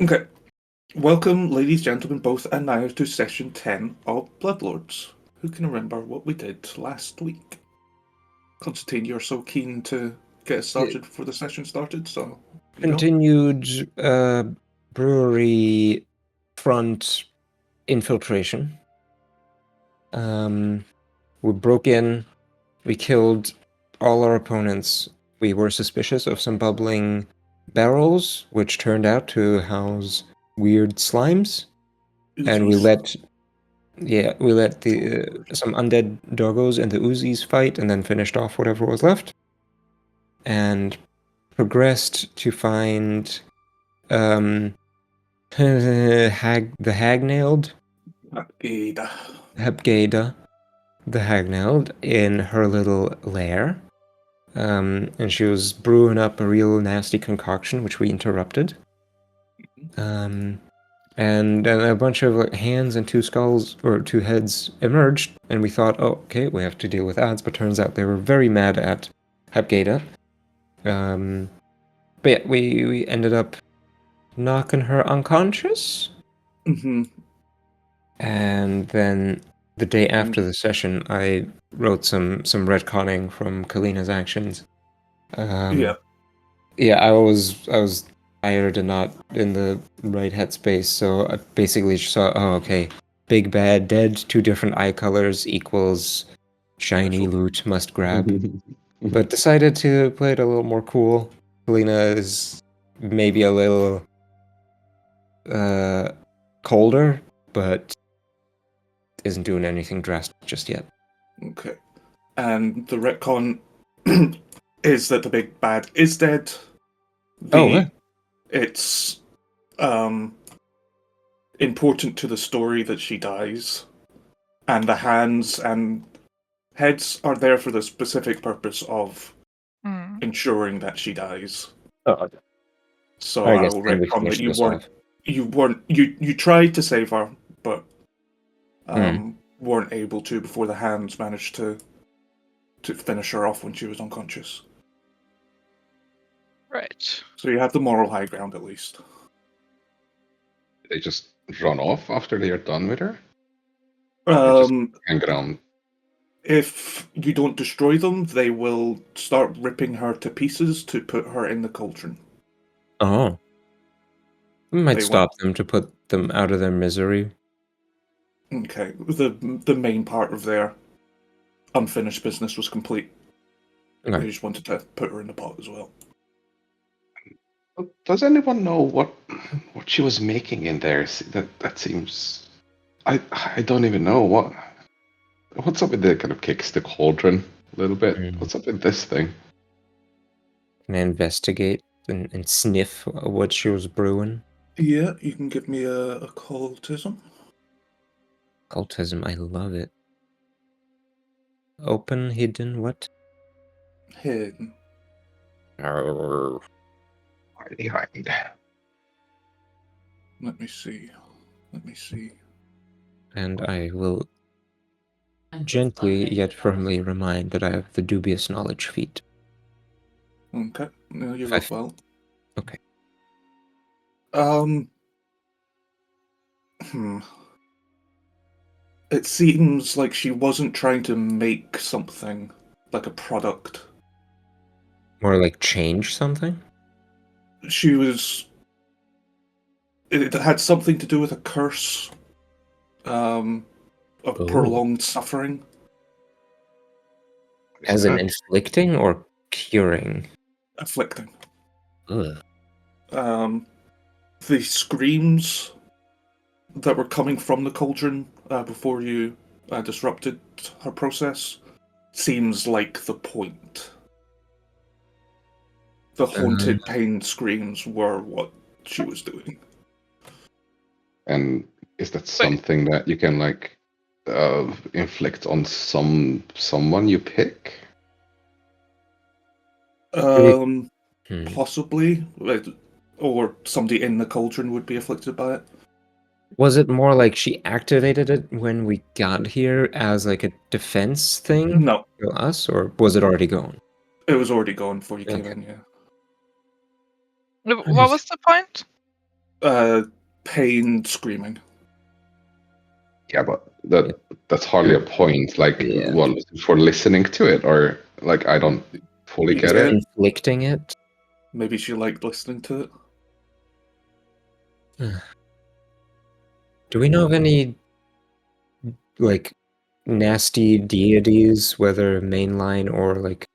Okay. Welcome, ladies, gentlemen, both and now to session 10 of Bloodlords. Who can remember what we did last week? Constantine, you're so keen to get us started before the session started, so you go. Continued brewery front infiltration. We broke in, we killed all our opponents. We were suspicious of some bubbling barrels, which turned out to house weird slimes. And we Uzis. let the some undead doggos and the Uzis fight, and then finished off whatever was left. And progressed to find the hag-nailed Ada. Hepgada, the hag-nailed, in her little lair. And she was brewing up a real nasty concoction, which we interrupted. And then a bunch of hands and two skulls, or two heads, emerged, and we thought, oh, okay, we have to deal with ads, but turns out they were very mad at Hepgada. But yeah, we ended up knocking her unconscious. Mm-hmm. And then the day after the session, I wrote some retconning from Kalina's actions. Yeah. Yeah, I was tired and not in the right headspace, so I basically just saw, oh, okay, big bad dead, two different eye colors equals shiny Special. loot must grab. But decided to play it a little more cool. Kalina is maybe a little colder, but isn't doing anything drastic just yet. Okay. And the retcon is that the big bad is dead. It's important to the story that she dies. And the hands and heads are there for the specific purpose of ensuring that she dies. Oh, So I I guess will then we retcon that finish this off. you tried to save her, but weren't able to before the hands managed to finish her off when she was unconscious. Right. So you have the moral high ground at least. They just run off after they are done with her? Hang around. If you don't destroy them, they will start ripping her to pieces to put her in the cauldron. Oh. We might They stop them to put them out of their misery. Okay, the main part of their unfinished business was complete. Okay. They just wanted to put her in the pot as well. Does anyone know what she was making in there? That seems. I don't even know what's up with the kind of kicks the cauldron a little bit. What's up with this thing? Can I investigate and sniff what she was brewing? Yeah, you can give me a occultism. Cultism, I love it. Open, hidden, what? Hidden. Behind. Let me see. And I will gently yet firmly remind that I have the dubious knowledge feat. Okay, no, you rolled well. Okay. It seems like she wasn't trying to make something, like a product. More like change something? She was... It had something to do with a curse of prolonged suffering. As in inflicting or curing? Afflicting. Ugh. The screams that were coming from the cauldron before you disrupted her process seems like the point. The haunted pain screams were what she was doing. And is that something that you can inflict on someone you pick? Possibly, or somebody in the cauldron would be afflicted by it. Was it more like she activated it when we got here as like a defense thing? No. For us, or was it already gone? It was already gone before you came in, yeah. What was the point? Pain, screaming. Yeah, but that's hardly a point. Like, Yeah. well, for listening to it, or like, I don't fully get Yeah. it. Inflicting it. Maybe she liked listening to it. Do we know of any like nasty deities, whether mainline or like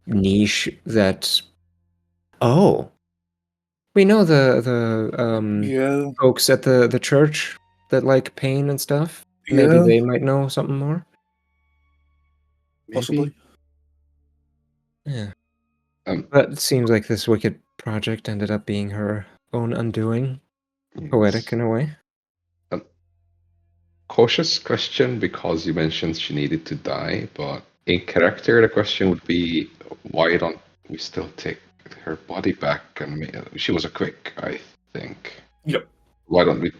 niche, that we know the Yeah, folks at the church that like pain and stuff. Maybe yeah, they might know something more. possibly. Yeah. Um, But it seems like this wicked project ended up being her own undoing. Poetic yes. in a way. Cautious question because you mentioned she needed to die, but in character, the question would be, why don't we still take her body back? And she was a quick, I think. Yep. Why don't we?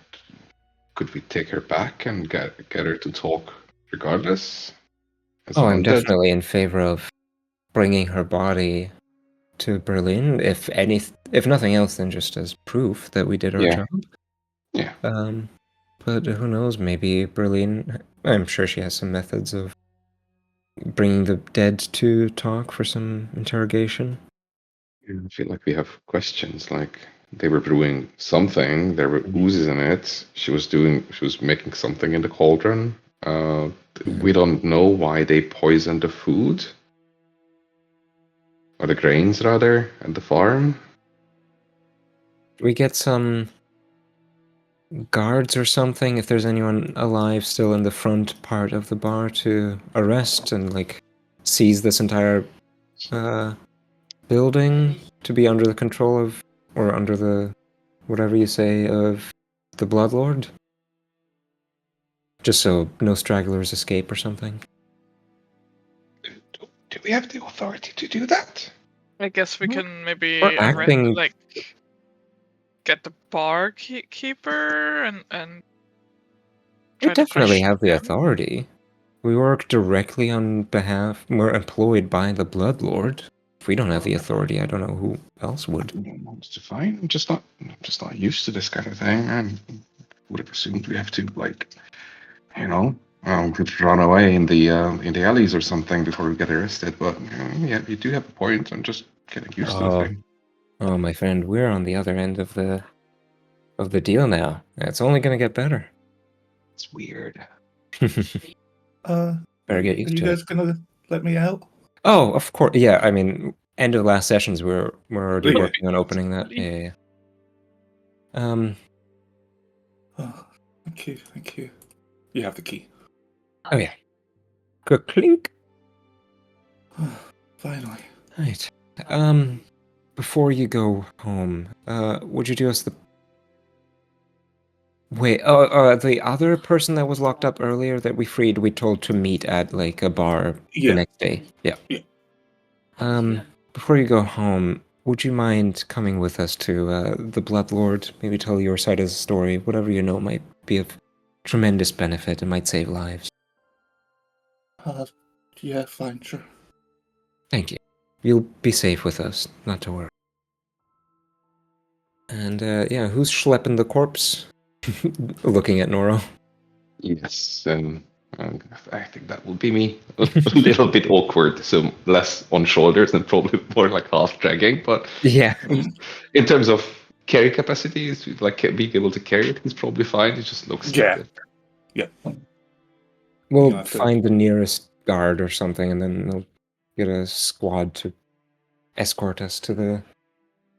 Could we take her back and get her to talk regardless? As Oh, an I'm undead? definitely in favor of bringing her body to Berlin, if nothing else than just as proof that we did our Yeah. job. Yeah. But who knows? Maybe Berlin. I'm sure she has some methods of bringing the dead to talk for some interrogation. I feel like we have questions. Like they were brewing something. There were oozes in it. She was making something in the cauldron. We don't know why they poisoned the food or the grains rather at the farm. We get some guards or something, if there's anyone alive still in the front part of the bar, to arrest and like seize this entire building to be under the control of, or under the whatever you say, of the Bloodlord, just so no stragglers escape or something. Do we have the authority to do that? I guess we can maybe Or acting- like get the bar keeper and We try to definitely question have the him. authority. We work directly on behalf. We're employed by the Bloodlord. If we don't have the authority, I don't know who else would. It's fine. I'm just not used to this kind of thing. I would have assumed we have to could run away in the alleys or something before we get arrested. But yeah, you do have a point. I'm just getting used to the thing. Oh, my friend, we're on the other end of the deal now. It's only gonna get better. It's weird. Better get Are used you to guys it. gonna let me out? Oh, of course. Yeah, I mean, end of last sessions, we're already Yeah. working on opening that. Yeah. Oh, thank you. You have the key. Oh yeah. Quick clink. Finally. Right. Before you go home, would you do us the... Wait, the other person that was locked up earlier that we freed, we told to meet at, like, a bar Yeah. the next day. Yeah. Yeah. Before you go home, would you mind coming with us to, the Bloodlord? Maybe tell your side of the story. Whatever you know might be of tremendous benefit and might save lives. Yeah, fine, sure. Thank you. You'll be safe with us, not to worry. And, yeah, who's schlepping the corpse? Looking at Noro. Yes, I think that would be me. A little bit awkward, so less on shoulders and probably more like half dragging. But Yeah. in terms of carry capacity, like being able to carry it, he's probably fine. It just looks Yeah. a bit. Yeah. We'll Yeah, find the nearest guard or something, and then they'll get a squad to escort us to the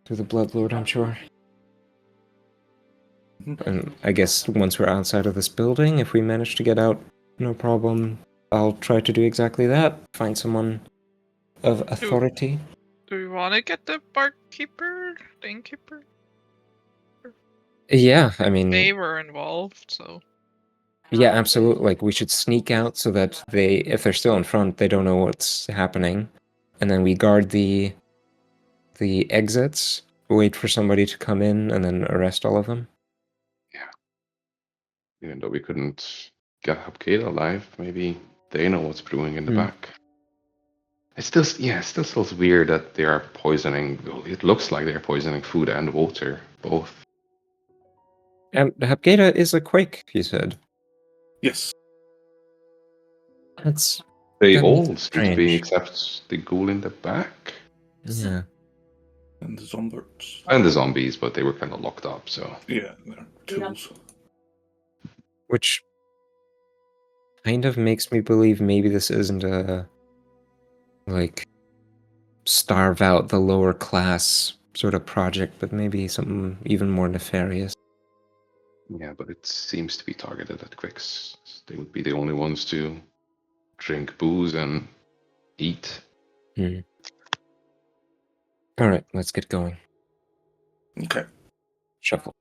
Bloodlord, I'm sure. And I guess once we're outside of this building, if we manage to get out, no problem. I'll try to do exactly that. Find someone of authority. Do we want to get the barkeeper, the innkeeper? Yeah, I mean, They were involved, so. yeah, absolutely. Like, we should sneak out so that if they're still in front, they don't know what's happening. And then we guard the exits, wait for somebody to come in, and then arrest all of them. Yeah. Even though we couldn't get Hapkeda alive, maybe they know what's brewing in the back. It still feels weird that they are poisoning. Well, it looks like they're poisoning food and water, both. Hapgata is a quake, you said. Yes. That's They that all makes it seem to be, strange. except the ghoul in the back. Yeah. And the zombies. And the zombies, but they were kind of locked up, so. Yeah, they're tools. Which kind of makes me believe maybe this isn't a, like, starve out the lower class sort of project, but maybe something even more nefarious. Yeah, but it seems to be targeted at quicks. They would be the only ones to drink booze and eat. Alright, let's get going. Okay. Shuffle.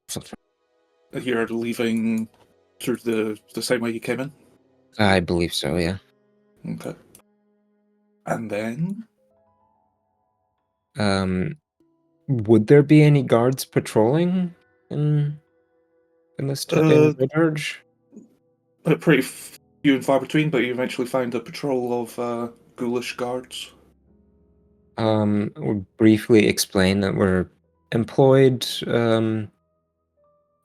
You're leaving through the same way you came in? I believe so, yeah. Okay. And then? Would there be any guards patrolling in this in Red Pretty few and far between, but you eventually find a patrol of ghoulish guards. We'll briefly explain that we're employed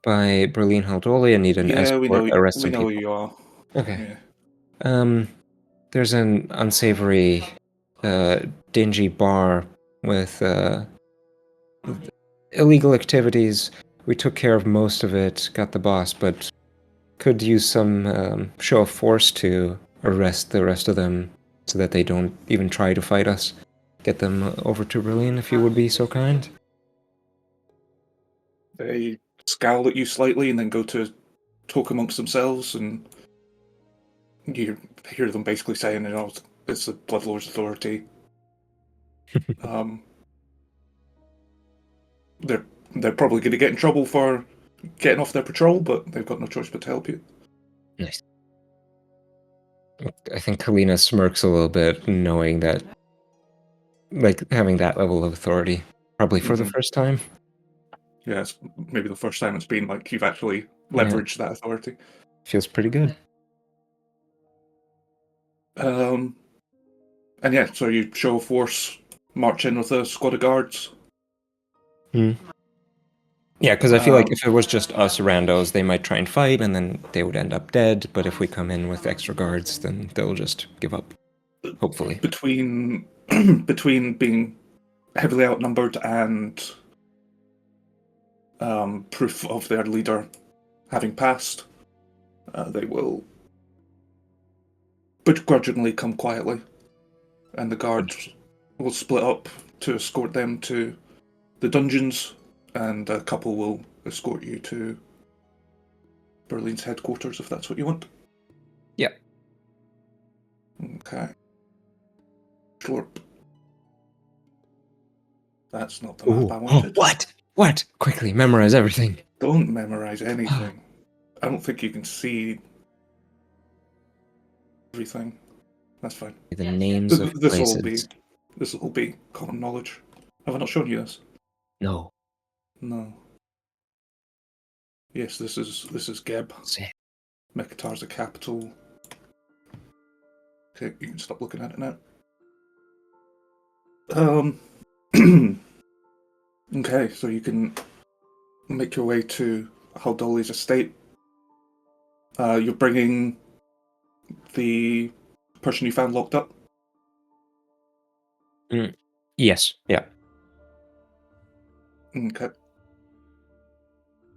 by Berline Haldoli and need an Yeah, escort, arrest we some know people. who you are. Okay. Yeah. There's an unsavory, dingy bar with illegal activities. We took care of most of it, got the boss, but could use some show of force to arrest the rest of them so that they don't even try to fight us. Get them over to Berlin if you would be so kind. They scowl at you slightly and then go to talk amongst themselves, and you hear them basically saying, it's the Bloodlords Authority. They're probably going to get in trouble for getting off their patrol, but they've got no choice but to help you. Nice. I think Kalina smirks a little bit, knowing that, like, having that level of authority, probably for the first time. Yeah, it's maybe the first time it's been like you've actually leveraged that authority. Feels pretty good. And yeah, so you show force, march in with a squad of guards. Yeah, because I feel like if it was just us randos, they might try and fight, and then they would end up dead. But if we come in with extra guards, then they'll just give up. Hopefully. Between being heavily outnumbered and proof of their leader having passed, they will begrudgingly come quietly, and the guards will split up to escort them to the dungeons, and a couple will escort you to Berlin's headquarters if that's what you want. Yeah. Okay. Slurp. That's not the map I wanted. What? Quickly, memorize everything. Don't memorize anything. I don't think you can see everything. That's fine. The names of places. This will be common knowledge. Have I not shown you this? No. No. Yes, this is Geb. Sick. Mekatar's the capital. Okay, you can stop looking at it now. Okay, so you can make your way to Haldoli's estate. You're bringing the person you found locked up? Yes, yeah. Okay.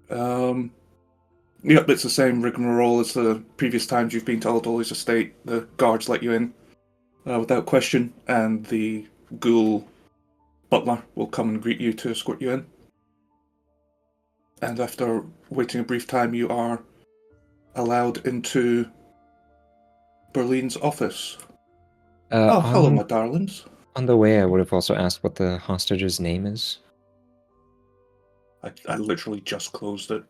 Yep, it's the same rigmarole as the previous times you've been to Haldoli's estate. The guards let you in without question, and the ghoul butler will come and greet you to escort you in. And after waiting a brief time, you are allowed into Berline's office. Hello, my darlings. On the way, I would have also asked what the hostage's name is. I literally just closed it.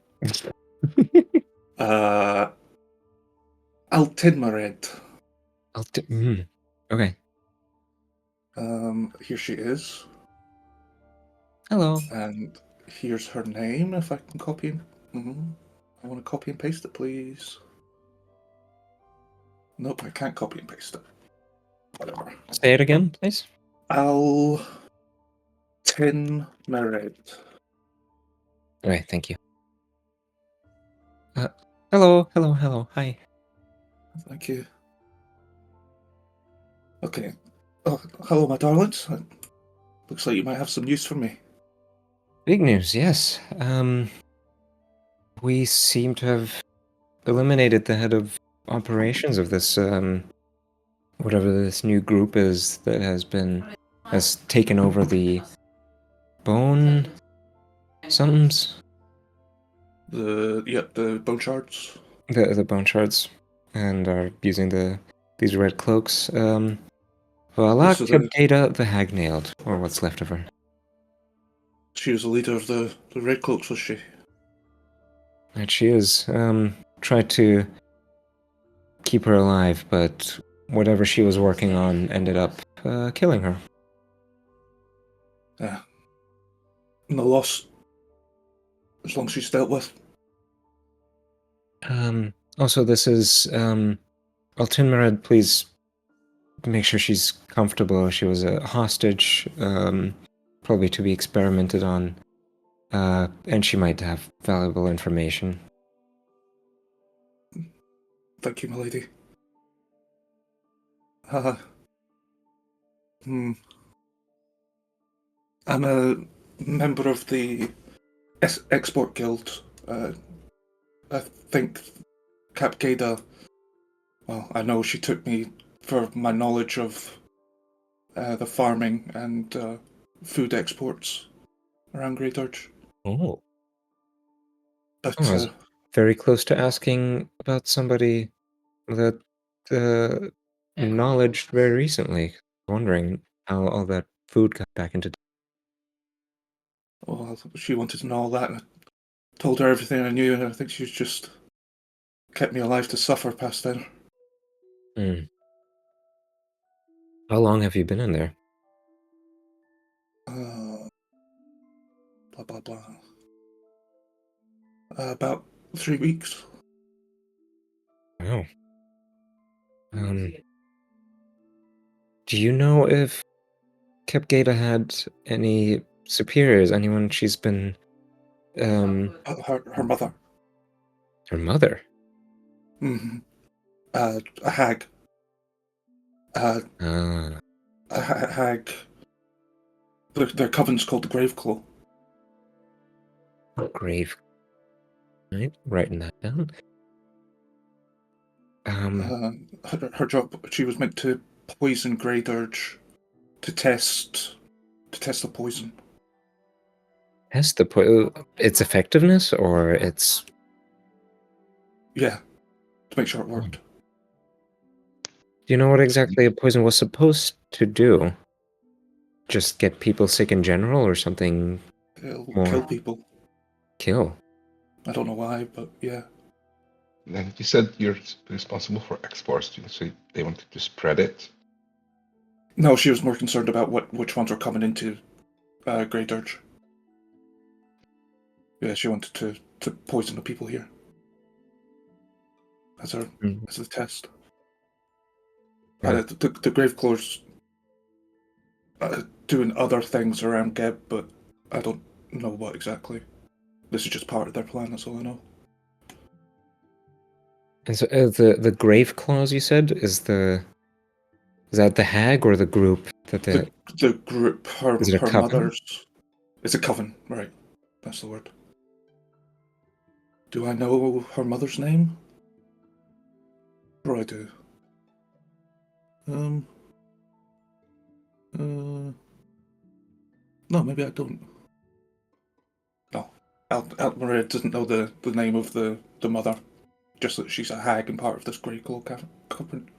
Altinmared. Okay. Here she is. Hello. And here's her name, if I can copy and... I want to copy and paste it, please. Nope, I can't copy and paste it. Whatever. Say it again, please. Altinmared. Alright, thank you. Hello. Hi. Thank you. Okay. Oh, hello, my darlings. Looks like you might have some news for me. Big news, yes. We seem to have eliminated the head of operations of this, whatever this new group is that has taken over the bone somethings, The bone shards. the bone shards, and are using these red cloaks. Voila, So Kebdata the Hag-Nailed, or what's left of her. she was the leader of the Red Cloaks, was she? And she is. Tried to keep her alive, but whatever she was working on ended up killing her. Yeah. No loss. As long as she's dealt with. Also, this is Altinmarad, please make sure she's comfortable. She was a hostage, probably to be experimented on, and she might have valuable information. Thank you, my lady. I'm a member of the Export Guild. I think Cap Gada. Well, I know she took me for my knowledge of the farming and food exports around Great Urge. Oh. But I was very close to asking about somebody that knowledge very recently, wondering how all that food got back into. well, she wanted to know all that, and I told her everything I knew, and I think she's just kept me alive to suffer past then. How long have you been in there? Blah blah blah. About 3 weeks. Oh. Do you know if Kepgata had any superiors? Anyone she's been, Her mother. her mother? Mm-hmm. A hag. Ah, A hag. Their coven's called the Graveclaw. grave. Right, writing that down. Her job. She was meant to poison Grey Dirge to test the poison. Test its effectiveness or its. Yeah, to make sure it worked. Do you know what exactly a poison was supposed to do? Just get people sick in general, or something It'll more? kill people. Kill. I don't know why, but yeah. And you said you're responsible for exports, so they wanted to spread it. No, she was more concerned about which ones were coming into Grey Dirge. Yeah, she wanted to poison the people here as a test. Right. The Graveclaw's doing other things around Geb, but I don't know what exactly. This is just part of their plan, that's all I know. And so the grave clause you said is that the hag or the group that The group, is it a her coven? mother's. It's a coven, right? That's the word. Do I know her mother's name? Or I do. No, maybe I don't. No, Maria doesn't know the name of the mother. Just that she's a hag and part of this Grey Claw coven.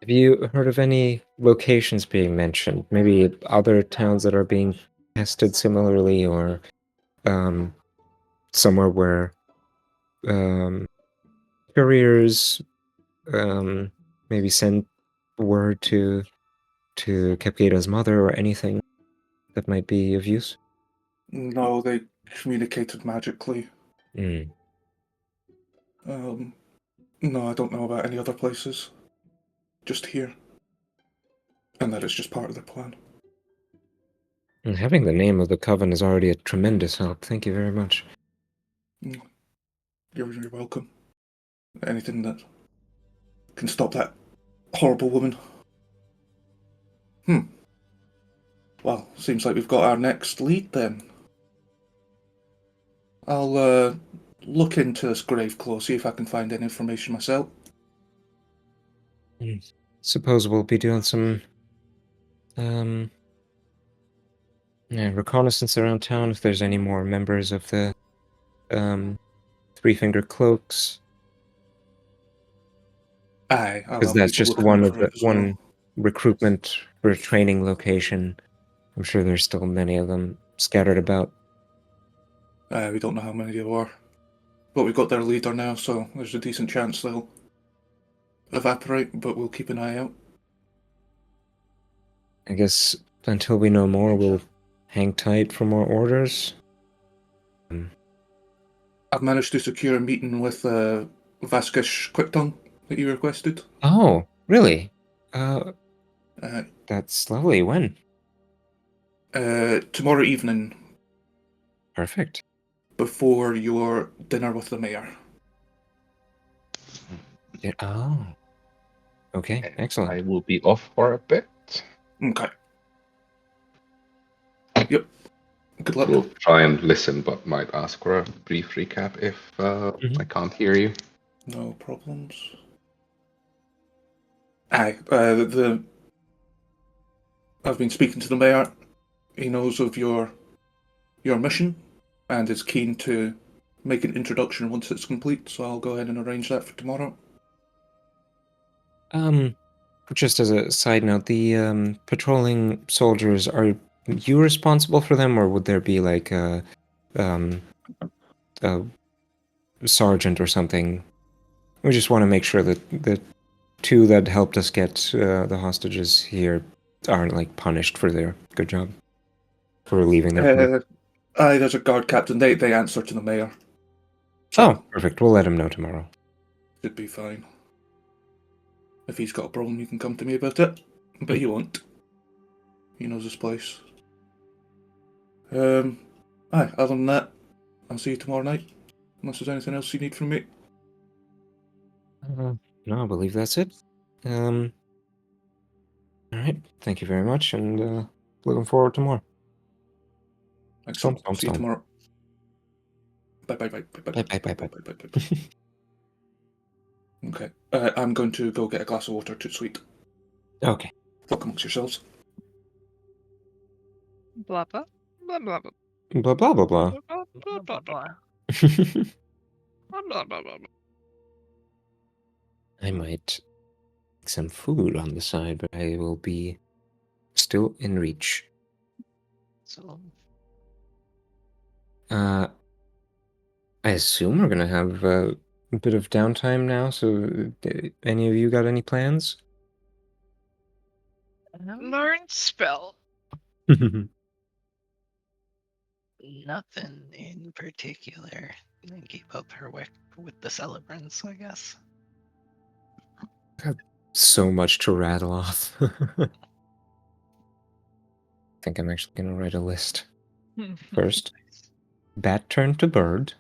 Have you heard of any locations being mentioned? Maybe other towns that are being tested similarly, or somewhere where couriers maybe send word to Kepketa's mother or anything that might be of use? No, they communicated magically. Mm. No, I don't know about any other places. Just here. And that is just part of their plan. And having the name of the coven is already a tremendous help. Thank you very much. You're welcome. Anything that can stop that horrible woman. Well, seems like we've got our next lead then. I'll look into this grave close, see if I can find any information myself. Suppose we'll be doing some reconnaissance around town if there's any more members of the Three Finger Cloaks. Aye, I'll Because have that's people just looking out one of for the it as well. one recruitment for a training location. I'm sure there's still many of them scattered about. We don't know how many there are. But we've got their leader now, so there's a decent chance they'll evaporate, but we'll keep an eye out. I guess until we know more, we'll hang tight for more orders. I've managed to secure a meeting with Vasquesh Quicktounge that you requested. Oh, really? Uh, That's lovely. When? tomorrow evening, Perfect. before your dinner with the mayor. Yeah, oh. Okay, And excellent. I will be off for a bit. Okay. Yep. Good luck. We'll try and listen, but might ask for a brief recap if I can't hear you. No problems. Aye, I've been speaking to the mayor. He knows of your mission and is keen to make an introduction once it's complete, so I'll go ahead and arrange that for tomorrow. Just as a side note, the patrolling soldiers, are you responsible for them, or would there be like a sergeant or something? We just want to make sure that the two that helped us get the hostages here aren't like punished for their good job for leaving their post. Aye, there's a guard captain. They answer to the mayor. Oh, perfect. We'll let him know tomorrow. Should be fine. If he's got a problem, you can come to me about it. But he won't. He knows his place. Aye, other than that, I'll see you tomorrow night. Unless there's anything else you need from me. No, I believe that's it. All right. Thank you very much, and looking forward to more. Excellent. Stomp, stomp, See you stomp. tomorrow. Bye. Bye. Okay. I'm going to go get a glass of water to sweet. Okay. Talk amongst yourselves. Blah blah blah blah blah Blah blah blah blah. blah blah blah blah blah blah blah blah. I might make some food on the side, but I will be still in reach. So I assume we're gonna have a bit of downtime now. So, any of you got any plans? Learn spell. nothing in particular. And keep up her work with the celebrants, I guess. So much to rattle off. I think I'm actually gonna write a list first. Bat turn to bird.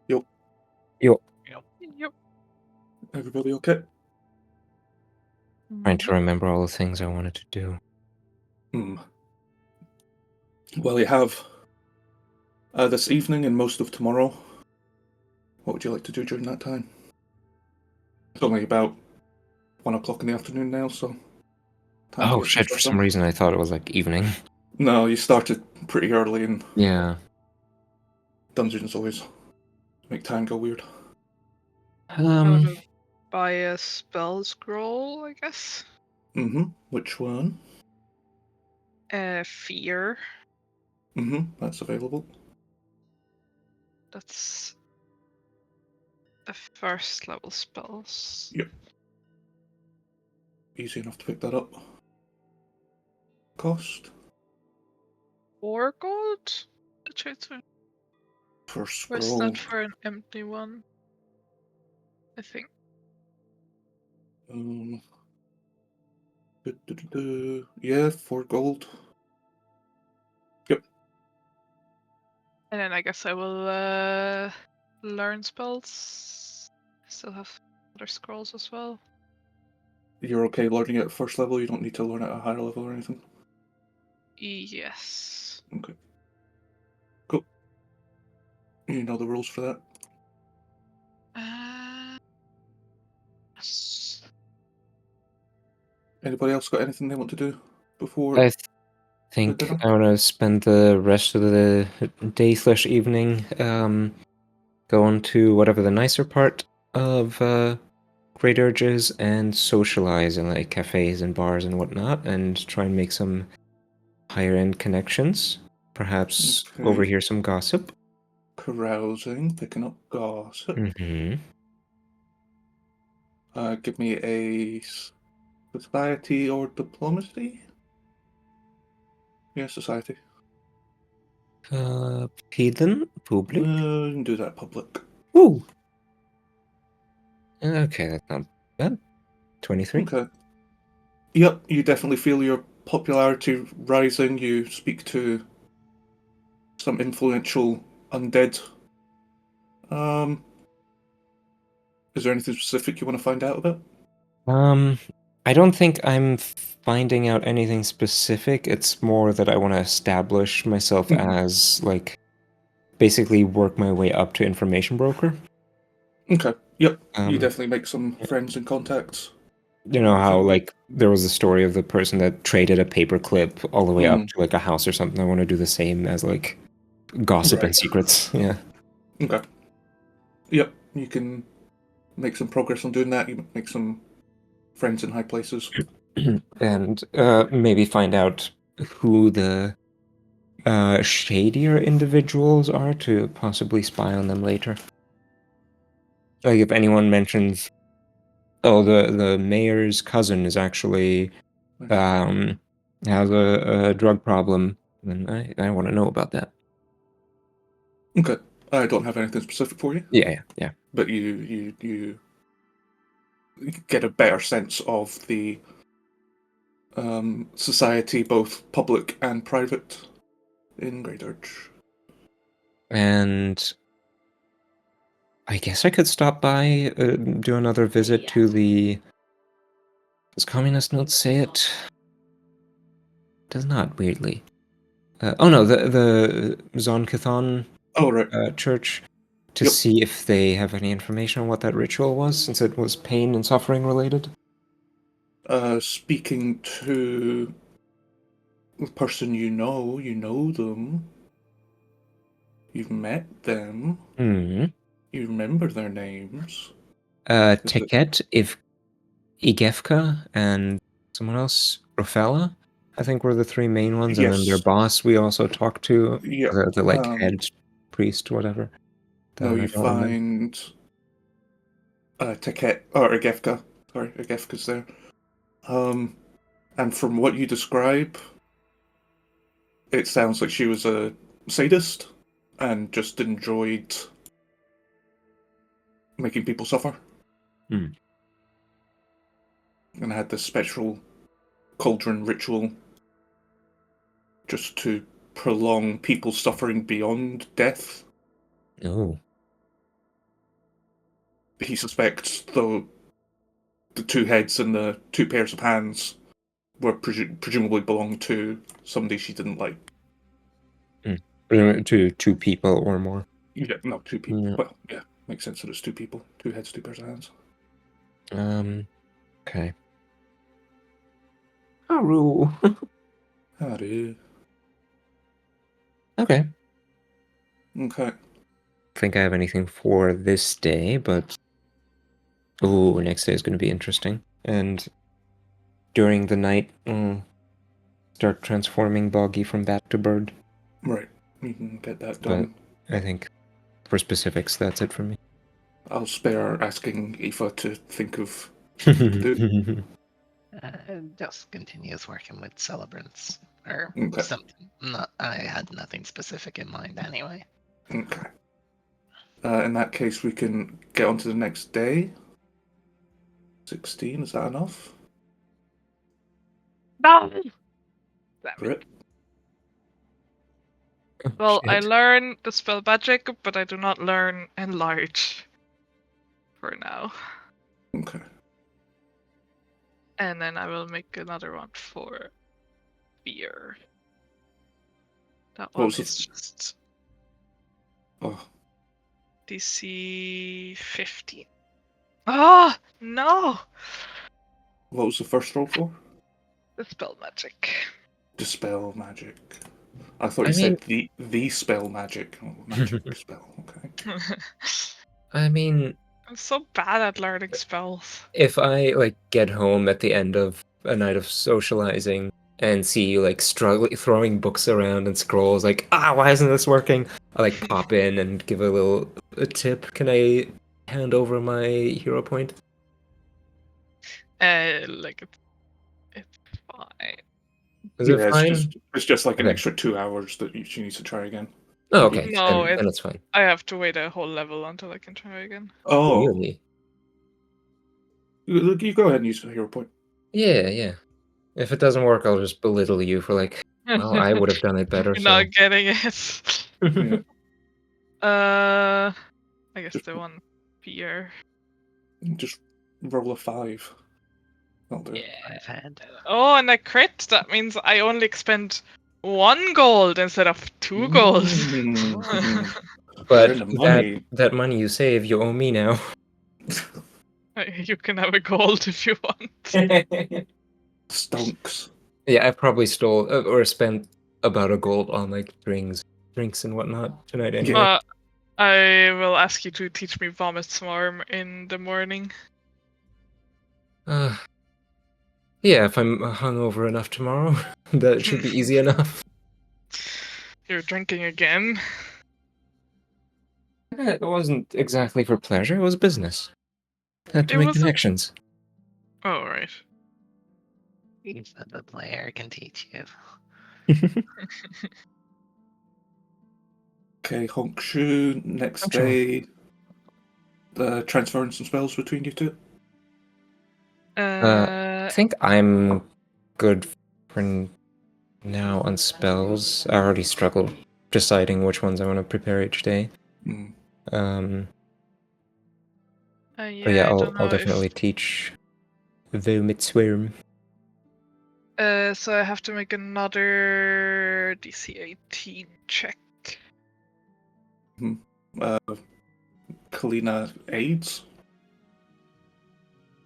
Yo. Yo. Yep. Everybody okay? Trying to remember all the things I wanted to do. Well, you have this evening and most of tomorrow. What would you like to do during that time? It's only about 1 o'clock in the afternoon now, so... time to Oh get shit, for stuff some done. reason I thought it was like evening. No, you started pretty early in Yeah. dungeons always. Make time go weird. How to buy a spell scroll, I guess. Which one? Fear. That's available. That's the first level spells. Yep. Easy enough to pick that up. Cost? 4 gold? To try to... For Or is scroll. that for an empty one? I think. Yeah, 4 gold. Yep. And then I guess I will learn spells. Still have other scrolls as well. You're okay learning it at first level? You don't need to learn it at a higher level or anything? Yes. Okay. Cool. You know the rules for that? Yes. Anybody else got anything they want to do before I the think dinner? I want to spend the rest of the day/evening going to whatever the nicer part of Great Urges and socialize in like cafes and bars and whatnot, and try and make some higher end connections. Perhaps Okay. overhear some gossip. Carousing, picking up gossip. Mm-hmm. Give me a society or diplomacy? Yeah, society. Heathen public. You can do that public. Woo. Okay, that's not bad. 23. Okay. Yep, you definitely feel your popularity rising. You speak to some influential undead. Is there anything specific you want to find out about? I don't think I'm finding out anything specific. It's more that I want to establish myself as like basically work my way up to information broker. Okay. Yep. You Um, definitely make some friends and contacts. You know how So- like there was a story of the person that traded a paperclip all the way up Mhm. to like a house or something. I want to do the same as like gossip and Right. secrets. Yeah. Okay. Yep. You can make some progress on doing that. You make some friends in high places. And maybe find out who the shadier individuals are to possibly spy on them later. Like if anyone mentions, oh, the mayor's cousin is actually has a drug problem, then I want to know about that. Okay. I don't have anything specific for you, Yeah. but you get a better sense of the society, both public and private, in Great Urge. And I guess I could stop by, do another visit to the. Does Communist Note say it? Does not, weirdly. Oh no, the Zonkathon Oh, right. church to Yep. see if they have any information on what that ritual was, since it was pain and suffering related. Speaking to the person you know them, you've met them, Hmm. you remember their names. Is it- Teket, if Igefka, and someone else, Rofella, I think were the three main ones, and then their Yes. boss we also talked to, Yeah. the like head priest, whatever. That No, one I you don't remember. find Teket, or Agefka. Sorry, Agefka's there. And from what you describe, it sounds like she was a sadist and just enjoyed making people suffer. Hmm. And had this special cauldron ritual just to prolong people's suffering beyond death. Oh. He suspects, though, the two heads and the two pairs of hands were presumably belonged to somebody she didn't like. To two people or more. Yeah, no, two people. Yeah. Well, yeah, makes sense that it's two people. Two heads, two pairs of hands. Okay. Haru. Haru. Okay. Okay. Think I have anything for this day, but next day is going to be interesting. And during the night, start transforming Boggy from bat to bird. Right. You can get that But done. I think for specifics, that's it for me. I'll spare asking Aoife to think of to do. Just continues working with celebrants or Okay. something. I had nothing specific in mind anyway. Okay. In that case, we can get on to the next day. 16, is that enough? No! For it? Well, I Shit. learn the spell magic, but I do not learn enlarge for now. Okay. And then I will make another one for fear. That What one was the is just Oh, DC 15. Ah, no! what was the first roll for? The spell magic. Dispel magic. I thought I you mean- said the spell magic. Oh, magic spell. Okay. I mean, I'm so bad at learning spells. if I like get home at the end of a night of socializing and see you like struggling, throwing books around and scrolls, like, why isn't this working? I like pop in and give a tip. Can I hand over my hero point? Like it's fine. Is it fine? It's just like an Okay. extra 2 hours that she needs to try again. Oh, okay. No, then it's fine. I have to wait a whole level until I can try again. Oh, Really? you go ahead and use the hero point. Yeah. If it doesn't work, I'll just belittle you for like, well, I would have done it better. You're So. not getting it. Yeah. I guess Just- the one fear. Just roll a 5. That'll do. I've had. Oh, and I crit. That means I only expend 1 gold instead of 2 gold. Mm. But Earn the money. that money you save, you owe me now. You can have a gold if you want. Stonks. Yeah, I probably stole or spent about a gold on like drinks and whatnot tonight anyway. Yeah. I will ask you to teach me Vomit Swarm in the morning. Yeah, if I'm hungover enough tomorrow, that should be easy enough. You're drinking again. It wasn't exactly for pleasure; it was business. Had to It make was a- connections. Oh, right. Even the player can teach you. Okay, Honkshu. Next Honkshu. day, transferring some spells between you two. I think I'm good for now on spells. I already struggled deciding which ones I want to prepare each day. Mm. But yeah, I I'll don't know definitely teach Vomit Swarm. So I have to make another DC 18 check. Kalina aids.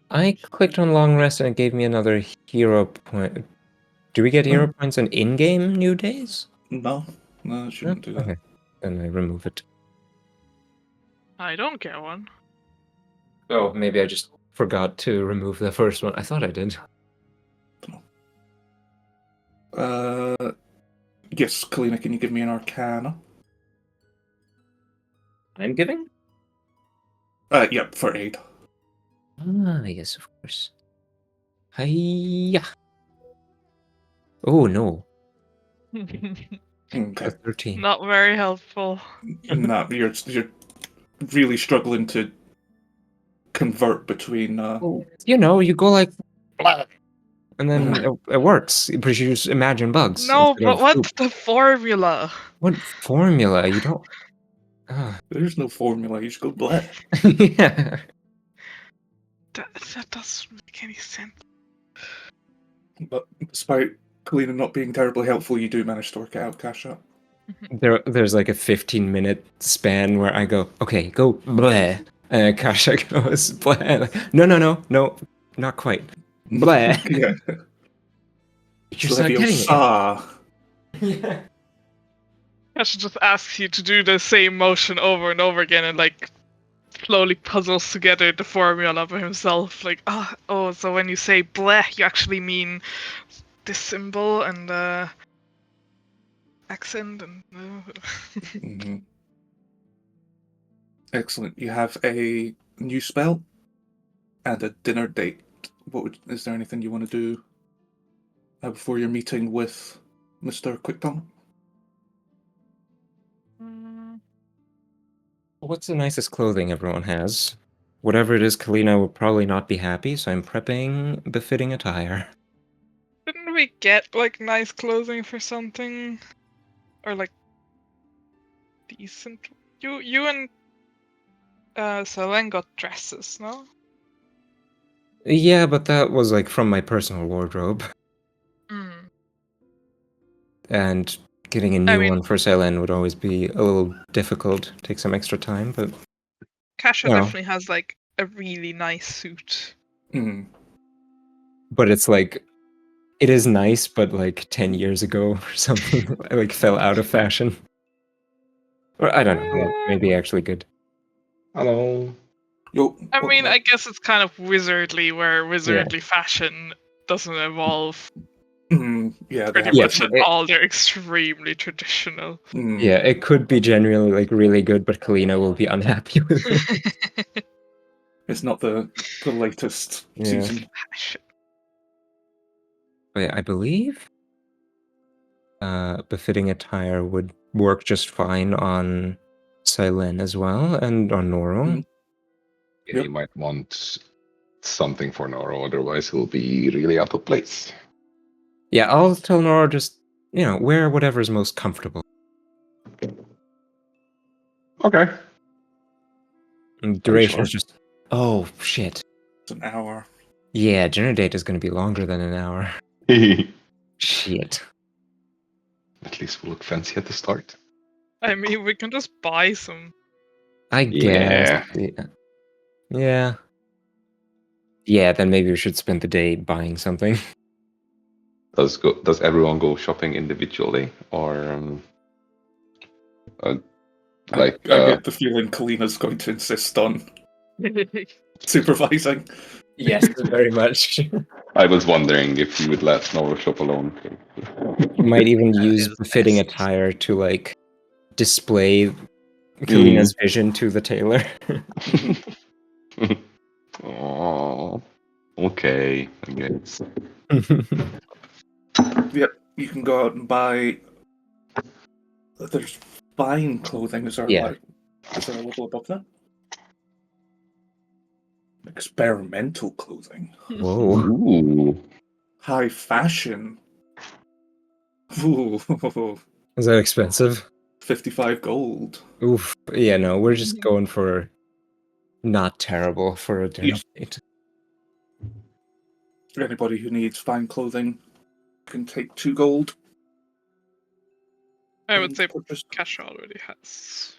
I clicked on long rest and it gave me another hero point. Do we get hero points on in-game new days? No, it shouldn't do that. Okay, then I remove it. I don't get one. Oh, maybe I just forgot to remove the first one. I thought I did. Yes, Kalina, can you give me an Arcana? I'm giving? Yep, for aid. Yes, of course. Hiya. Oh no, Okay. a 13. Not very helpful. No, you're really struggling to convert between. You know, you go like, blah, and then it works. But you just imagine bugs. No, instead but of what's poop. the formula? What formula? You don't. There's no formula. You just go black. Yeah. That doesn't make any sense. But despite Kalina not being terribly helpful, you do manage to work it out, Kasha. There's like a 15-minute span where I go, okay, go bleh. And Kasha goes bleh. Like, no, not quite. Bleh. Yeah. You're just not Leviosa. getting it. Yeah. I should just ask you to do the same motion over and over again and like slowly puzzles together the formula by himself. Like, so when you say bleh, you actually mean this symbol and accent and. Mhm. Excellent. You have a new spell and a dinner date. Is there anything you want to do before your meeting with Mr. Quicktounge? What's the nicest clothing everyone has? Whatever it is, Kalina will probably not be happy, so I'm prepping befitting attire. Didn't we get like nice clothing for something? Or like decent. You and Selen got dresses, no? Yeah, but that was like from my personal wardrobe, Mm. and getting a new one for Selen would always be a little difficult. Take some extra time, but Kasha No. definitely has like a really nice suit. Mm. but it's like it is nice, but like 10 years ago or something, like fell out of fashion. Or I don't know, maybe actually good. Hello. Yo, I what mean, about- I guess it's kind of wizardly, where wizardly fashion doesn't evolve yeah, they pretty have much different. at all. They're extremely traditional. Yeah, it could be genuinely like really good, but Kalina will be unhappy with it. It's not the latest Yeah. season. But I believe befitting attire would work just fine on Silen as well, and on Noro. Mhm. Yeah, Yep. you might want something for Noro, otherwise he'll be really out of place. Yeah, I'll tell Noro just, wear whatever's most comfortable. Okay. And Are you duration sure? is just, oh, shit. It's an hour. Yeah, dinner date is going to be longer than an hour. At Shit. least we'll look fancy at the start. I mean, we can just buy some. I Yeah. guess. Yeah. Yeah, then maybe we should spend the day buying something. Does everyone go shopping individually, or I like? get the feeling Kalina's going to insist on supervising. Yes, very much. I was wondering if you would let Noro shop alone. You might even That use is befitting best. attire to like display Kalina's vision to the tailor. Oh, okay. I guess. Yep, you can go out and buy. There's fine clothing. Is there Yeah. is there a level above that? Experimental clothing. Whoa. Ooh. High fashion. Ooh, Is that expensive? 55 gold. Oof. Yeah, no, we're just going for not terrible for a dinner date. Anybody who needs fine clothing can take 2 gold. I would say purchase. Kasha already has.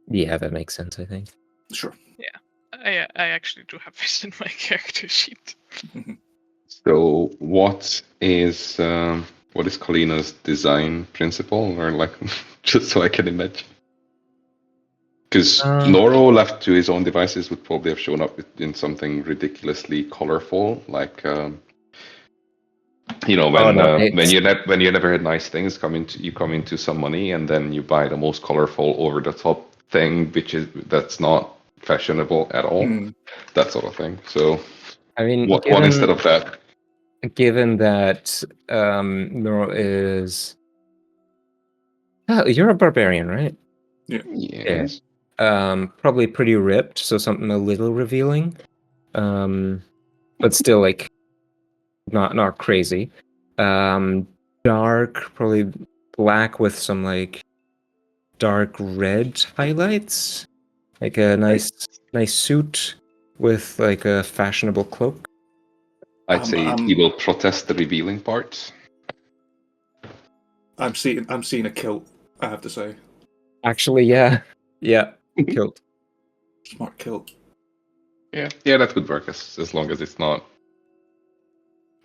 Yeah, that makes sense, I think. Sure. I actually do have it in my character sheet. So what is Kalina's design principle, or like just so I can imagine? Because Noro left to his own devices would probably have shown up in something ridiculously colorful, like when you never had nice things you come into some money and then you buy the most colorful over the top thing, that's not fashionable at all, that sort of thing. So I mean, what instead of that? Given that Noro is... Oh, you're a barbarian, right? Yeah. Yes. Probably pretty ripped, so something a little revealing. But still like not crazy. Dark, probably black with some like dark red highlights. Like a nice suit with like a fashionable cloak. I'd say he will protest the revealing part. I'm seeing a kilt, I have to say. Actually, yeah. Yeah. Kilt. Smart kilt. Yeah, that could work as long as it's not,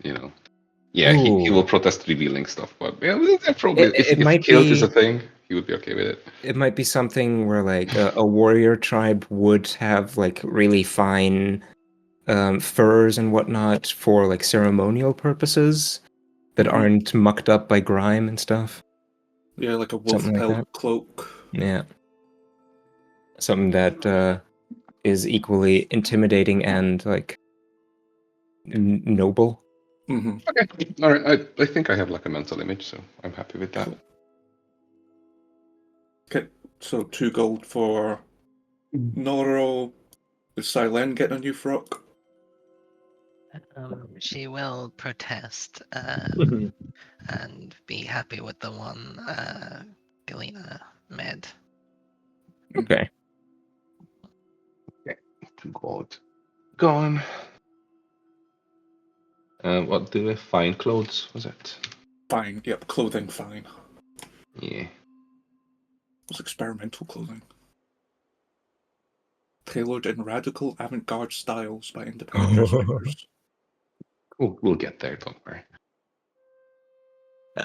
Yeah, he will protest revealing stuff, but yeah, probably if kilt is a thing, he would be okay with it. It might be something where like a warrior tribe would have like really fine furs and whatnot for like ceremonial purposes that aren't mucked up by grime and stuff. Yeah, like a wolf pelt cloak. Yeah. Something that is equally intimidating and like noble. Okay, all right. I think I have like a mental image, so I'm happy with that. Cool. Okay, so 2 gold for Noro. Is Silen getting a new frock? She will protest and be happy with the one Galena made. Okay. Two gold. Gone. What do we find clothes? Was it? Fine. Yep. Clothing. Fine. Yeah. It was experimental clothing. Tailored in radical avant-garde styles by independent dressmakers. We'll get there. Don't worry.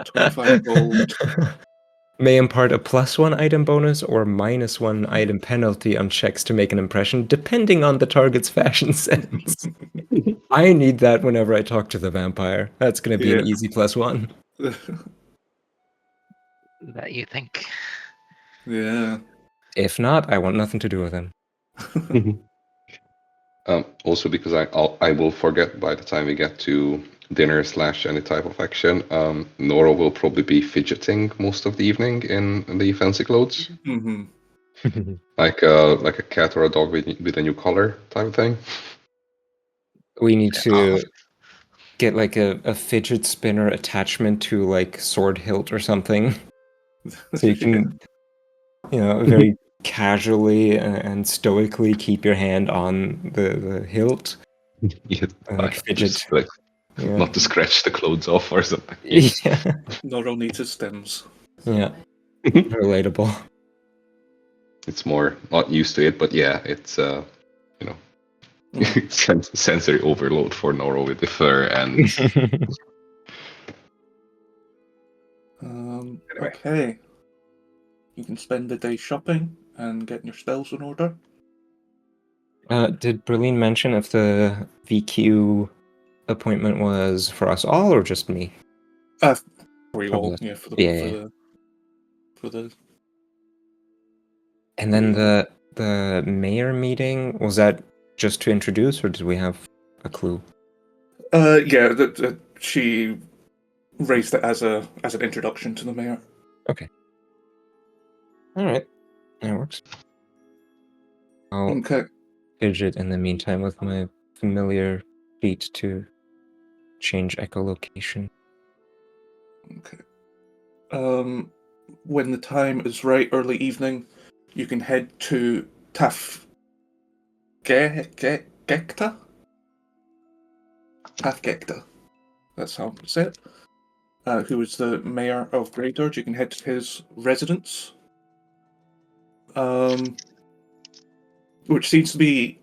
25 gold. May impart a +1 item bonus or -1 item penalty on checks to make an impression, depending on the target's fashion sense. I need that whenever I talk to the vampire. That's going to be an Yeah. easy +1. That you think? Yeah. If not, I want nothing to do with him. Also, because I will forget by the time we get to dinner / any type of action. Nora will probably be fidgeting most of the evening in the fancy clothes, Mm-hmm. like a cat or a dog with a new collar type of thing. We need Oh, to get like a fidget spinner attachment to like sword hilt or something. So you can, very casually and stoically keep your hand on the hilt. Yeah, Like fidget. just, like, Yeah. not to scratch the clothes off or something. Yeah. Noro needs his stems. Yeah. Relatable. It's more not used to it, but yeah, it's sensory overload for Noro with the fur and Anyway. Okay. You can spend the day shopping and getting your spells in order. Did Berline mention if the VQ appointment was for us all or just me? For you all, Probably. yeah, for Yeah. the And then the mayor meeting, was that just to introduce, or did we have a clue? yeah, that she raised it as an introduction to the mayor. Okay. All right. That works. I'll Okay. fidget in the meantime with my familiar feat to change echolocation. Okay. When the time is right, early evening, you can head to Tafgekta? Tafgekta. That's how I say it. Who is the mayor of Greydirge. You can head to his residence. Which seems to be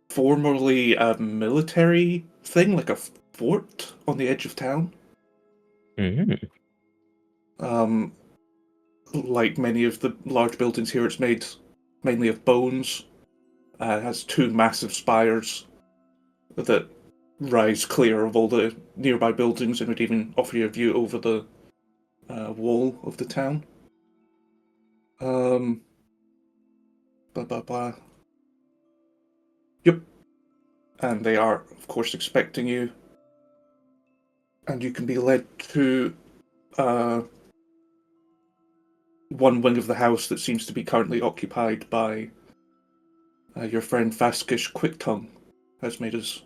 formerly a military thing, like a fort on the edge of town. Mm-hmm. Like many of the large buildings here, it's made mainly of bones. It has two massive spires that rise clear of all the nearby buildings and would even offer you a view over the wall of the town. Blah blah blah. Yep. And they are, of course, expecting you. And you can be led to one wing of the house that seems to be currently occupied by your friend Vasquesh Quicktounge, has made his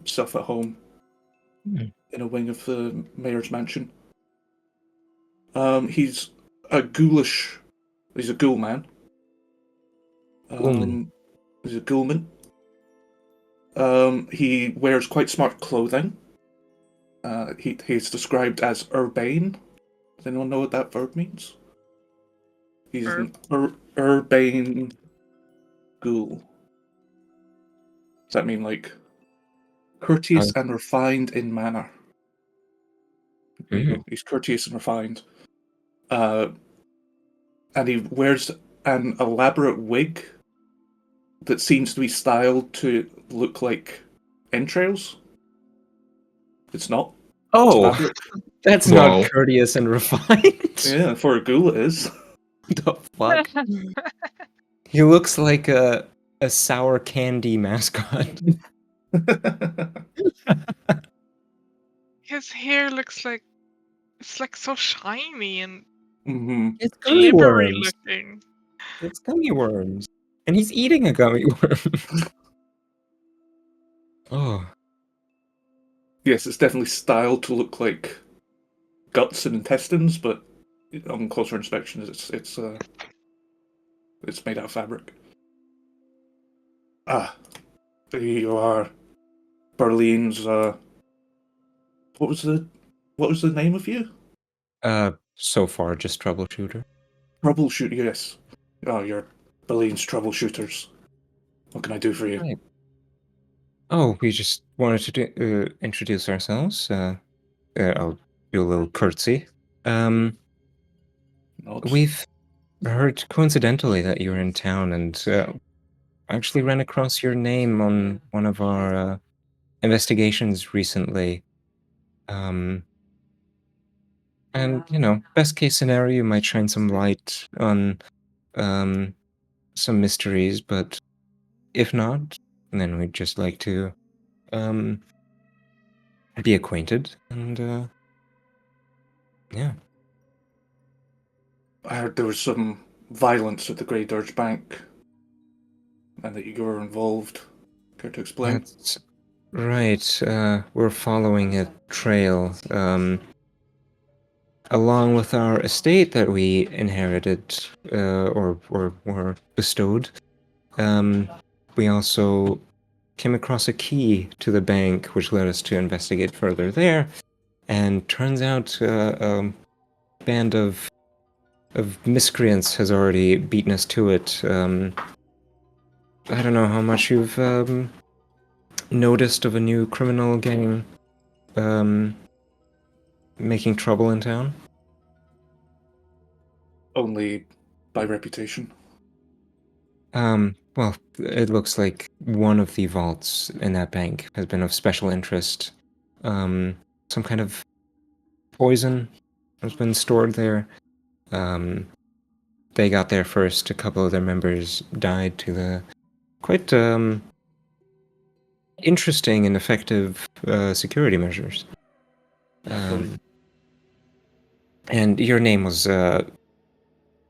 self at home in a wing of the mayor's mansion. He's a ghoulish. He's a ghoul man. Ghoulman. He's a ghoulman. He wears quite smart clothing. He's described as urbane. Does anyone know what that verb means? He's an urbane ghoul. Does that mean like courteous and refined in manner? There you go. He's courteous and refined. And he wears an elaborate wig that seems to be styled to look like entrails. It's not. Oh, It's fabric. that's Wow. not courteous and refined. Yeah, for a ghoul it is. The fuck? He looks like a sour candy mascot. His hair looks like it's like so shiny and Mm-hmm. It's gummy glibbery worms. looking. It's gummy worms. And he's eating a gummy worm. Oh. Yes, it's definitely styled to look like guts and intestines, but on closer inspection, it's made out of fabric. Ah, you are Berline's. What was the name of you? So far, just troubleshooter. Troubleshooter. Yes. Oh, you're Berline's troubleshooters. What can I do for you? Right. Oh, we just wanted to introduce ourselves. I'll do a little curtsy. Nods. We've heard coincidentally that you were in town, and actually ran across your name on one of our investigations recently. And best case scenario, you might shine some light on some mysteries, but if not, then we'd just like to be acquainted, and yeah. I heard there was some violence at the Grey Dirge Bank, and that you were involved. Care to explain? That's right. We're following a trail, along with our estate that we inherited, or were bestowed. We also came across a key to the bank, which led us to investigate further there. And turns out a band of miscreants has already beaten us to it. I don't know how much you've noticed of a new criminal gang making trouble in town. Only by reputation. Well, it looks like one of the vaults in that bank has been of special interest. Some kind of poison has been stored there. They got there first. A couple of their members died to the quite interesting and effective security measures. And your name was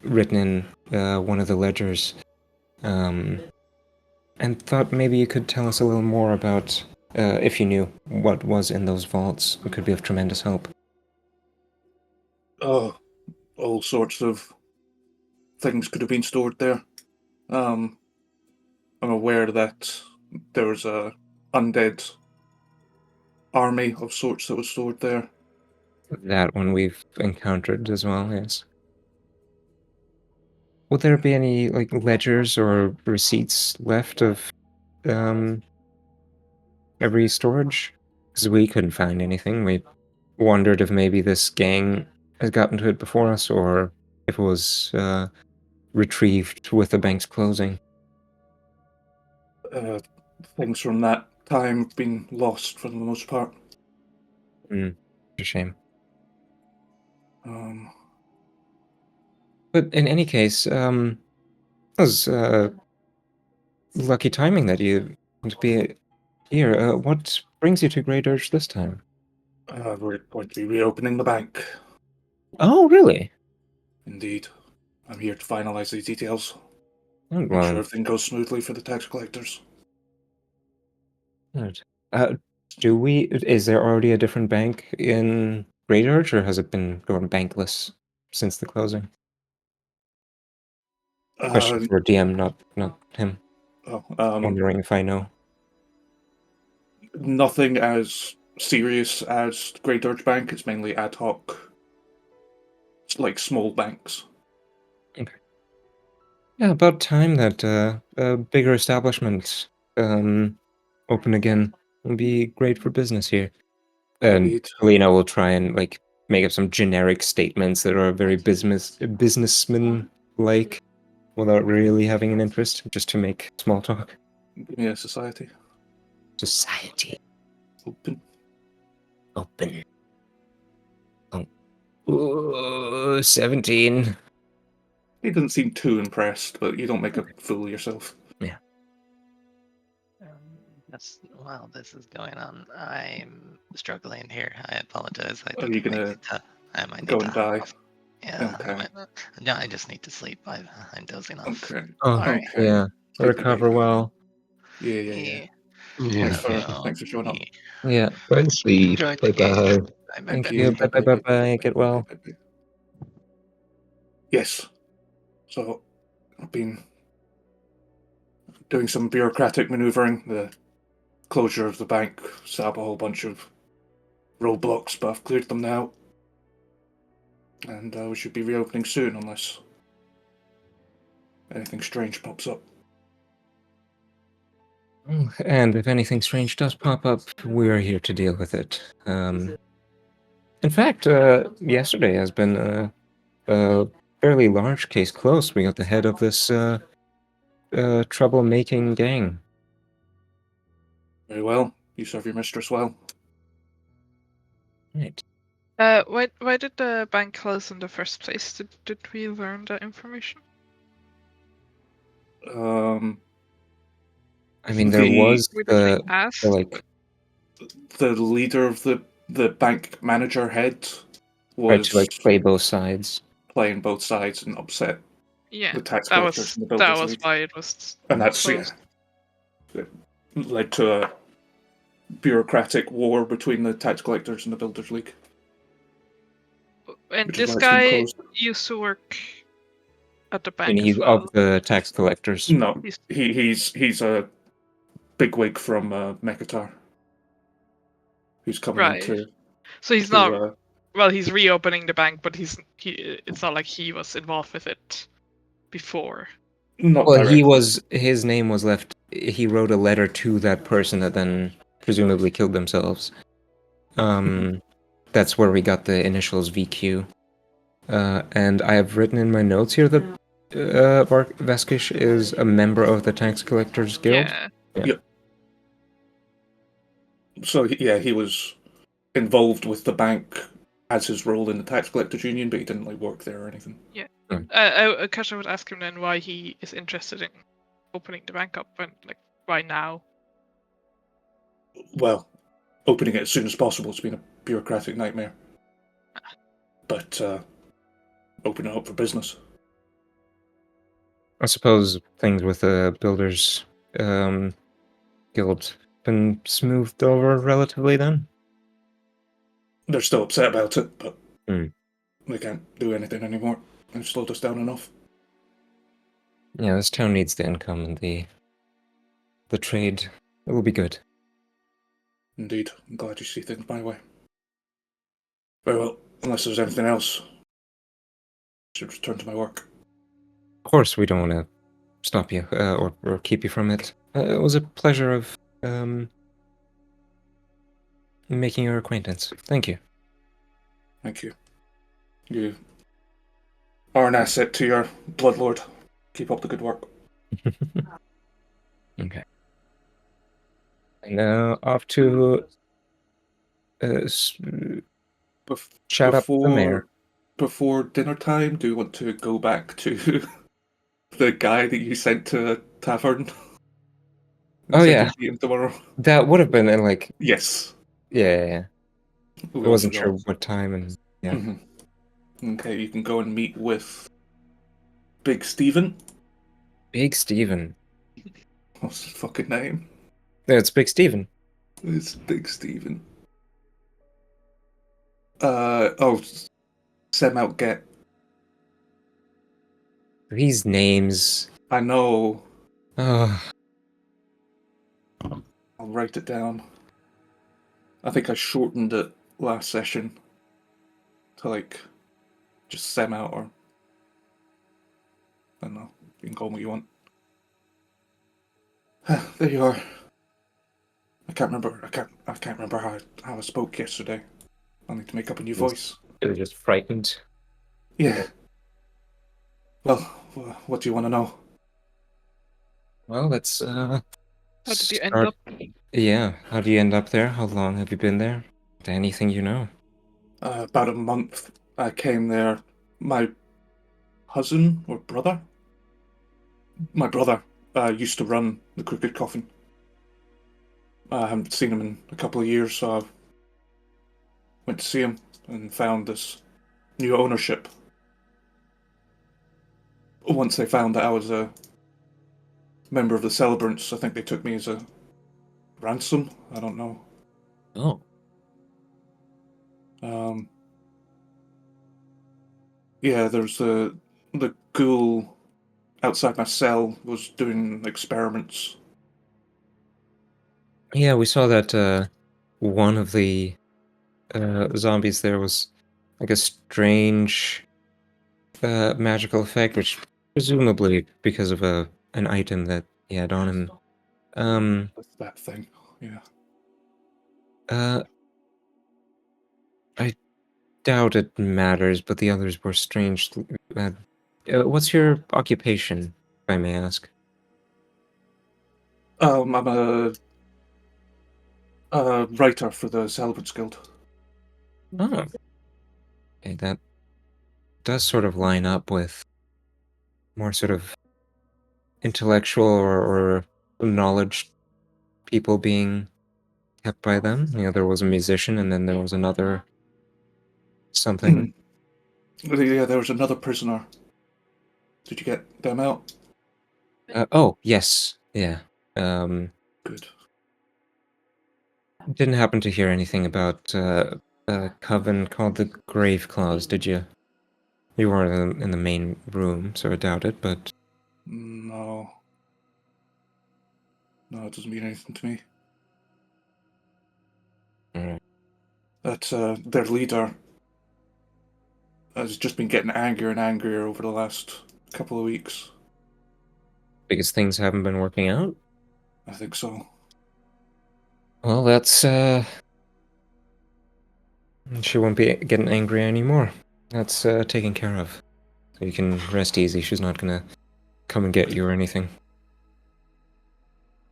written in one of the ledgers. And thought maybe you could tell us a little more about, if you knew what was in those vaults. It could be of tremendous help. Oh, all sorts of things could have been stored there. I'm aware that there was a undead army of sorts that was stored there. That one we've encountered as well, yes. Would there be any ledgers or receipts left of every storage? Because we couldn't find anything. We wondered if maybe this gang has gotten to it before us, or if it was retrieved with the bank's closing. Things from that time have been lost for the most part. A shame. Um, But in any case, it was lucky timing that you to be here. What brings you to Grey Dirge this time? we're going to be reopening the bank. Oh, really? Indeed. I'm here to finalize these details. Oh, Make sure everything goes smoothly for the tax collectors. Good. Is there already a different bank in Grey Dirge, or has it been going bankless since the closing? Question for DM, not him. Wondering if I know. Nothing as serious as Grey Dirge Bank. It's mainly ad hoc. It's like small banks. Okay. Yeah, about time that a bigger establishment open again. Would be great for business here. And Indeed. Lena will try and make up some generic statements that are very businessman like, without really having an interest, just to make small talk. Give me a society. Society. Open. Oh. Ooh, 17. He doesn't seem too impressed, but you don't make a fool of yourself. Yeah. While this is going on, I'm struggling here. I apologize. Are you gonna I might need go to and die? Yeah. Okay. No, I just need to sleep. I'm dozing off. Okay. Oh, Alright. Okay. yeah. Take Recover it easy. well. Yeah. Yeah. Thanks for showing up. Yeah. Go and sleep. Enjoy the Bye bye. game. Thank you. Bye. Get well. Bye. Yes. So I've been doing some bureaucratic maneuvering. The closure of the bank set up a whole bunch of roadblocks, but I've cleared them now. And we should be reopening soon unless anything strange pops up. And if anything strange does pop up, we're here to deal with it. In fact, yesterday has been a fairly large case closed. We got the head of this troublemaking gang. Very well. You serve your mistress well. Right. Why did the bank close in the first place? Did we learn that information? I mean, there was Were the asked? the leader of the bank manager head tried was to play both sides. playing both sides and upset Yeah, the tax that collectors was and the builders league. why it was. And that's closed. it led to a bureaucratic war between the tax collectors and the builders league. And Which is this why it's been guy closed. used to work at the And bank he's as well. of the tax collectors. No, he's a bigwig from Mekatar. Who's coming Right. into? So he's to, not. Well, he's reopening the bank, but it's not like he was involved with it before. Not Well, directly. his name was left. He wrote a letter to that person that then presumably killed themselves. That's where we got the initials VQ. And I have written in my notes here that Vasquesh is a member of the Tax Collectors Guild. Yeah. Yep. So he was involved with the bank as his role in the tax collectors union, but he didn't work there or anything. Yeah. I would ask him then why he is interested in opening the bank up and why now. Well, opening it as soon as possible has been a bureaucratic nightmare. But open it up for business. I suppose things with the Builders Guild been smoothed over relatively then? They're still upset about it, but Hmm. they can't do anything anymore. They've slowed us down enough. Yeah, this town needs the income and the trade. It will be good. Indeed. I'm glad you see things my way. Very well. Unless there's anything else, I should return to my work. Of course, we don't want to stop you or keep you from it. It was a pleasure of making your acquaintance. Thank you. Thank you. You are an asset to your Bloodlord. Keep up the good work. Okay. And now off to chat up the mayor. Before dinner time, do you want to go back to the guy that you sent to a tavern? Oh yeah, See him tomorrow. that would have been Yes. yeah. We I wasn't also sure got- what time and yeah. Mm-hmm. Okay, you can go and meet with Big Steven. Big Steven. What's his fucking name? Yeah, it's Big Steven. It's Big Steven. Sem out get. These names. I know. Oh, I'll write it down. I think I shortened it last session to just Sem out, or I don't know. You can call him what you want. There you are. I can't remember. I can't remember how I spoke yesterday. I need to make up a new voice. you're just frightened. Yeah. Well, what do you want to know? Well, let's How did you end start. up? Yeah, how do you end up there? How long have you been there? Anything you know? About a month. I came there. My cousin or brother? My brother used to run the Crooked Coffin. I haven't seen him in a couple of years, so I went to see him and found this new ownership. Once they found that I was a member of the Celebrants, I think they took me as a ransom. I don't know. Oh. Yeah, there's the ghoul outside my cell was doing experiments. Yeah, we saw that one of the zombies there was like a strange magical effect, which presumably because of an item that he had on him. That's that thing, yeah. I doubt it matters, but the others were strange. What's your occupation, if I may ask? I'm a writer for the Celebrants Guild. Oh, okay, that does sort of line up with more sort of intellectual or knowledge people being kept by them. You know, there was a musician, and then there was another something. Yeah, there was another prisoner. Did you get them out? Oh, yes, yeah. Good. Didn't happen to hear anything about a coven called the Grave Claws, did you? You weren't in the main room, so I doubt it, but... No. No, it doesn't mean anything to me. Alright. That their leader has just been getting angrier and angrier over the last couple of weeks. Because things haven't been working out? I think so. Well, that's, she won't be getting angry anymore. That's, taken care of. So you can rest easy, she's not gonna come and get you or anything.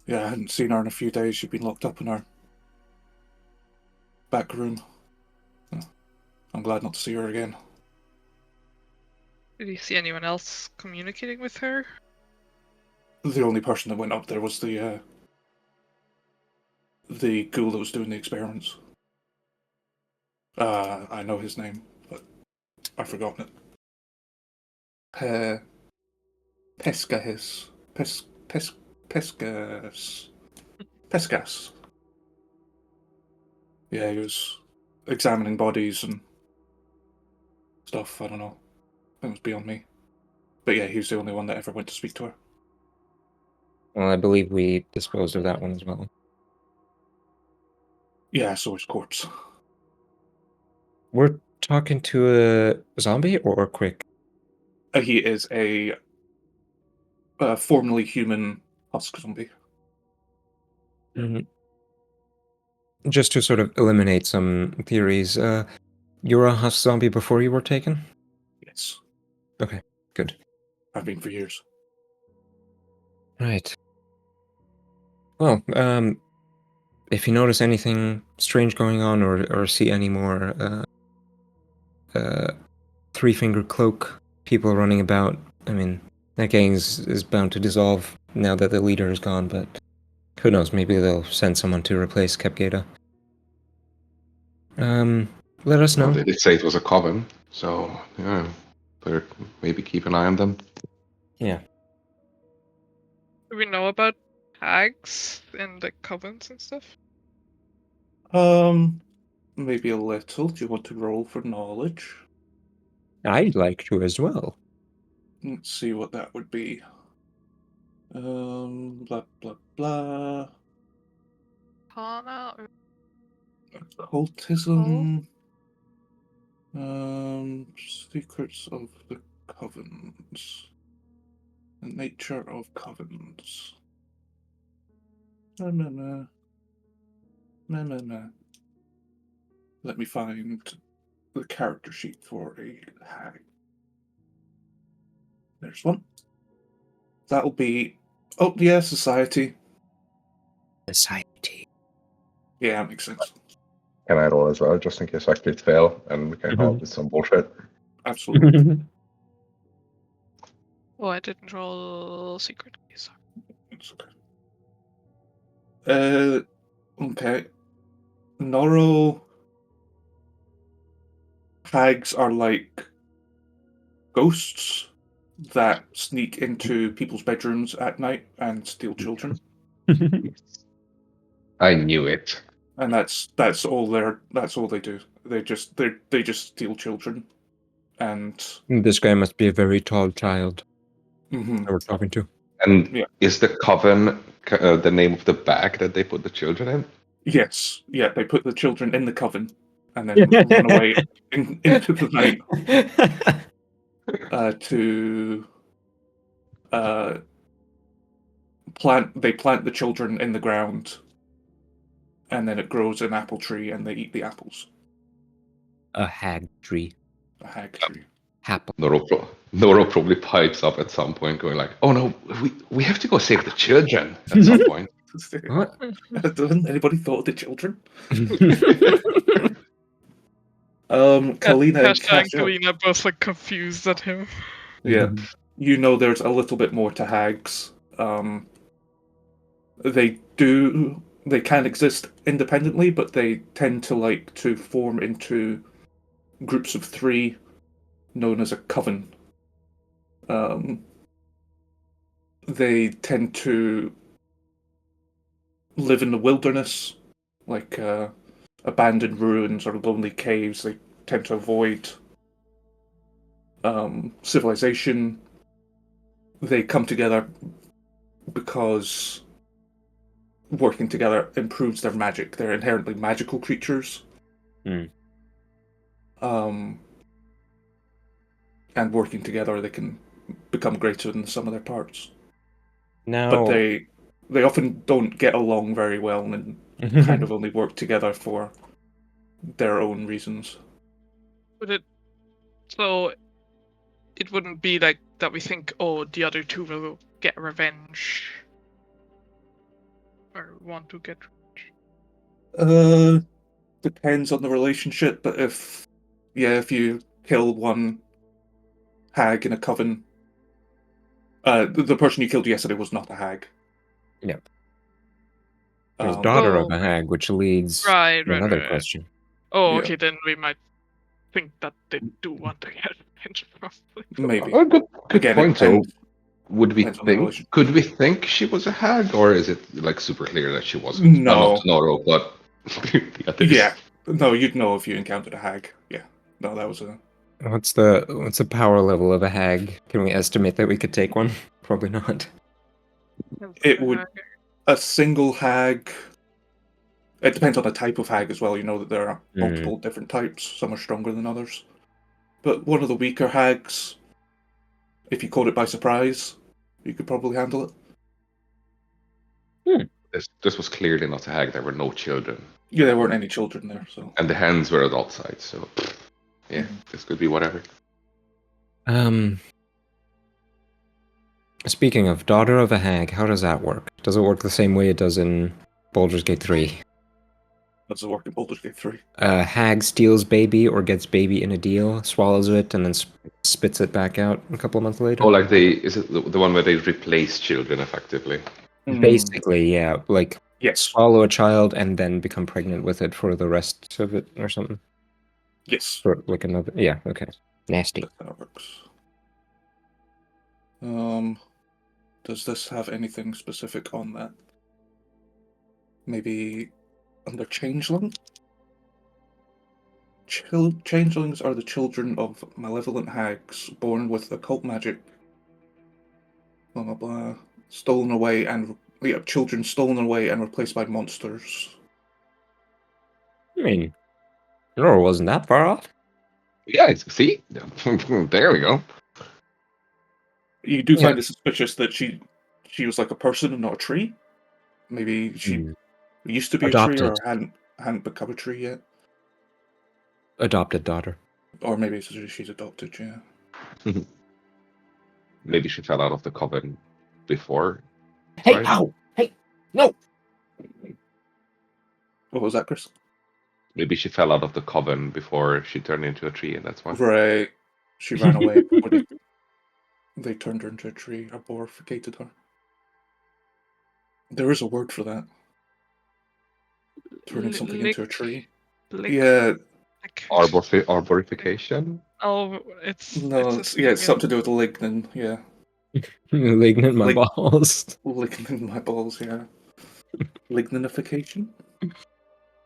Yeah, I hadn't seen her in a few days. She'd been locked up in her back room. I'm glad not to see her again. Did you see anyone else communicating with her? The only person that went up there was the ghoul that was doing the experiments. I know his name, but I've forgotten it. Pescahis. Pescas. Yeah, he was examining bodies and stuff. I don't know. It was beyond me. But yeah, he was the only one that ever went to speak to her. Well, I believe we disposed of that one as well. Yeah, so his corpse. We're talking to a zombie or Quick? He is a formerly human husk zombie. Mhm. Just to sort of eliminate some theories, you were a husk zombie before you were taken? Yes. Okay, good. I've been for years. Right. Well, if you notice anything strange going on or see any more three-finger cloak people running about, I mean, that gang is bound to dissolve now that the leader is gone, but who knows, maybe they'll send someone to replace Kepgata. Let us know. Well, they did say it was a coven, so yeah, better maybe keep an eye on them. Yeah. Do we know about hags and the covens and stuff? Maybe a little. Do you want to roll for knowledge? I'd like to as well. Let's see what that would be. Blah blah blah. Hana or Occultism. Secrets of the covens. The nature of covens. No. Let me find the character sheet for a hag. There's one. That'll be. Oh, yeah, society. Society. Yeah, that makes sense. Can I roll as well, just in case I could fail and we can come up with some bullshit? Absolutely. oh, I didn't roll secret keys. It's okay. Okay. Noro hags are like ghosts that sneak into people's bedrooms at night and steal children. I knew it. And that's all they do. They just steal children. And This guy must be a very tall child mhm, that we're talking to. And Yeah. is the coven the name of the bag that they put the children in? yes, yeah, they put the children in the coven and then run away into the night to plant the children in the ground, and then it grows an apple tree, and they eat the apples. A hag tree. A hag tree. Apple. Noro probably pipes up at some point, going like, "Oh no, we have to go save the children." At some point, What? Hasn't anybody thought of the children? And Kalina and Kasha and Kasha. Kalina both like confused at him. Yeah, you know there's a little bit more to hags. They can exist independently, but they tend to like to form into groups of 3, known as a coven. They tend to live in the wilderness, like abandoned ruins or lonely caves. They tend to avoid civilization. They come together because working together improves their magic. They're inherently magical creatures. Mm. And working together, they can become greater than the sum of their parts. Now, But they often don't get along very well and kind of only work together for their own reasons. So it wouldn't be like that we think, oh, the other 2 will get revenge. Or want to get Depends on the relationship, but if you kill one hag in a coven, the person you killed yesterday was not a hag. Yeah. He was daughter of a hag, which leads right, to another right. question. Oh, Yeah. okay, then we might think that they do want to get revenge probably. Maybe. Oh, good Again, point. it So, depends. would we Depends on the think? relationship. Could we think she was a hag, or is it like super clear that she wasn't? No. Well, not Noro, but the others. Yeah. No, you'd know if you encountered a hag. Yeah. No, that was a... What's the power level of a hag? Can we estimate that we could take one? Probably not. It would... A single hag... It depends on the type of hag as well. You know that there are multiple different types. Some are stronger than others. But one of the weaker hags, if you caught it by surprise, you could probably handle it. This was clearly not a hag. There were no children. Yeah, there weren't any children there, so... And the hands were adult size, so... Yeah, this could be whatever. Speaking of daughter of a hag, how does that work? Does it work the same way it does in Baldur's Gate 3? Does it work in Baldur's Gate 3? Hag steals baby or gets baby in a deal, swallows it, and then spits it back out a couple of months later. Oh, like is it the one where they replace children effectively? Basically, yeah. Like, Yes. swallow a child and then become pregnant with it for the rest of it or something. Yes. For like another, yeah, okay. Nasty. That's how it works. Does this have anything specific on that? Maybe under Changeling? Changelings are the children of malevolent hags born with occult magic. Blah blah blah. Stolen away and children stolen away and replaced by monsters. I mean, Nora wasn't that far off. Yeah, see? There we go. You do find it suspicious that she was like a person and not a tree. Maybe she used to be Adopted. a tree or hadn't become a tree yet. Adopted daughter. Or maybe she's adopted, yeah. Maybe she fell out of the coven before. Hey, right? ow! Hey, no! What was that, Chris? Maybe she fell out of the coven before she turned into a tree, and that's why. Right. She ran away before they turned her into a tree, arborificated her. There is a word for that. Turning something into a tree. Yeah. Arborification? Oh, it's... No, it's something to do with lignin, yeah. Lignin my balls. Lignin my balls, yeah. Ligninification?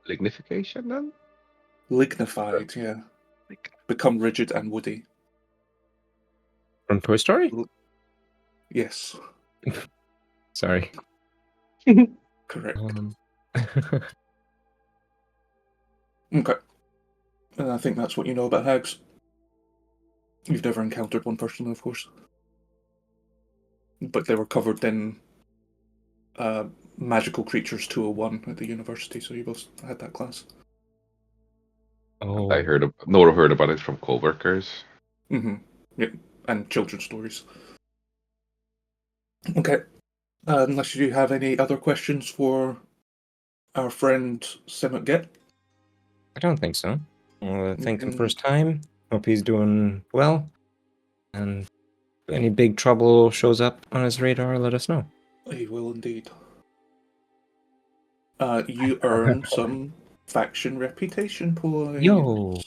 Lignification, then? Lignified, yeah. Become rigid and woody. From Toy Story? Yes, Sorry. correct. Okay. I think that's what you know about hags. You've never encountered one personally, of course. But they were covered in Magical Creatures 201 at the university, so you both had that class. Oh. I Nora heard about it from co-workers. Mm-hmm. Yep. And children's stories. Okay. Unless you have any other questions for our friend Simit Get. I don't think so. Well, thank him for his time. Hope he's doing well. And if any big trouble shows up on his radar, let us know. He will indeed. You earn some faction reputation points. Yo!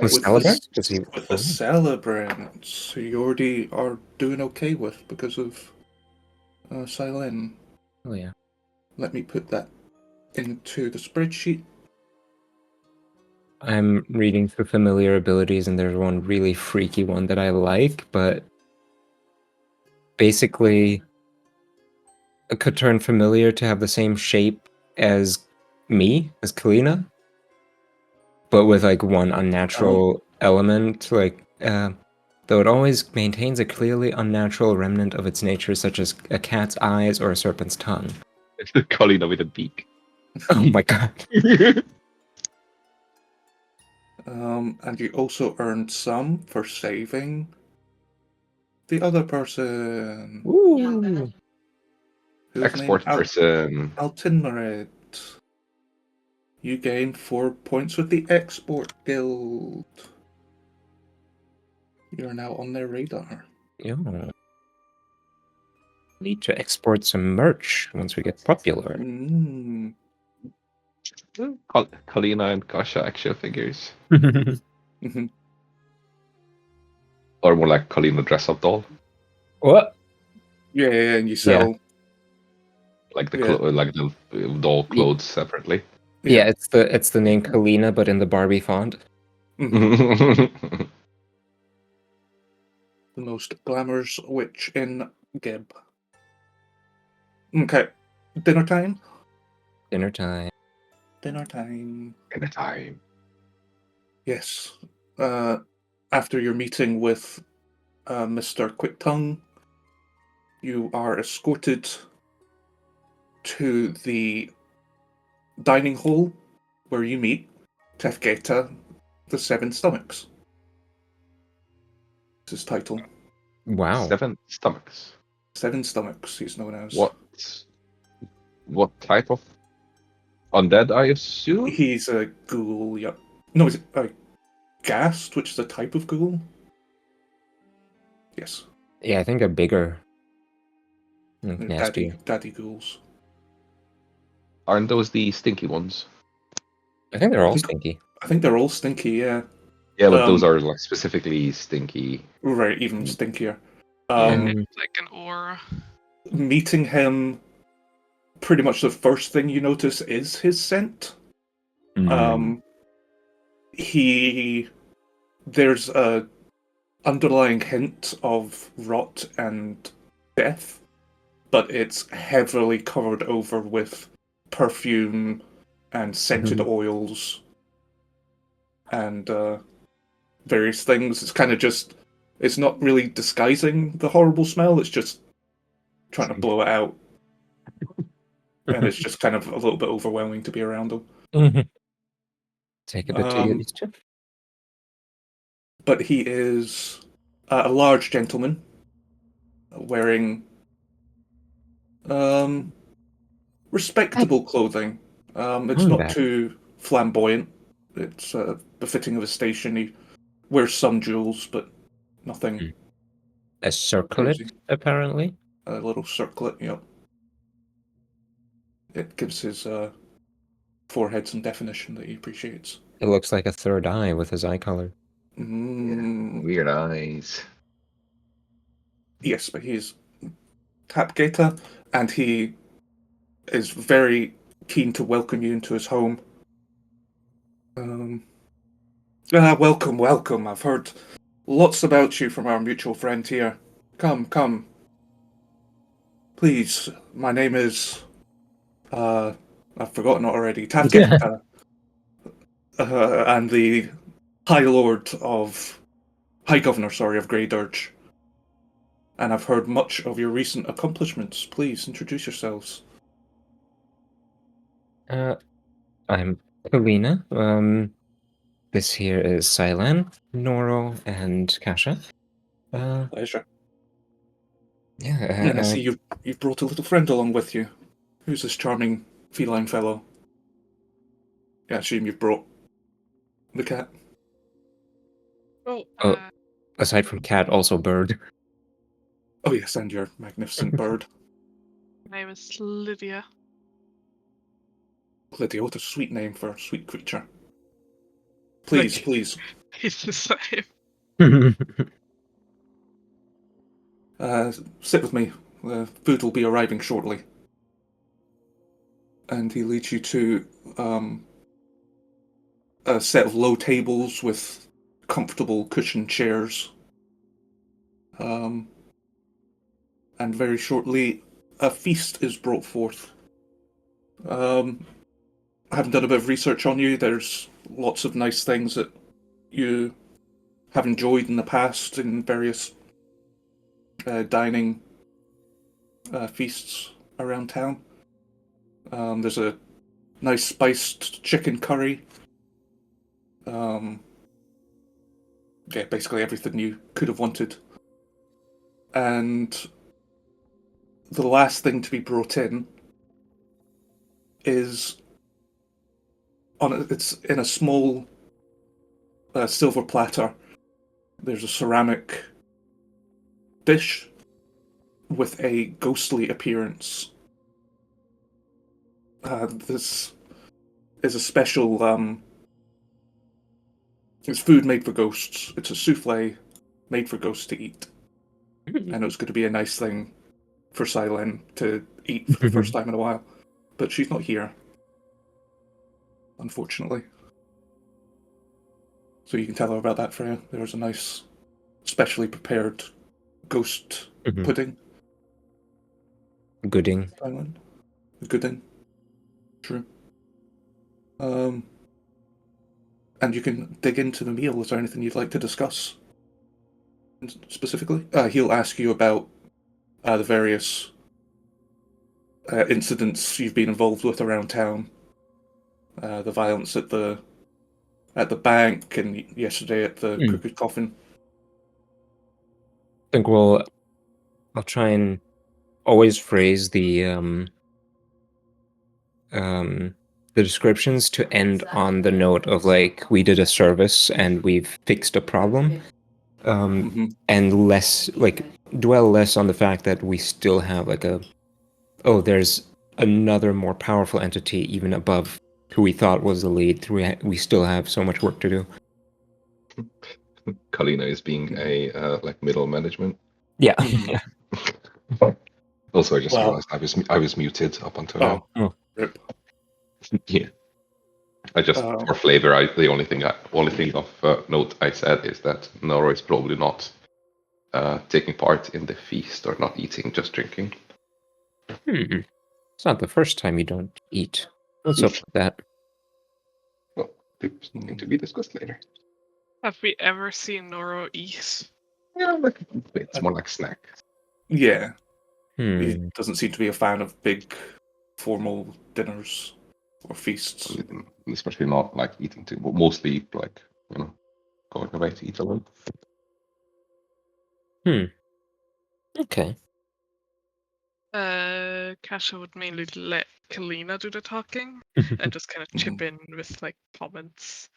With With Celebrant? with the celebrants, who you already are doing okay with because of Silene. Oh, yeah. Let me put that into the spreadsheet. I'm reading through familiar abilities, and there's one really freaky one that I like, but basically it could turn familiar to have the same shape as me, as Kalina, but with like one unnatural element, like though it always maintains a clearly unnatural remnant of its nature, such as a cat's eyes or a serpent's tongue. It's the Colina with a beak. Oh my god. And you also earned some for saving the other person. Ooh. Whose Export name? person. Altinred. You gain 4 points with the Export Guild. You're now on their radar. Yo. Need to export some merch once we get popular. Colina and Kasha action figures. Mhm. Or more like Colina dress-up doll. What? Yeah, and you sell. Like the Yeah. like the doll clothes separately. Yeah, it's the name Kalina, but in the Barbie font. Mhm. The most glamorous witch in Gib. Okay. Dinner time? Dinner time. Dinner time. In a time. Yes. After your meeting with Mr. Quicktounge, you are escorted to the dining hall where you meet Tefgeta, the Seven Stomachs. This is his title. Wow. 7 stomachs. Seven Stomachs, he's known as. What type of undead, I assume? He's a ghoul, yep. No, is it a ghast, which is a type of ghoul? Yes. Yeah, I think a bigger. Nastier. Daddy ghouls. Aren't those the stinky ones? I think they're all stinky. I think they're all stinky, yeah. Yeah, but those are like specifically stinky. Right, even stinkier. Like an aura. Meeting him, pretty much the first thing you notice is his scent. There's a underlying hint of rot and death, but it's heavily covered over with perfume and scented oils and various things. It's kind of just, it's not really disguising the horrible smell, it's just trying to blow it out. And it's just kind of a little bit overwhelming to be around him. Take a bit to get used to. But he is a large gentleman wearing respectable clothing. It's not too flamboyant. It's befitting of his station. He wears some jewels, but nothing. A circlet, crazy. Apparently. A little circlet, yep. It gives his forehead some definition that he appreciates. It looks like a third eye with his eye color. Weird eyes. Yes, but he's Tapgater, and he is very keen to welcome you into his home. Welcome. I've heard lots about you from our mutual friend here. Come, come. Please, my name is... I've forgotten it already. Tadgeta. And the High Governor, of Grey Dirge. And I've heard much of your recent accomplishments. Please introduce yourselves. I'm Kalina. This here is Silan, Noro, and Kasha. Pleasure. Yeah. And I see you've brought a little friend along with you. Who's this charming feline fellow? I assume you've brought the cat. Oh, aside from cat, also bird. Oh yes, and your magnificent bird. my name is Lydia. Lydia, what a sweet name for a sweet creature. Please, please. He's the same. Sit with me. The food will be arriving shortly. And he leads you to a set of low tables with comfortable cushioned chairs. And very shortly, a feast is brought forth. I haven't done a bit of research on you. There's lots of nice things that you have enjoyed in the past in various dining feasts around town. There's a nice spiced chicken curry. Basically everything you could have wanted. And the last thing to be brought in is it's in a small silver platter. There's a ceramic dish with a ghostly appearance. This is a special it's food made for ghosts. It's a souffle made for ghosts to eat. And it's going to be a nice thing for Silen to eat for the first time in a while. But she's not here, unfortunately. So you can tell her about that, Freya. There's a nice, specially prepared ghost pudding. Gooding. Silen. Gooding. True. And you can dig into the meal. Is there anything you'd like to discuss specifically? He'll ask you about the various incidents you've been involved with around town. The violence at the bank and yesterday at the Crooked Coffin. I think I'll try and always phrase the descriptions to end on the note of like we did a service and we've fixed a problem, and less like dwell less on the fact that we still have like there's another more powerful entity even above who we thought was the lead. We still have so much work to do. Kalina is being a like middle management. Yeah. Also, I just realized I was muted up until now. Oh. Yeah. I just for flavor, the only thing of note I said is that Noro is probably not taking part in the feast or not eating, just drinking. It's not the first time you don't eat. What's up with that? Well, there's something to be discussed later. Have we ever seen Noro eat? Yeah, it's more like snack. Yeah. He doesn't seem to be a fan of big, formal dinners or feasts. Especially not like eating too, but mostly like, going away to eat alone. Okay. Kasha would mainly let Kalina do the talking and just kind of chip in with like comments.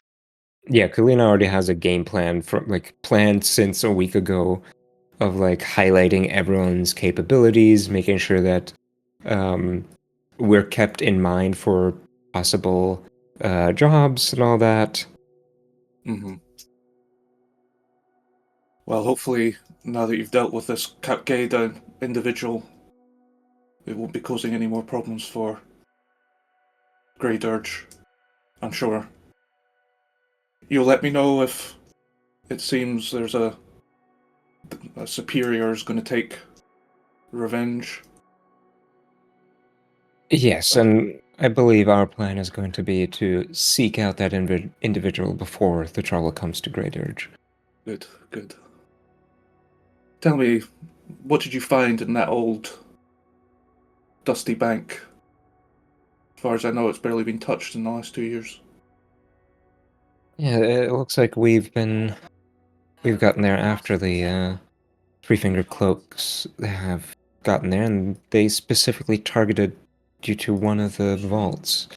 Yeah, Kalina already has a game plan planned since a week ago of like highlighting everyone's capabilities, making sure that we're kept in mind for possible jobs and all that. Well, hopefully, now that you've dealt with this Capgada individual, it won't be causing any more problems for Grey Dirge. I'm sure. You'll let me know if it seems there's a superior is going to take revenge. Yes, and I believe our plan is going to be to seek out that individual before the trouble comes to Great Urge. Good, good. Tell me, what did you find in that old dusty bank? As far as I know, it's barely been touched in the last 2 years. Yeah, it looks like we've gotten there after the Three-Finger Cloaks have gotten there, and they specifically targeted you to one of the vaults.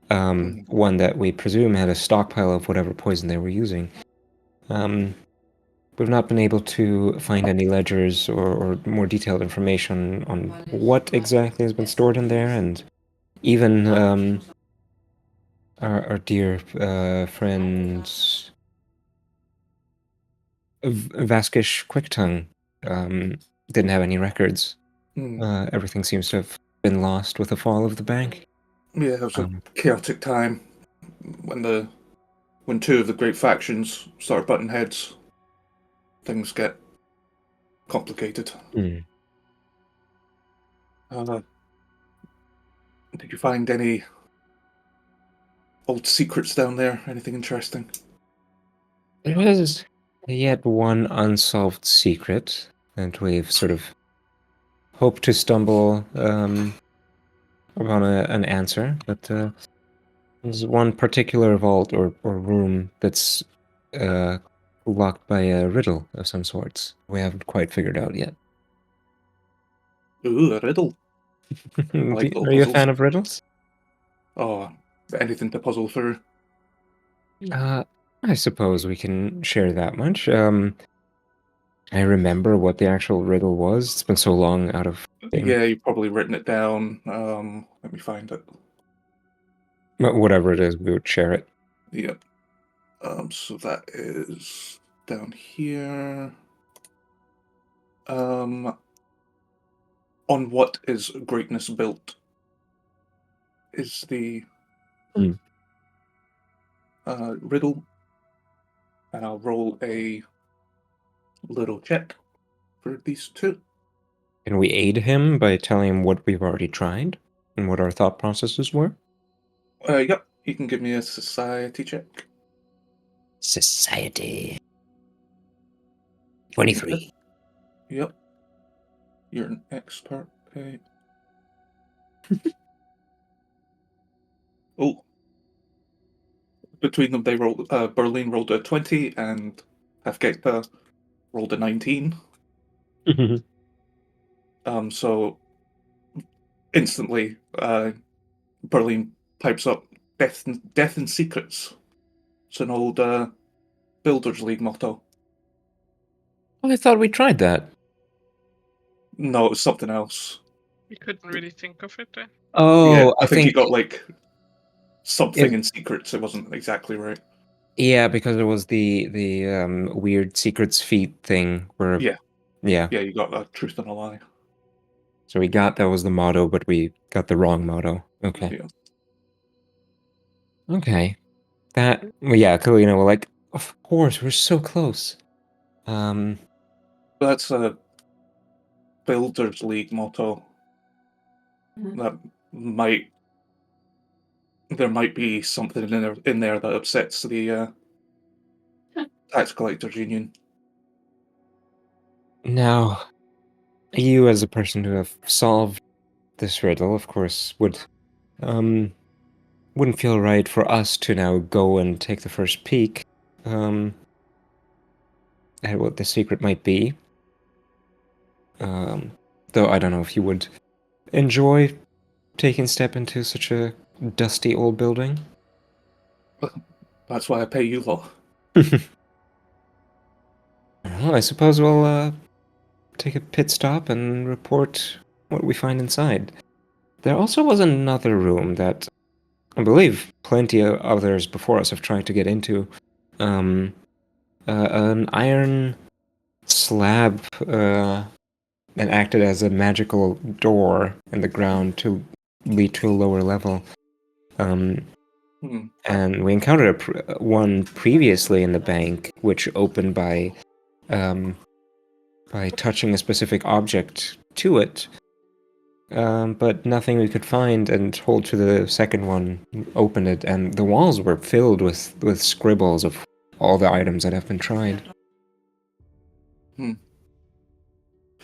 One that we presume had a stockpile of whatever poison they were using. We've not been able to find any ledgers or more detailed information on what exactly has been stored in there, and even our dear friend Vasquesh Quicktounge didn't have any records. Everything seems to have been lost with the fall of the bank. Yeah, it was a chaotic time when two of the great factions start butting heads. Things get complicated. Mm. Did you find any old secrets down there? Anything interesting? There was yet one unsolved secret that we've sort of hoped to stumble upon an answer, but there's one particular vault or room that's locked by a riddle of some sorts. We haven't quite figured out yet. Ooh, a riddle. like little Are you a puzzles. fan of riddles? Oh, anything to puzzle through. I suppose we can share that much. I remember what the actual riddle was. It's been so long out of thing. Yeah, you've probably written it down. Let me find it. But whatever it is, we would share it. Yep. So that is down here. On what is greatness built? Is the riddle, and I'll roll a little check for these two. Can we aid him by telling him what we've already tried and what our thought processes were? Yep, you can give me a society check. Society. 23. Yep. You're an expert. Okay. Oh. Between them, they rolled. Berline rolled a 20, and Hafkekta rolled a 19. So instantly, Berline pipes up, "Death and secrets." It's an old Builders League motto. Oh, I thought we tried that. No, it was something else. You couldn't really think of it then. Oh, Yeah, I I think think he got like something in secrets. It wasn't exactly right. Yeah, because it was the weird secrets feat thing where Yeah, yeah. you got a truth and a lie. So we got that was the motto, but we got the wrong motto. Okay. Yeah. Okay. That well, yeah, clearly we're like, of course, we're so close. That's a Builders League motto. That there might be something in there that upsets the tax collectors union. Now, you as a person who have solved this riddle, of course, wouldn't feel right for us to now go and take the first peek at what the secret might be. Though I don't know if you would enjoy taking step into such a dusty old building. That's why I pay you lot. Well, I suppose we'll take a pit stop and report what we find inside. There also was another room that I believe plenty of others before us have tried to get into. An iron slab that acted as a magical door in the ground to lead to a lower level. And we encountered one previously in the bank, which opened by touching a specific object to it. But nothing we could find, and hold to the second one, opened it, and the walls were filled with scribbles of all the items that have been tried. Who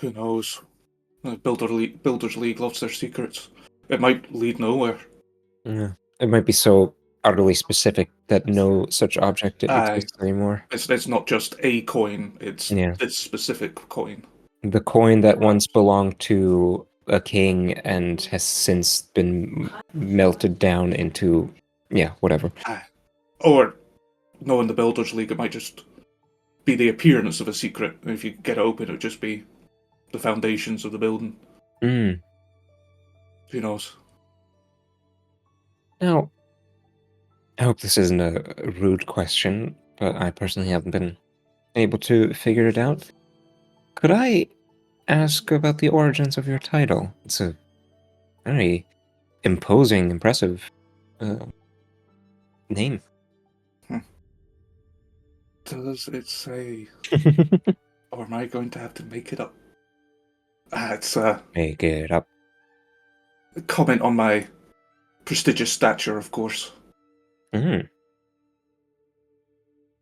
knows? Builders League loves their secrets. It might lead nowhere. Yeah. It might be so utterly specific that no such object exists anymore. It's not just a coin, it's this specific coin. The coin that once belonged to a king and has since been melted down into, whatever. Or, knowing the Builders League, it might just be the appearance of a secret. And if you get it open, it would just be the foundations of the building. Who knows? Now, I hope this isn't a rude question, but I personally haven't been able to figure it out. Could I ask about the origins of your title? It's a very imposing, impressive name. Does it say? Or am I going to have to make it up? It's Make it up. a comment on my prestigious stature, of course. I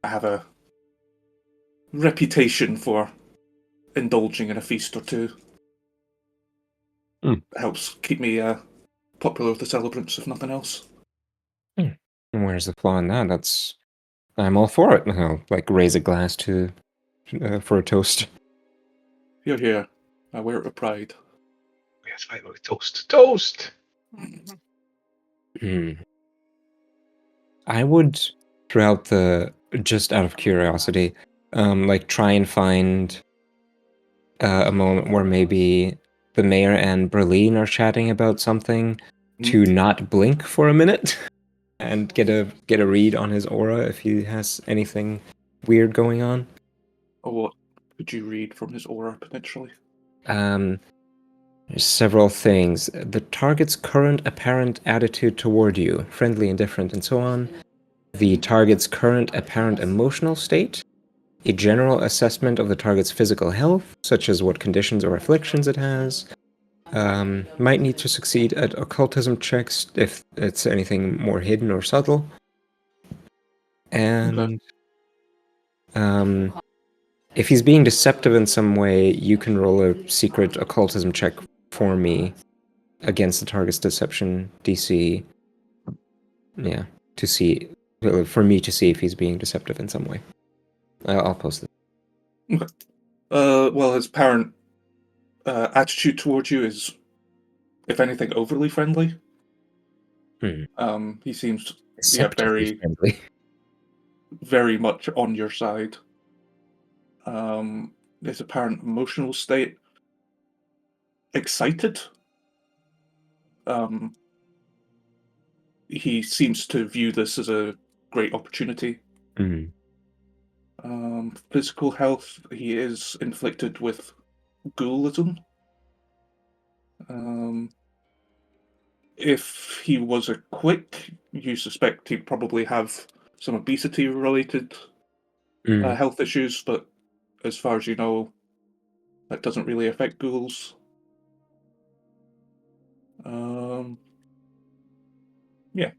have a reputation for indulging in a feast or two. It helps keep me popular with the celebrants, if nothing else. And where's the flaw in that? I'm all for it. I'll, raise a glass for a toast. Here. I wear it with pride. Yes, finally, toast. Toast! I would, just out of curiosity, try and find a moment where maybe the mayor and Berline are chatting about something to not blink for a minute and get a read on his aura if he has anything weird going on. What could you read from his aura, potentially? There's several things. The target's current apparent attitude toward you, friendly, indifferent, and so on. The target's current apparent emotional state. A general assessment of the target's physical health, such as what conditions or afflictions it has. Might need to succeed at occultism checks if it's anything more hidden or subtle. And if he's being deceptive in some way, you can roll a secret occultism check for me against the target's deception DC. Yeah, for me to see if he's being deceptive in some way. I'll post it. Okay. Well, his apparent attitude towards you is, if anything, overly friendly. He seems Deceptively friendly. Very much on your side. His apparent emotional state, excited. He seems to view this as a great opportunity. Physical health, he is inflicted with ghoulism. If he was a quick, you suspect he'd probably have some obesity-related health issues, but as far as you know, that doesn't really affect ghouls. Yeah.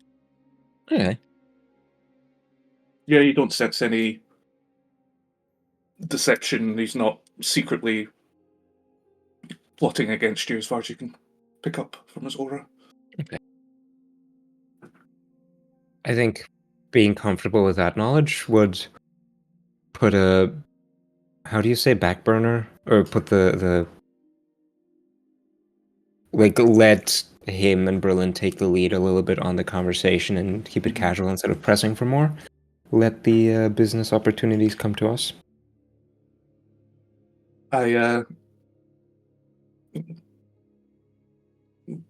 Okay. Yeah, you don't sense any deception. He's not secretly plotting against you as far as you can pick up from his aura. Okay. I think being comfortable with that knowledge would put a, how do you say, back burner? Or put the let him and Berlin take the lead a little bit on the conversation and keep it casual instead of pressing for more. Let the business opportunities come to us.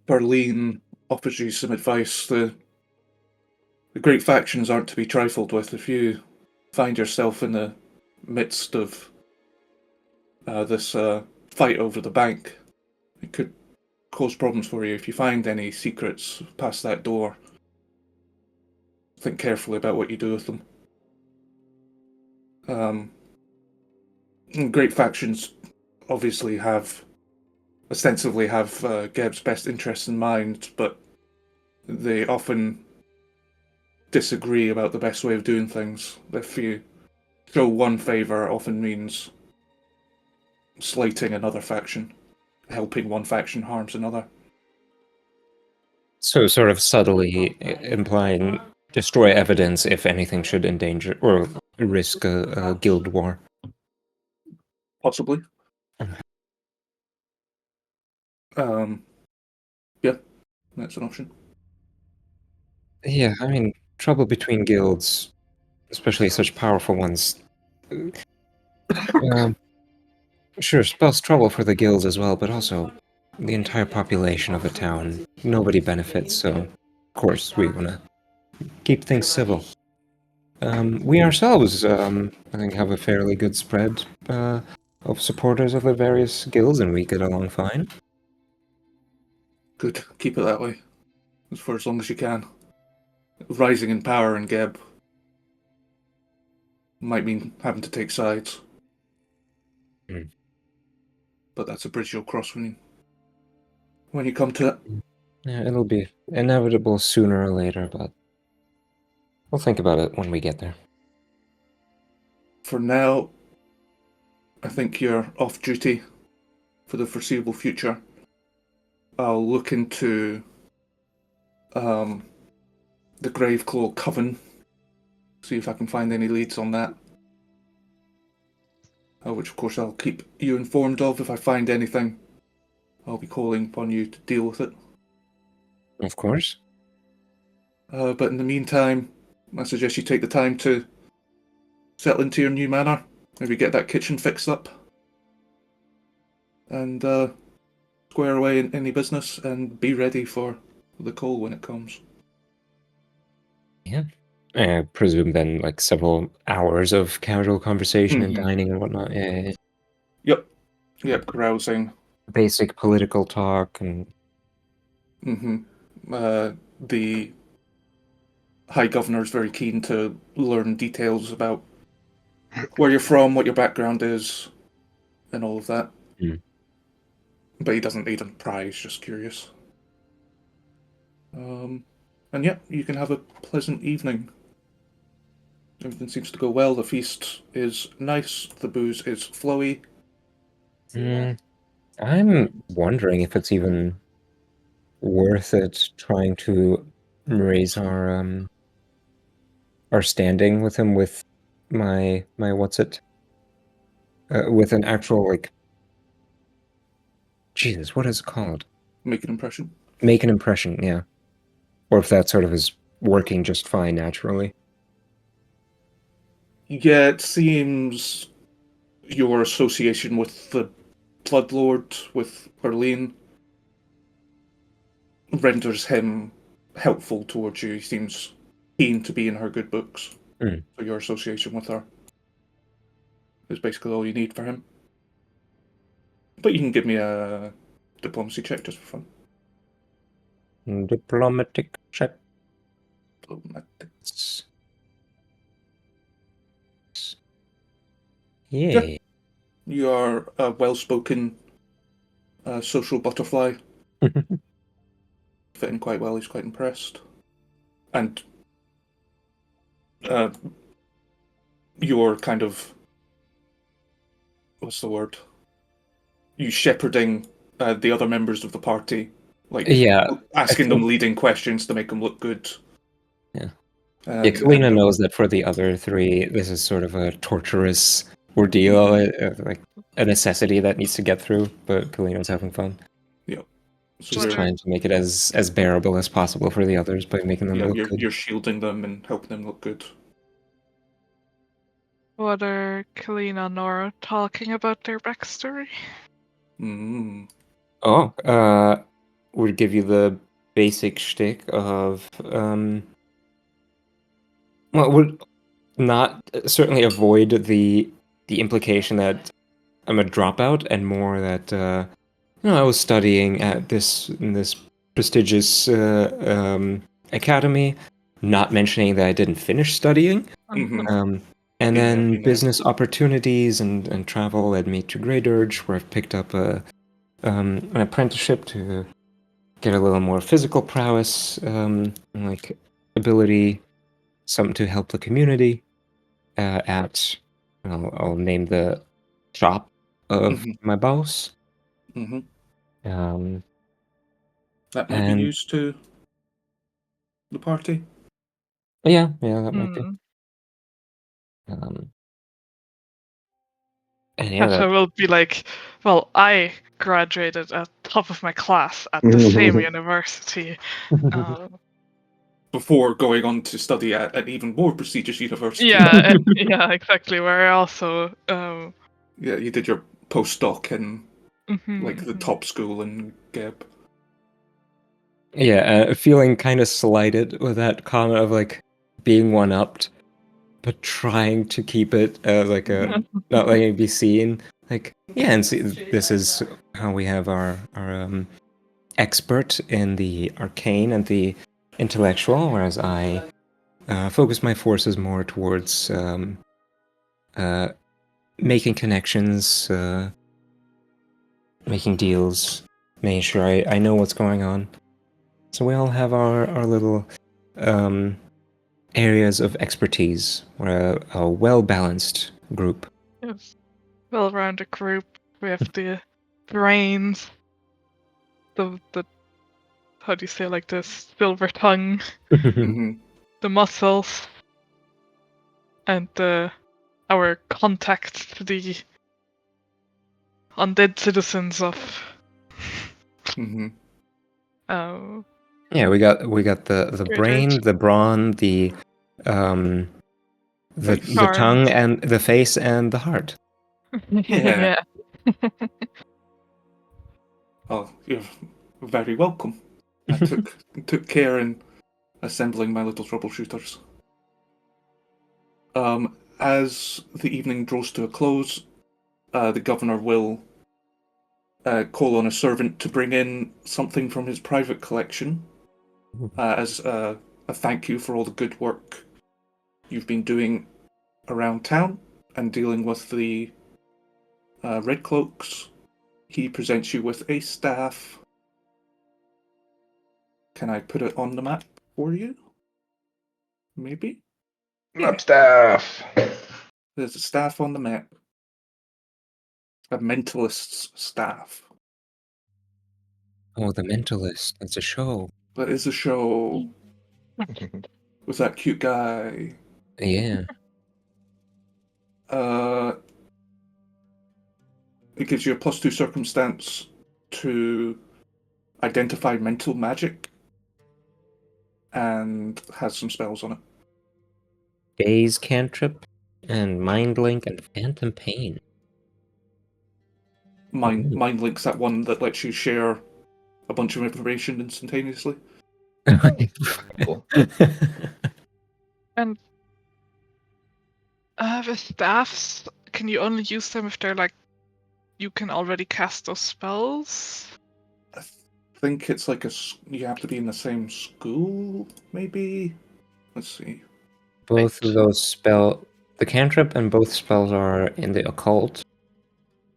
Berlin offers you some advice. The great factions aren't to be trifled with. If you find yourself in the midst of this fight over the bank, it could cause problems for you. If you find any secrets past that door, think carefully about what you do with them. Great factions obviously ostensibly have Geb's best interests in mind, but they often disagree about the best way of doing things. If you throw one favor, it often means slighting another faction. Helping one faction harms another. So sort of subtly implying destroy evidence if anything should endanger or risk a guild war. Possibly. Yeah, that's an option. Yeah, I mean, trouble between guilds, especially such powerful ones. Sure, spells trouble for the guilds as well, but also the entire population of a town. Nobody benefits, so of course we want to keep things civil. We ourselves, I think, have a fairly good spread of supporters of the various guilds, and we get along fine. Good. Keep it that way. For as long as you can. Rising in power in Geb might mean having to take sides. But that's a bridge you'll cross when you come to it. Yeah, it'll be inevitable sooner or later, but we'll think about it when we get there. For now, I think you're off duty for the foreseeable future. I'll look into the Graveclaw Coven, see if I can find any leads on that. Which, of course, I'll keep you informed of. If I find anything, I'll be calling upon you to deal with it. Of course. But in the meantime, I suggest you take the time to settle into your new manor. Maybe get that kitchen fixed up. And square away in any business and be ready for the call when it comes. Yeah. I presume then like several hours of casual conversation and dining and whatnot. Yeah. Yep, carousing. Basic political talk and... The High Governor is very keen to learn details about where you're from, what your background is, and all of that. But he doesn't pry, he's just curious. And yeah, you can have a pleasant evening. Everything seems to go well. The feast is nice. The booze is flowy. I'm wondering if it's even worth it trying to raise our standing with him with my what's it? With an actual like... Jesus, what is it called? Make an impression. Make an impression, yeah. Or if that sort of is working just fine naturally. Yeah, it seems your association with the Bloodlord, with Berline, renders him helpful towards you. He seems keen to be in her good books. So your association with her is basically all you need for him. But you can give me a diplomacy check just for fun. Diplomatic check. Diplomatics. Yay. You are a well-spoken social butterfly. Fitting quite well, he's quite impressed. And you're kind of... what's the word? You shepherding the other members of the party. Like, asking them leading questions to make them look good. Yeah. Kalina knows that for the other three, this is sort of a torturous ordeal, like a necessity that needs to get through, but Kalina's having fun. Yeah. So just trying to make it as bearable as possible for the others by making them look good. You're shielding them and helping them look good. What are Kalina and Nora talking about their backstory? Would give you the basic shtick of would not certainly avoid the implication that I'm a dropout, and more that I was studying at this prestigious academy. not mentioning that I didn't finish studying. Mhm. And Been there, then been there. business opportunities and travel led me to Grey Dirge, where I've picked up an apprenticeship to get a little more physical prowess, like ability, something to help the community. I'll name the shop of my boss. Mhm. Um, That might be and used to the party. yeah, that might be. And yeah, That will be like, well, I graduated at top of my class at the same university. Before going on to study at an even more prestigious university. Yeah, yeah, exactly. Where I also, Yeah, you did your postdoc in like the mhm. top school in Geb. yeah, feeling kind of slighted with that comment of like being one-upped, but trying to keep it like a not letting it be seen. Like, yeah, and see, this is how we have our expert in the arcane and the intellectual, whereas I focus my forces more towards making connections, making deals, making sure I know what's going on. So we all have our little areas of expertise. We're a well-balanced group. Yes. Well-rounded group. We have the brains, the how do you say, like the silver tongue, Mhm. the muscles, and our contact to the undead citizens of. Mhm. Yeah, we got the Great brain, Ridge. the brawn, the Face. tongue, Arms. and the face and the heart. Yeah. Yeah. Oh, you're very welcome. I took care in assembling my little troubleshooters. As the evening draws to a close, the governor will call on a servant to bring in something from his private collection as a thank you for all the good work you've been doing around town and dealing with the Red Cloaks. He presents you with a staff. Can I put it on the map for you? Maybe? Map staff. There's a staff on the map. A mentalist's staff. Oh, The Mentalist. That's a show. That is a show with that cute guy. Yeah. It gives you a +2 circumstance to identify mental magic and has some spells on it. Daze Cantrip and Mind Link and Phantom Pain. Mind Link's that one that lets you share a bunch of information instantaneously. Cool. And the staffs, can you only use them if they're like you can already cast those spells? I think it's like you have to be in the same school, maybe? Let's see. Both of those the cantrip and both spells are in the occult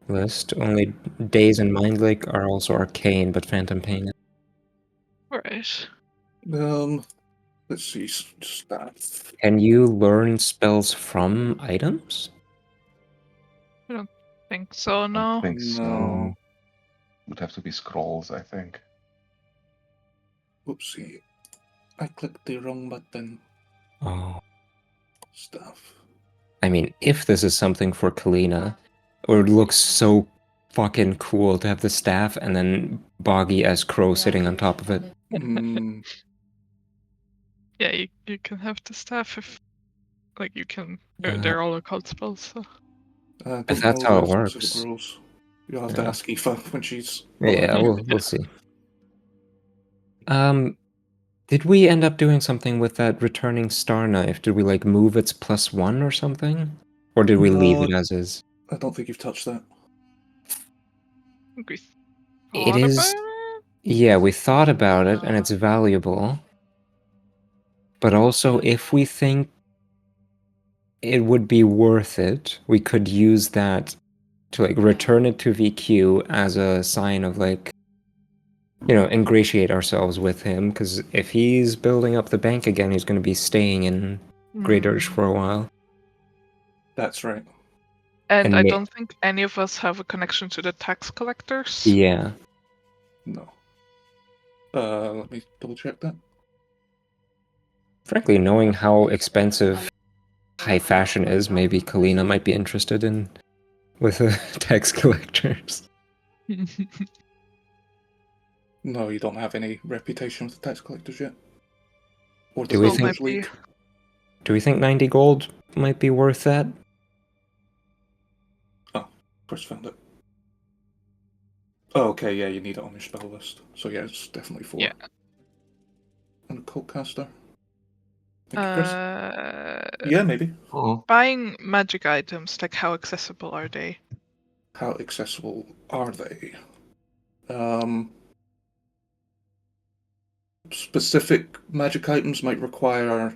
list. Only Daze and Mind Link are also arcane, but Phantom Pain. Right. Let's see. Staff. Can you learn spells from items? I don't think so, I no. think so. No. Would have to be scrolls, I think. Oopsie. I clicked the wrong button. Oh. Stuff. I mean, if this is something for Kalina, it would look so fucking cool to have the staff and then Boggy as Crow sitting on top of it. Yeah, you can have the staff if, like, you can. They're all occult spells, so. Don't If that's know how the it specific works. rules. You'll have to ask Aoife when she's. Yeah, we'll see. Did we end up doing something with that returning star knife? Did we like move its +1 or something? Or did we leave it as is? I don't think you've touched that. We It thought is. about it? Yeah, we thought about it and it's valuable. But also, if we think it would be worth it, we could use that to like return it to VQ as a sign of like, ingratiate ourselves with him. Because if he's building up the bank again, he's going to be staying in Great Urge for a while. That's right. And I ma- don't think any of us have a connection to the tax collectors. Yeah. No. Let me double check that. Frankly, knowing how expensive high fashion is, maybe Kalina might be interested in with tax collectors. No, you don't have any reputation with the tax collectors yet. Or the Do we Bloodlords think- League. Do we think 90 gold might be worth that? Of course, found it. Oh, okay, yeah, you need it on your spell list. So yeah, it's definitely 4. Yeah. And a cult caster. Thank you, Chris. Uh, Yeah, maybe. Oh, Buying magic items, like how accessible are they? How accessible are they? Specific magic items might require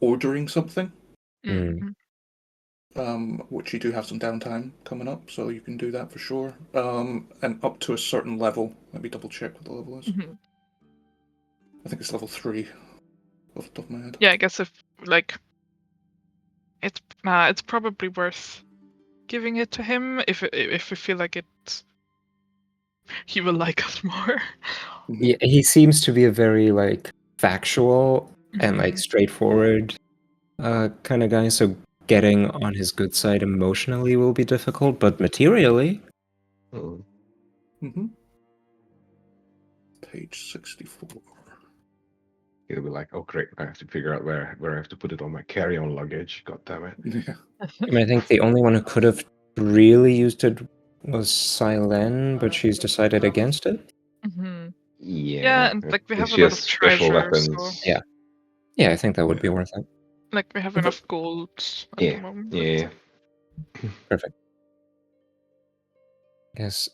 ordering something, Mhm. which you do have some downtime coming up, so you can do that for sure. And up to a certain level. Let me double check what the level is. Mhm. I think it's level 3 off the top of my head. Yeah, I guess if like it's probably worth giving it to him if we feel like he will like us more. Yeah, he seems to be a very like factual and like Mhm. straightforward kind of guy. So getting on his good side emotionally will be difficult, but materially, oh. Mm-hmm. Page 64. He'll be like, "Oh great, I have to figure out where I have to put it on my carry-on luggage." God damn it! Yeah. I mean, I think the only one who could have really used it was Silen, but she's decided against it. Mhm. Yeah, Yeah, and like we if have a she lot has of special treasures, weapons. so Yeah. Yeah, I think that would be worth it. like we have Okay. enough gold at the Yeah, moment. yeah. Perfect. Yes.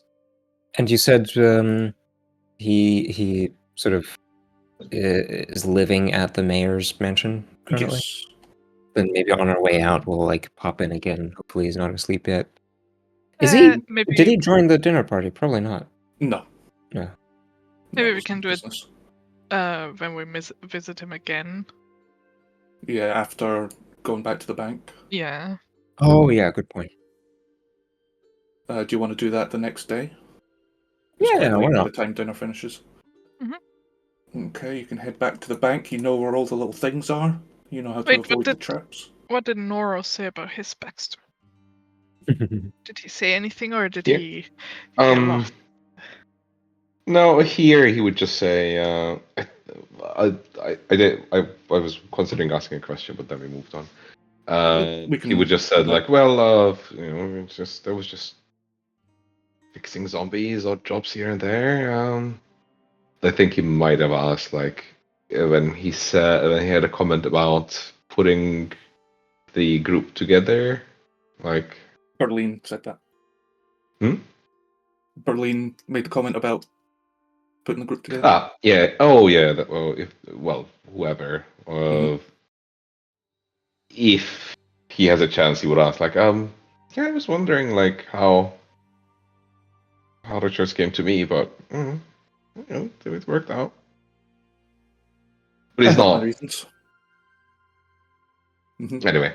And you said he sort of is living at the mayor's mansion currently? Yes. Then maybe on our way out we'll like pop in again. Hopefully he's not asleep yet. Is he? Maybe Did he join the dinner party? Probably not. No. No. No, Maybe we it's can not do it. business. When we visit him again. Yeah, after going back to the bank. Yeah. Oh yeah, good point. Do you want to do that the next day? It's Yeah, quite why late by not? the time dinner finishes. Mhm. Okay, you can head back to the bank. You know where all the little things are. You know how to Wait, avoid the traps. what did Noros say about his backstory? Did he say anything, or did Yeah. he get lost? No, here he would just say, I was considering asking a question, but then we moved on. We He would can just said go like, back. well, it's just there was just fixing zombies, odd jobs here and there. I think he might have asked like when he had a comment about putting the group together, like. Berline said that. Hmm? Berline made the comment about putting the group together. Ah, yeah. Oh, yeah. Whoever. If he has a chance, he would ask, like, yeah, I was wondering, like, how the choice came to me, but it worked out. But I he's have my not. reasons. Mhm. Anyway,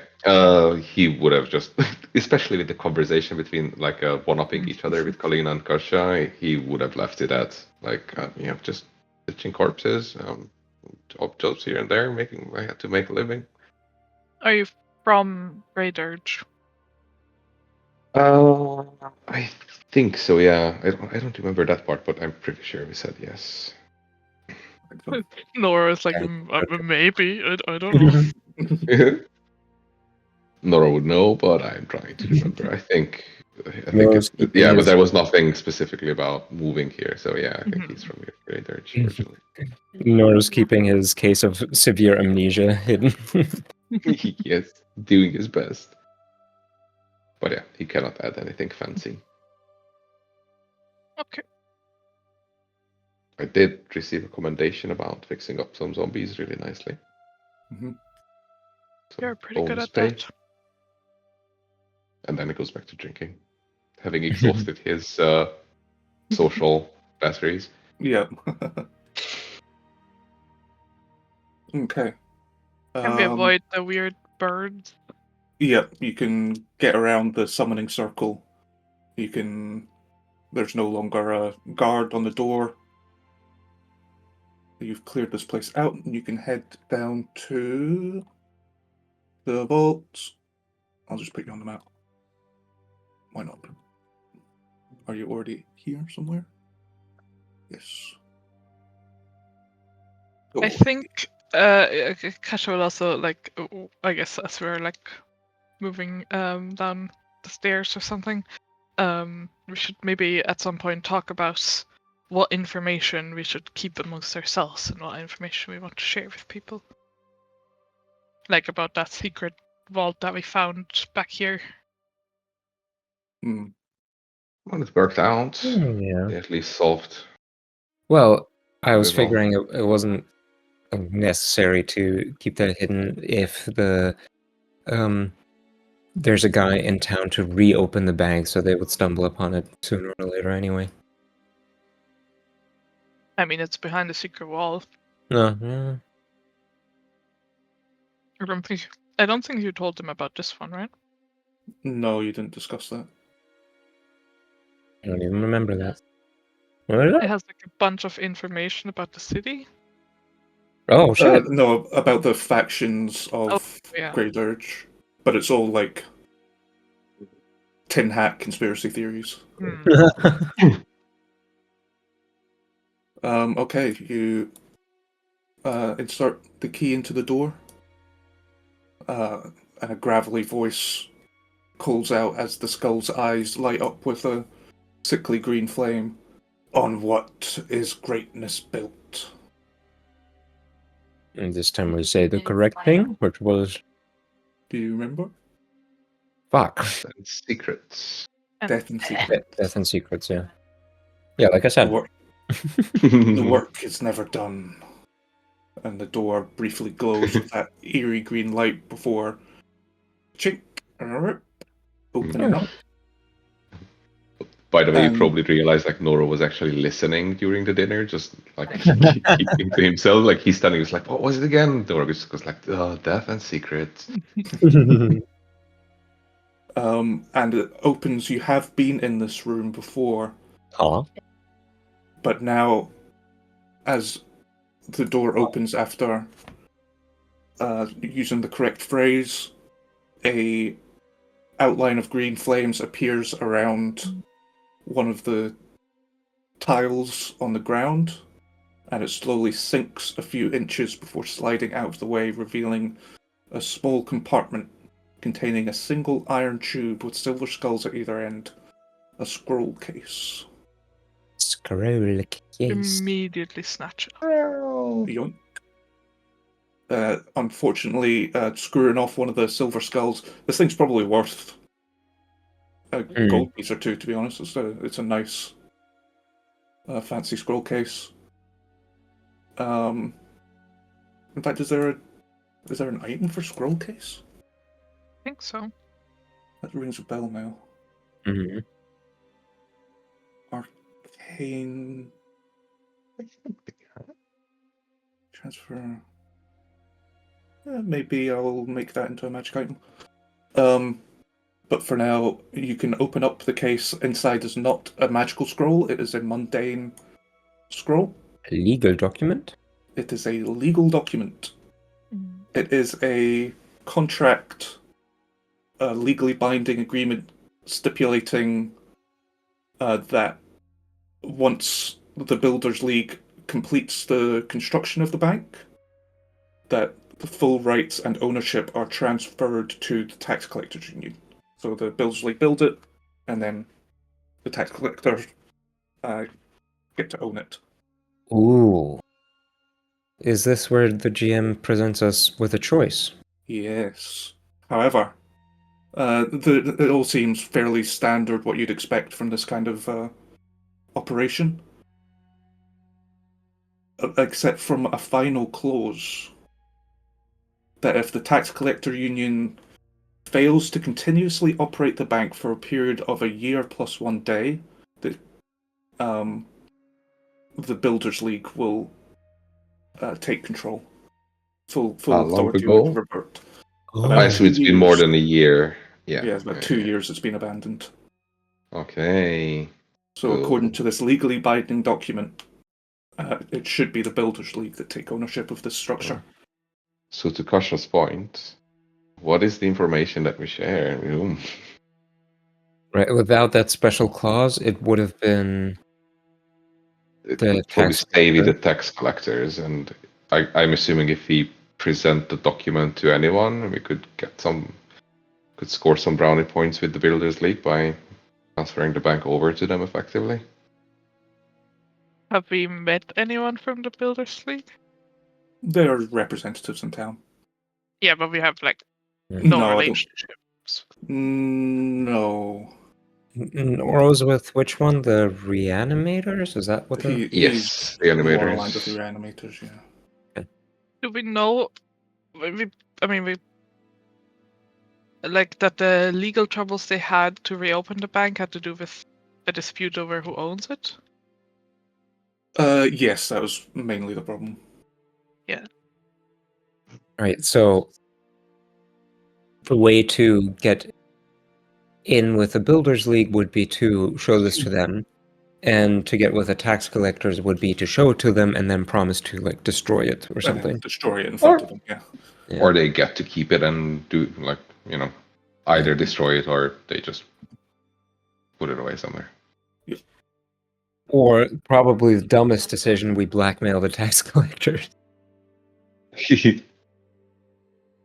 he would have just, especially with the conversation between, like, one-upping each other with Colleen and Kasha, he would have left it at, like, just stitching corpses, jobs here and there, I had to make a living. Are you from Great Urge? I think so. Yeah, I don't remember that part, but I'm pretty sure we said yes. Noros like Okay. maybe. I don't know. Nora would know, but I'm trying to remember. I think Noros keeping yeah, but his there was nothing specifically about moving here. So yeah, I think Mhm. he's from here. Great Urge originally. Noros keeping his case of severe amnesia hidden. Yes, doing his best. But yeah, he cannot add anything fancy. Okay. I did receive a commendation about fixing up some zombies really nicely. Mm-hmm. So You're pretty good bonus at pay. that. And then it goes back to drinking, having exhausted his social batteries. Yeah. Okay. Can we avoid the weird birds? Yeah, you can get around the summoning circle. You can. There's no longer a guard on the door. You've cleared this place out, and you can head down to the vault. I'll just put you on the map. Why not? Are you already here somewhere? Yes. I think Kasha will also I guess as we're like moving down the stairs or something, we should maybe at some point talk about what information we should keep amongst ourselves and what information we want to share with people. Like about that secret vault that we found back here. Hmm. Well, it worked out. Yeah. They at least solved. Well, I was Very well. figuring it wasn't necessary to keep that hidden if there's a guy in town to reopen the bag, so they would stumble upon it sooner or later anyway. I mean, it's behind the secret wall. No, yeah. I don't think you told them about this one, right? No, you didn't discuss that. I don't even remember that. What is It it? has like a bunch of information about the city. Oh shit! No, about the factions of yeah. Grey Dirge, but it's all like tin hat conspiracy theories. Okay, you insert the key into the door, and a gravelly voice calls out as the skull's eyes light up with a sickly green flame. On what is greatness built? And this time we say the correct thing, which was Do you remember? fuck. And secrets. Death and secret. Death and secrets, yeah. Yeah, like I said. The work is never done. And the door briefly glows with that eerie green light before chink, opening up. By the way, you And- probably realized like Noro was actually listening during the dinner, just like keeping to himself. Like he's standing, he's like, "What was it again?" Noro just goes like, "Death and secrets." and it opens. You have been in this room before, but now, as the door opens after using the correct phrase, a outline of green flames appears around one of the tiles on the ground, and it slowly sinks a few inches before sliding out of the way, revealing a small compartment containing a single iron tube with silver skulls at either end, a scroll case. Scroll case. Immediately snatch it. Yoink. Unfortunately, screwing off one of the silver skulls. This thing's probably worth a gold piece or two, to be honest. It's a nice, fancy scroll case. In fact, is there an item for scroll case? I think so. That rings a bell now. Mm-hmm. Arcane transfer. Maybe I'll make that into a magic item. But for now, you can open up the case. Inside is not a magical scroll. It is a mundane scroll. A legal document? It is a legal document. It is a contract, a legally binding agreement stipulating that once the Builders League completes the construction of the bank, that the full rights and ownership are transferred to the tax collectors union. So the Builders League build it, and then the tax collectors get to own it. Ooh. Is this where the GM presents us with a choice? Yes. However, it all seems fairly standard what you'd expect from this kind of operation. Except from a final clause. that if the tax collector union fails to continuously operate the bank for a period of a year plus 1 day, the Builders League will take control. Full How long authority ago? would revert. Oh. About I assume it's been more years. than a year. Yeah. Yeah, it's about 2 years it's been abandoned. Okay. So Cool. according to this legally binding document, it should be the Builders League that take ownership of this structure. So to Kasha's point, what is the information that we share? Right, without that special clause, it would have been It the would probably tax stay with the collector. tax collectors, and I'm assuming if we present the document to anyone, we could score some brownie points with the Builders League by transferring the bank over to them effectively. Have we met anyone from the Builders League? There are representatives in town. Yeah, but we have like Yeah. no No, I don't. relationships. No. Noros with which one? The reanimators? Is that what the... Yes, the He's more aligned with the animators. reanimators, yeah. Do we know? We like that the legal troubles they had to reopen the bank had to do with a dispute over who owns it. Yes, that was mainly the problem. Right, so the way to get in with the Builders League would be to show this to them, and to get with the tax collectors would be to show it to them and then promise to like destroy it or And something. then destroy it in front of them, yeah. Yeah. Or they get to keep it and do either destroy it or they just put it away somewhere. Or probably the dumbest decision, we blackmail the tax collectors.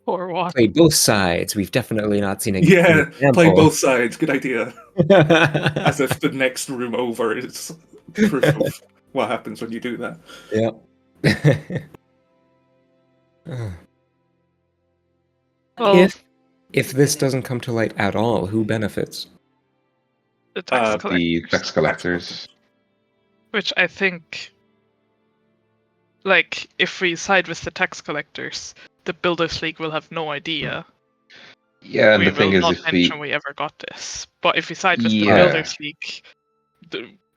Or what? Play both sides. We've definitely not seen a Yeah, example. play both sides, good idea. As if the next room over is proof of what happens when you do that. Yeah. Well, if this doesn't come to light at all, who benefits? the tax the collectors, The tax collectors. which I think, like, if we side with the tax collectors, the Builders League will have no idea. Yeah, and We the thing will is, not if mention we we ever got this. But if we side with the Yeah. Builders League,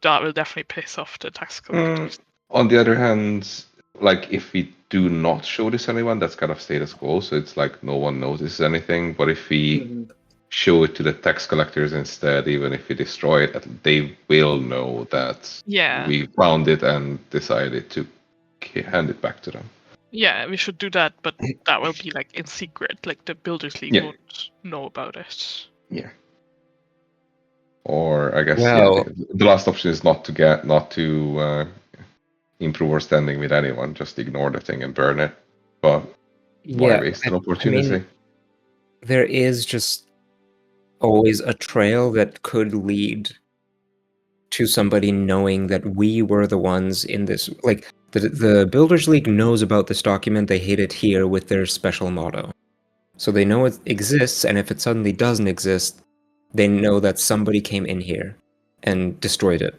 that will definitely piss off the tax collectors. On the other hand, like if we do not show this to anyone, that's kind of status quo, so it's like no one notices anything. But if we show it to the tax collectors instead, even if we destroy it, they will know that Yeah. we found it and decided to hand it back to them. Yeah, we should do that, but that will be like in secret. Like the Builders League Yeah. won't know about it. Yeah. Or I guess Well- the last option is not to improve our standing with anyone, just ignore the thing and burn it. But why waste an opportunity? I mean, there is just always a trail that could lead to somebody knowing that we were the ones in this. Like, the Builders League knows about this document, they hid it here with their special motto. So they know it exists, and if it suddenly doesn't exist, they know that somebody came in here and destroyed it.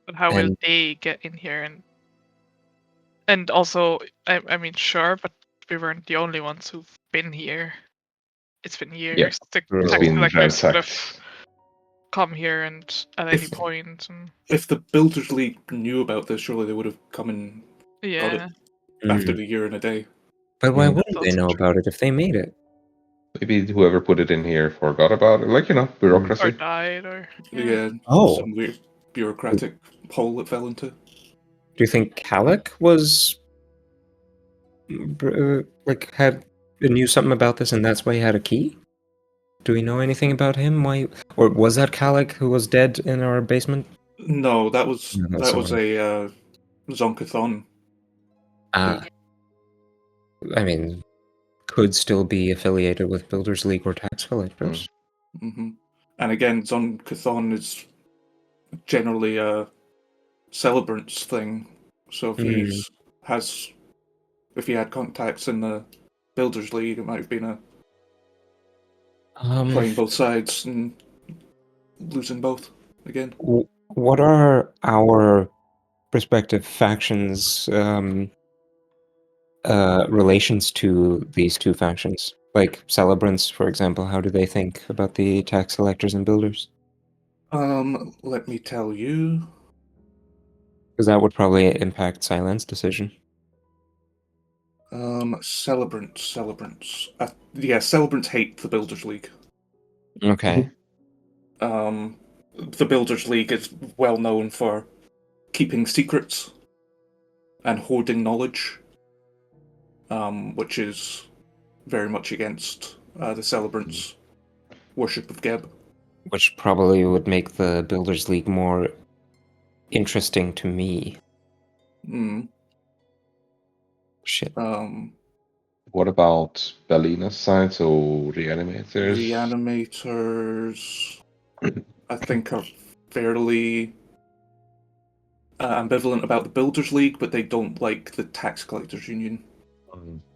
But how will And- they get in here? And also, I mean, sure, but we weren't the only ones who've been here. It's been years. The True. It's tax been collectors could have ransacked. come here and at any point. And If the Builders League knew about this, surely they would have come and got it yeah, after the year and a day. But why Mm. wouldn't they That's know true. about it if they made it? Maybe whoever put it in here forgot about it. Like, or bureaucracy. died, or Yeah, Oh. some weird bureaucratic hole it fell into. Do you think Calic was knew something about this and that's why he had a key? Do we know anything about him? Why, or was that Calic who was dead in our basement? No, that was No, that's that was someone. a Zonkathon. Ah, I mean, could still be affiliated with Builders League or tax collectors. Hmm. And again, Zonkathon is generally a celebrants thing. So if if he had contacts in the Builders League, it might have been playing both sides and losing both again. What are our respective factions' relations to these two factions? Like celebrants, for example, how do they think about the tax collectors and builders? Let me tell you. Because that would probably impact Silent's decision. Celebrants. Yeah, celebrants hate the Builders League. Okay. The Builders League is well known for keeping secrets and hoarding knowledge, which is very much against the celebrants' worship of Geb. Which probably would make the Builders League more interesting to me. Shit. What about Berlina's side? So reanimators. Reanimators, I think, are fairly ambivalent about the Builders League, but they don't like the Tax Collectors Union.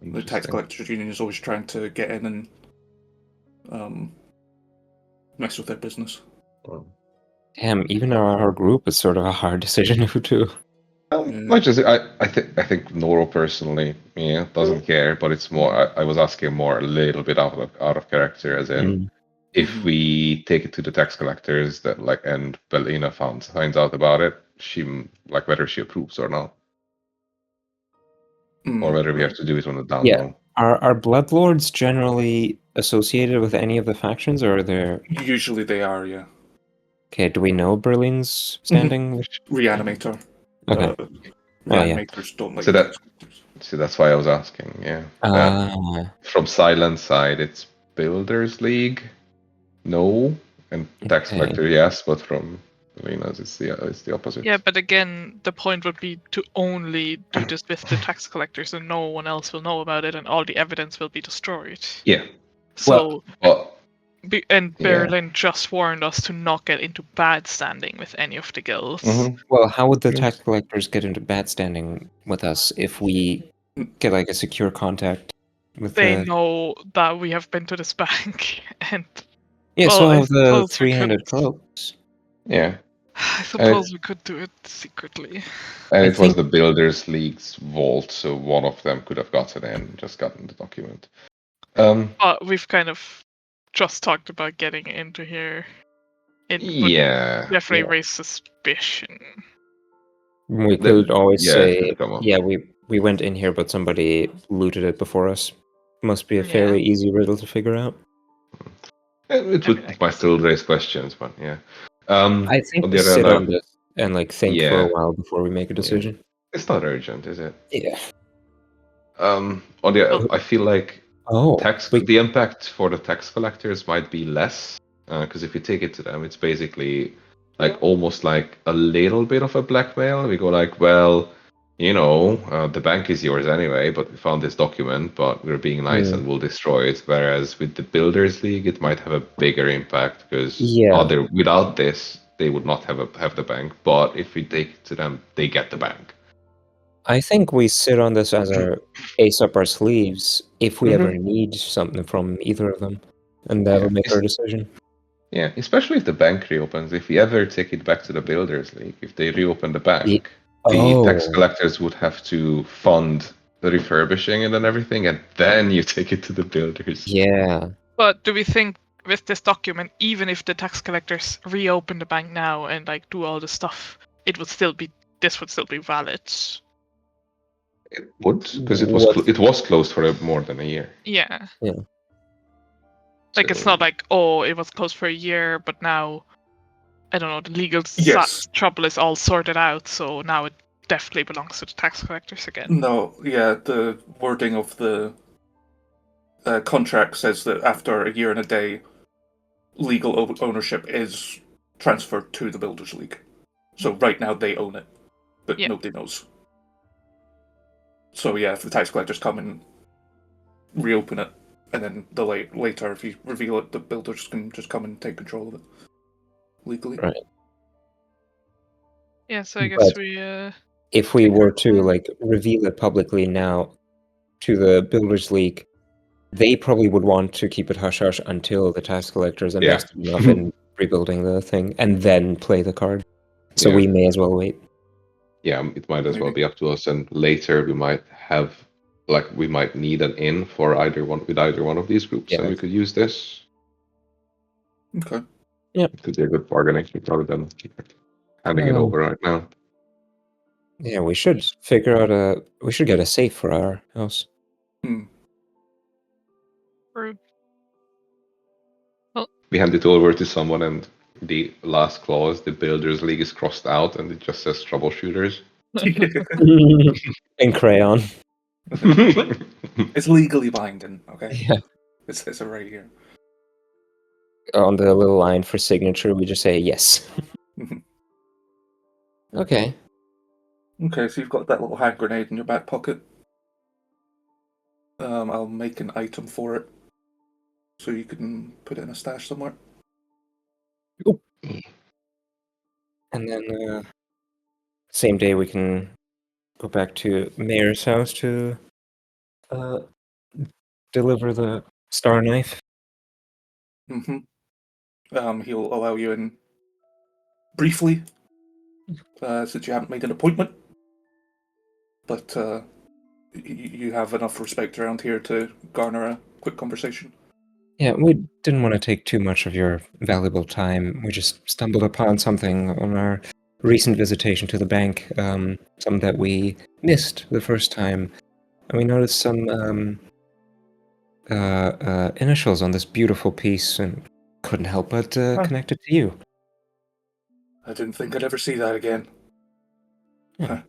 The Tax Collectors Union is always trying to get in and mess with their business. Damn, even our group is sort of a hard decision who to. Much as I think Noro personally, doesn't care, but it's more. I was asking more a little bit out of character, as in if we take it to the tax collectors that and Belina finds out about it, she whether she approves or not, or whether we have to do it on the down low. Are Bloodlords generally associated with any of the factions, or are there? Usually they are, yeah. Okay, do we know Berline's standing? Reanimator. Okay. Reanimators don't like So that's why I was asking, from Silent side, it's Builders League, no, and Tax Collector, yes, but from Alina's, it's the opposite. Yeah, but again, the point would be to only do this with the tax collectors, and no one else will know about it, and all the evidence will be destroyed. Yeah. So, and Berlin just warned us to not get into bad standing with any of the guilds. Well, how would the tax collectors get into bad standing with us if we get a secure contact with They know that we have been to this bank, and so have the three-handed cloaks. Yeah. I suppose we could do it secretly. And it was the Builders League's vault, so one of them could have gotten in, just gotten the document. But we've kind of just talked about getting into here. It would definitely raise suspicion. We could always say, we went in here, but somebody looted it before us. Must be a fairly easy riddle to figure out. It might still raise questions, but yeah. I think we sit on this and think for a while before we make a decision. It's not urgent, is it? Yeah. I feel like the impact for the tax collectors might be less, because if you take it to them, it's basically almost like a little bit of a blackmail. We go well, the bank is yours anyway, but we found this document, but we're being nice and we'll destroy it. Whereas with the Builders League, it might have a bigger impact because without this, they would not have the bank. But if we take it to them, they get the bank. I think we sit on this as our ace up our sleeves if we ever need something from either of them, and that'll make our decision. Yeah, especially if the bank reopens. If we ever take it back to the Builders League, if they reopen the bank, the tax collectors would have to fund the refurbishing and everything, and then you take it to the builders. Yeah. But do we think with this document, even if the tax collectors reopen the bank now and do all the stuff, this would still be valid? It would, because it was closed for more than a year. Yeah. Yeah. It's not it was closed for a year, but now, I don't know, the legal trouble is all sorted out, so now it definitely belongs to the tax collectors again. No, the wording of the contract says that after a year and a day, legal ownership is transferred to the Builders League. So right now they own it, but nobody knows. So if the tax collectors come and reopen it, and then later, if you reveal it, the builders can just come and take control of it legally. Right. Yeah, so I guess if we were to reveal it publicly now to the Builders League, they probably would want to keep it hush hush until the tax collectors invested enough in rebuilding the thing and then play the card. So we may as well wait. Yeah, it might as well be up to us, and later we might have like we might need an inn for either one of these groups, Yeah, and we could use this. Okay. It could be a good bargaining rather than handing it over right now. Yeah, we should figure out we should get a safe for our house. Hmm. True. We hand it over to someone, and the last clause, the Builders League, is crossed out, and it just says troubleshooters. In crayon. It's legally binding, okay? Yeah. It says it right here. On the little line for signature, we just say yes. Mhm. Okay. Okay, so you've got that little hand grenade in your back pocket. I'll make an item for it, so you can put it in a stash somewhere. And then same day we can go back to Mayor's house to deliver the star knife. Mm-hmm. He'll allow you in briefly, since you haven't made an appointment. But you have enough respect around here to garner a quick conversation. Yeah, we didn't want to take too much of your valuable time. We just stumbled upon something on our recent visitation to the bank, some that we missed the first time. And we noticed some initials on this beautiful piece and couldn't help but connect it to you. I didn't think I'd ever see that again. Yeah. Huh.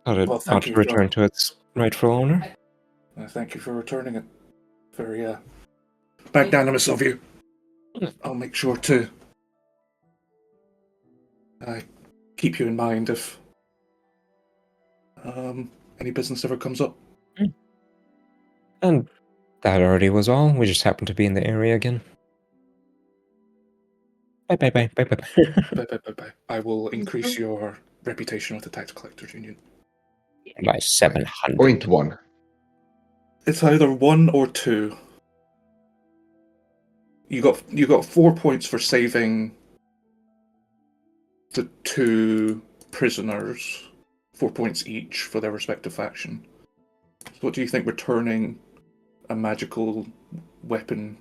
Thought it Well, ought thank to you, return to its rightful owner. Thank you for returning it. Very magnanimous of you. I'll make sure to keep you in mind if any business ever comes up. And that already was all. We just happened to be in the area again. Bye. Bye. I will increase your reputation with the Tax Collectors Union. By 700. 0.1. It's either 1 or 2. You got 4 points for saving the 2 prisoners. 4 points each for their respective faction. So what do you think returning a magical weapon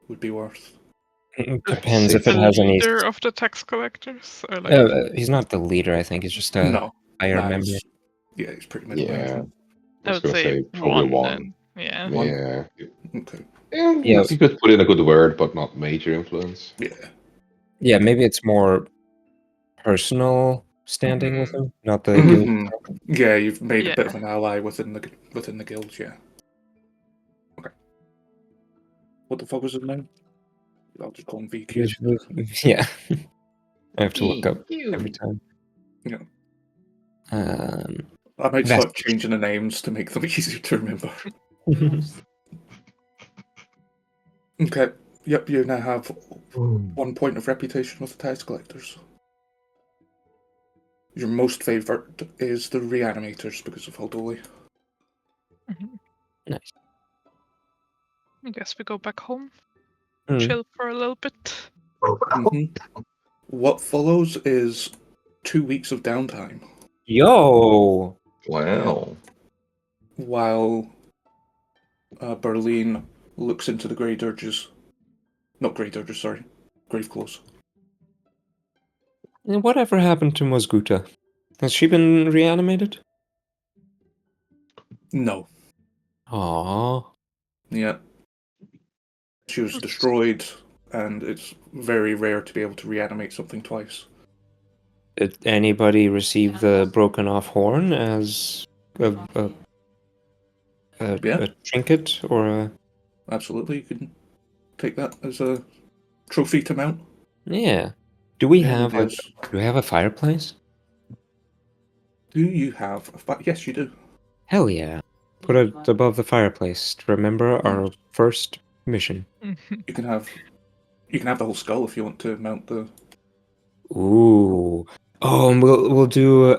would be worth? Depends if The it has any. leader of the tax collectors, or like He's not the leader. I think he's just a No. higher Nah, member. yeah, it's pretty middle range. Yeah. One. I I was would gonna say probably one. one. Then. Yeah. One? Yeah. Okay. Yeah. You could put in a good word, but not major influence. Yeah. Yeah, maybe it's more personal standing with him, not the Mhm. guild. Mhm. Yeah, you've made a bit Yeah. of an ally within the guild. Yeah. Okay. What the fuck was his name? I'll just call him VQ. Yeah. I have to look up every time. Yeah. Um, I might start Vasquesh. changing the names to make them easier to remember. Okay. Yep, you now have 1 point of reputation with the tax collectors. Your most favoured is the reanimators because of Holdoli. Nice. I guess we go back home, Mm. chill for a little bit. Mm-hmm. What follows is 2 weeks of downtime. Yo! Wow. While Berline looks into the Grey Dirges. Not Grey Dirges, sorry. Graveclaws. And whatever happened to Mosguta? Has she been reanimated? No. Aww. Yeah. She was destroyed, and it's very rare to be able to reanimate something twice. Did anybody receive the broken off horn as a trinket or a... Absolutely, you can take that as a trophy to mount. Yeah. Do we Anyone have has. do we have a fireplace? Do you have yes, you do. Hell yeah. Put it above the fireplace to remember our first mission. You can have the whole skull if you want to mount the. Ooh. Oh, and we'll do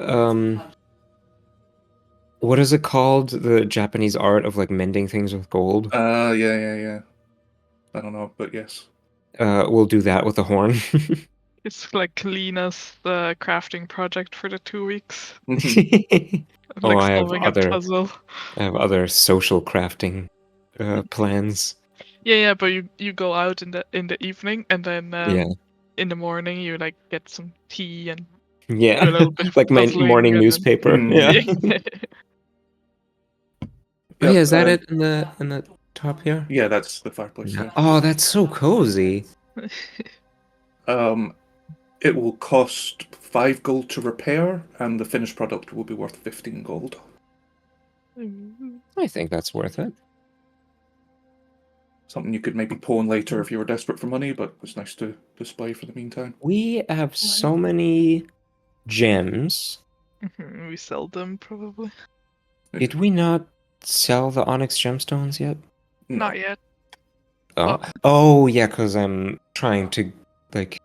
what is it called? The Japanese art of like mending things with gold. Yeah. I don't know, but yes. We'll do that with a horn. It's like Kalina's crafting project for the 2 weeks. Oh, Like I have solving a puzzle. other social crafting plans. Yeah, but you go out in the evening, and then Yeah. in the morning you like get some tea and do a Yeah, little bit of like my puzzling, morning and then- newspaper. Mm. Yeah. Oh, yeah, is that Yep, it in the top here? Yeah, that's the fireplace. Yeah. Yeah. Oh, that's so cozy. It will cost 5 gold to repair, and the finished product will be worth 15 gold. I think that's worth it. Something you could maybe pawn later if you were desperate for money, but it's nice to display for the meantime. We have so many gems. We sell them probably. Did we not sell the onyx gemstones yet? No. Not yet. Oh yeah, because I'm trying to like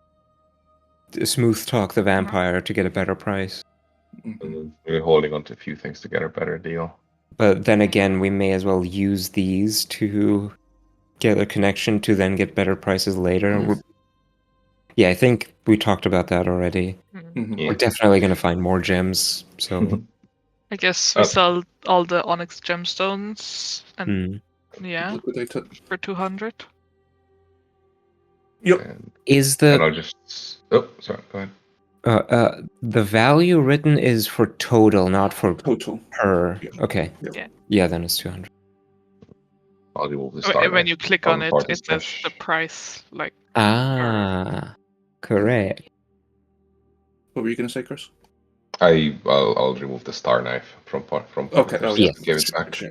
smooth talk the vampire to get a better price. Mhm. We're holding on to a few things to get a better deal. But then again, we may as well use these to get a connection to then get better prices later. Yeah, I think we talked about that already. Mhm. We're definitely going to find more gems. So I guess we sell all the onyx gemstones and yeah, Liquidate it. for 200. Yep. is And the I'll just. Oh, sorry. Go ahead. the value written is for total, not for Total. per. Yeah. Okay. Yeah. Yeah, then it's 200. I'll remove the star. When you click on it, party it says stash. the price. Like Ah, correct. What were you going to say, Chris? I'll remove the star knife from Okay. Party Oh, stash yeah. and give it back. Yeah.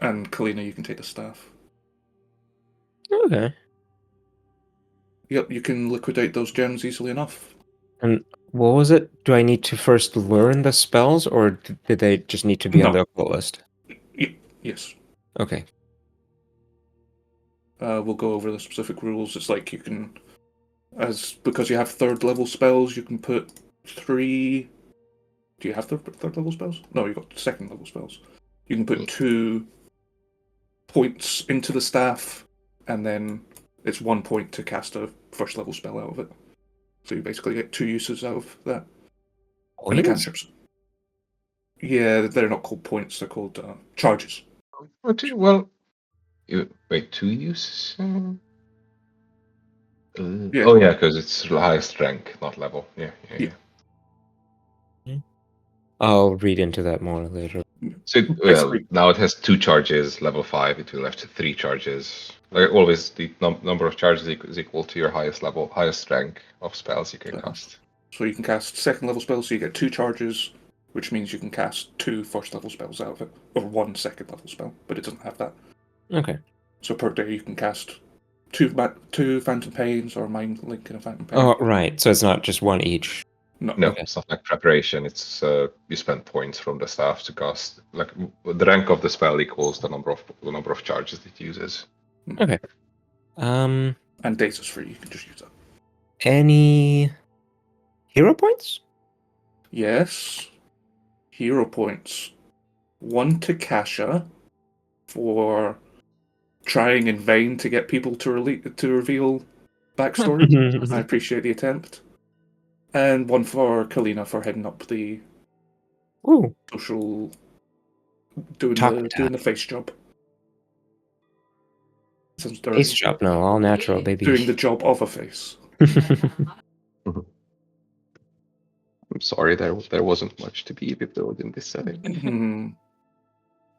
And Kalina, you can take the staff. Okay. Yep, you can liquidate those gems easily enough. And what was it? Do I need to first learn the spells, or did they just need to be on No. the occult list? Yes. Okay. We'll go over the specific rules. It's like you can, because you have 3rd level spells, you can put 3. Do you have third level spells? No, you've got 2nd level spells. You can put 2 points into the staff, and then it's 1 point to cast a 1st level spell out of it. So you basically get 2 uses out of that. And the cantrips. Yeah, they're not called points, they're called charges. Well, wait, 2 uses? Yeah. Oh, yeah, because it's highest rank, not level. Yeah. I'll read into that more later. So, Basically- now it has 2 charges, level 5, it will have 3 charges. Like always, the number of charges is equal to your highest rank of spells you can cast. So you can cast 2nd level spells, so you get 2 charges, which means you can cast 2 1st level spells out of it, or 1 2nd level spell, but it doesn't have that. Okay. So per day you can cast 2 Phantom Pains or Mind Link and a Phantom Pain. Oh, right. So it's not just one each. No. No, Okay. it's not like preparation. It's you spend points from the staff to cast. Like the rank of the spell equals the number of charges it uses. Okay. And days is free, you can just use that. Any hero points? Yes. Hero points. 1 to Kasha for trying in vain to get people to reveal backstory. I appreciate the attempt. And 1 for Kalina for heading up the Ooh. social, doing Talk the face job. Sounds dirty. Face job, no, all natural, baby. Doing the job of a face. I'm sorry, there wasn't much to be revealed in this setting.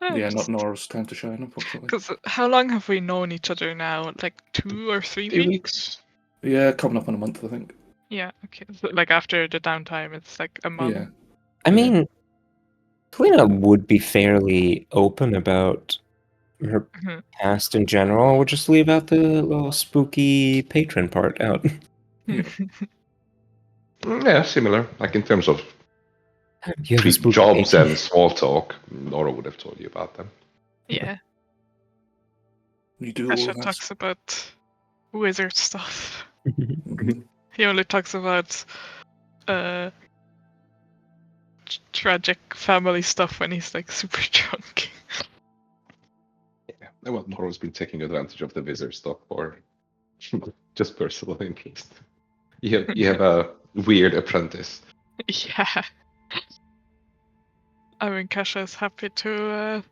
Yeah, not Noros' time to shine, unfortunately. Because how long have we known each other now? Like 2 or 3 Few weeks? Yeah, coming up on a month, I think. Yeah. Okay. So, like after the downtime, it's like a month. Yeah. I mean, Kalina would be fairly open about her Mhm. past in general. We'll just leave out the little spooky patron part out. Yeah, similar. Like in terms of You have a spooky jobs patron. and small talk, Nora would have told you about them. Yeah. You do all Asha of that. talks about wizard stuff. Mhm. He only talks about tragic family stuff when he's like super drunk. Yeah, well, Nora's been taking advantage of the wizard stuff for just personal interest. You have a weird apprentice. Yeah. I mean, Kasha is happy to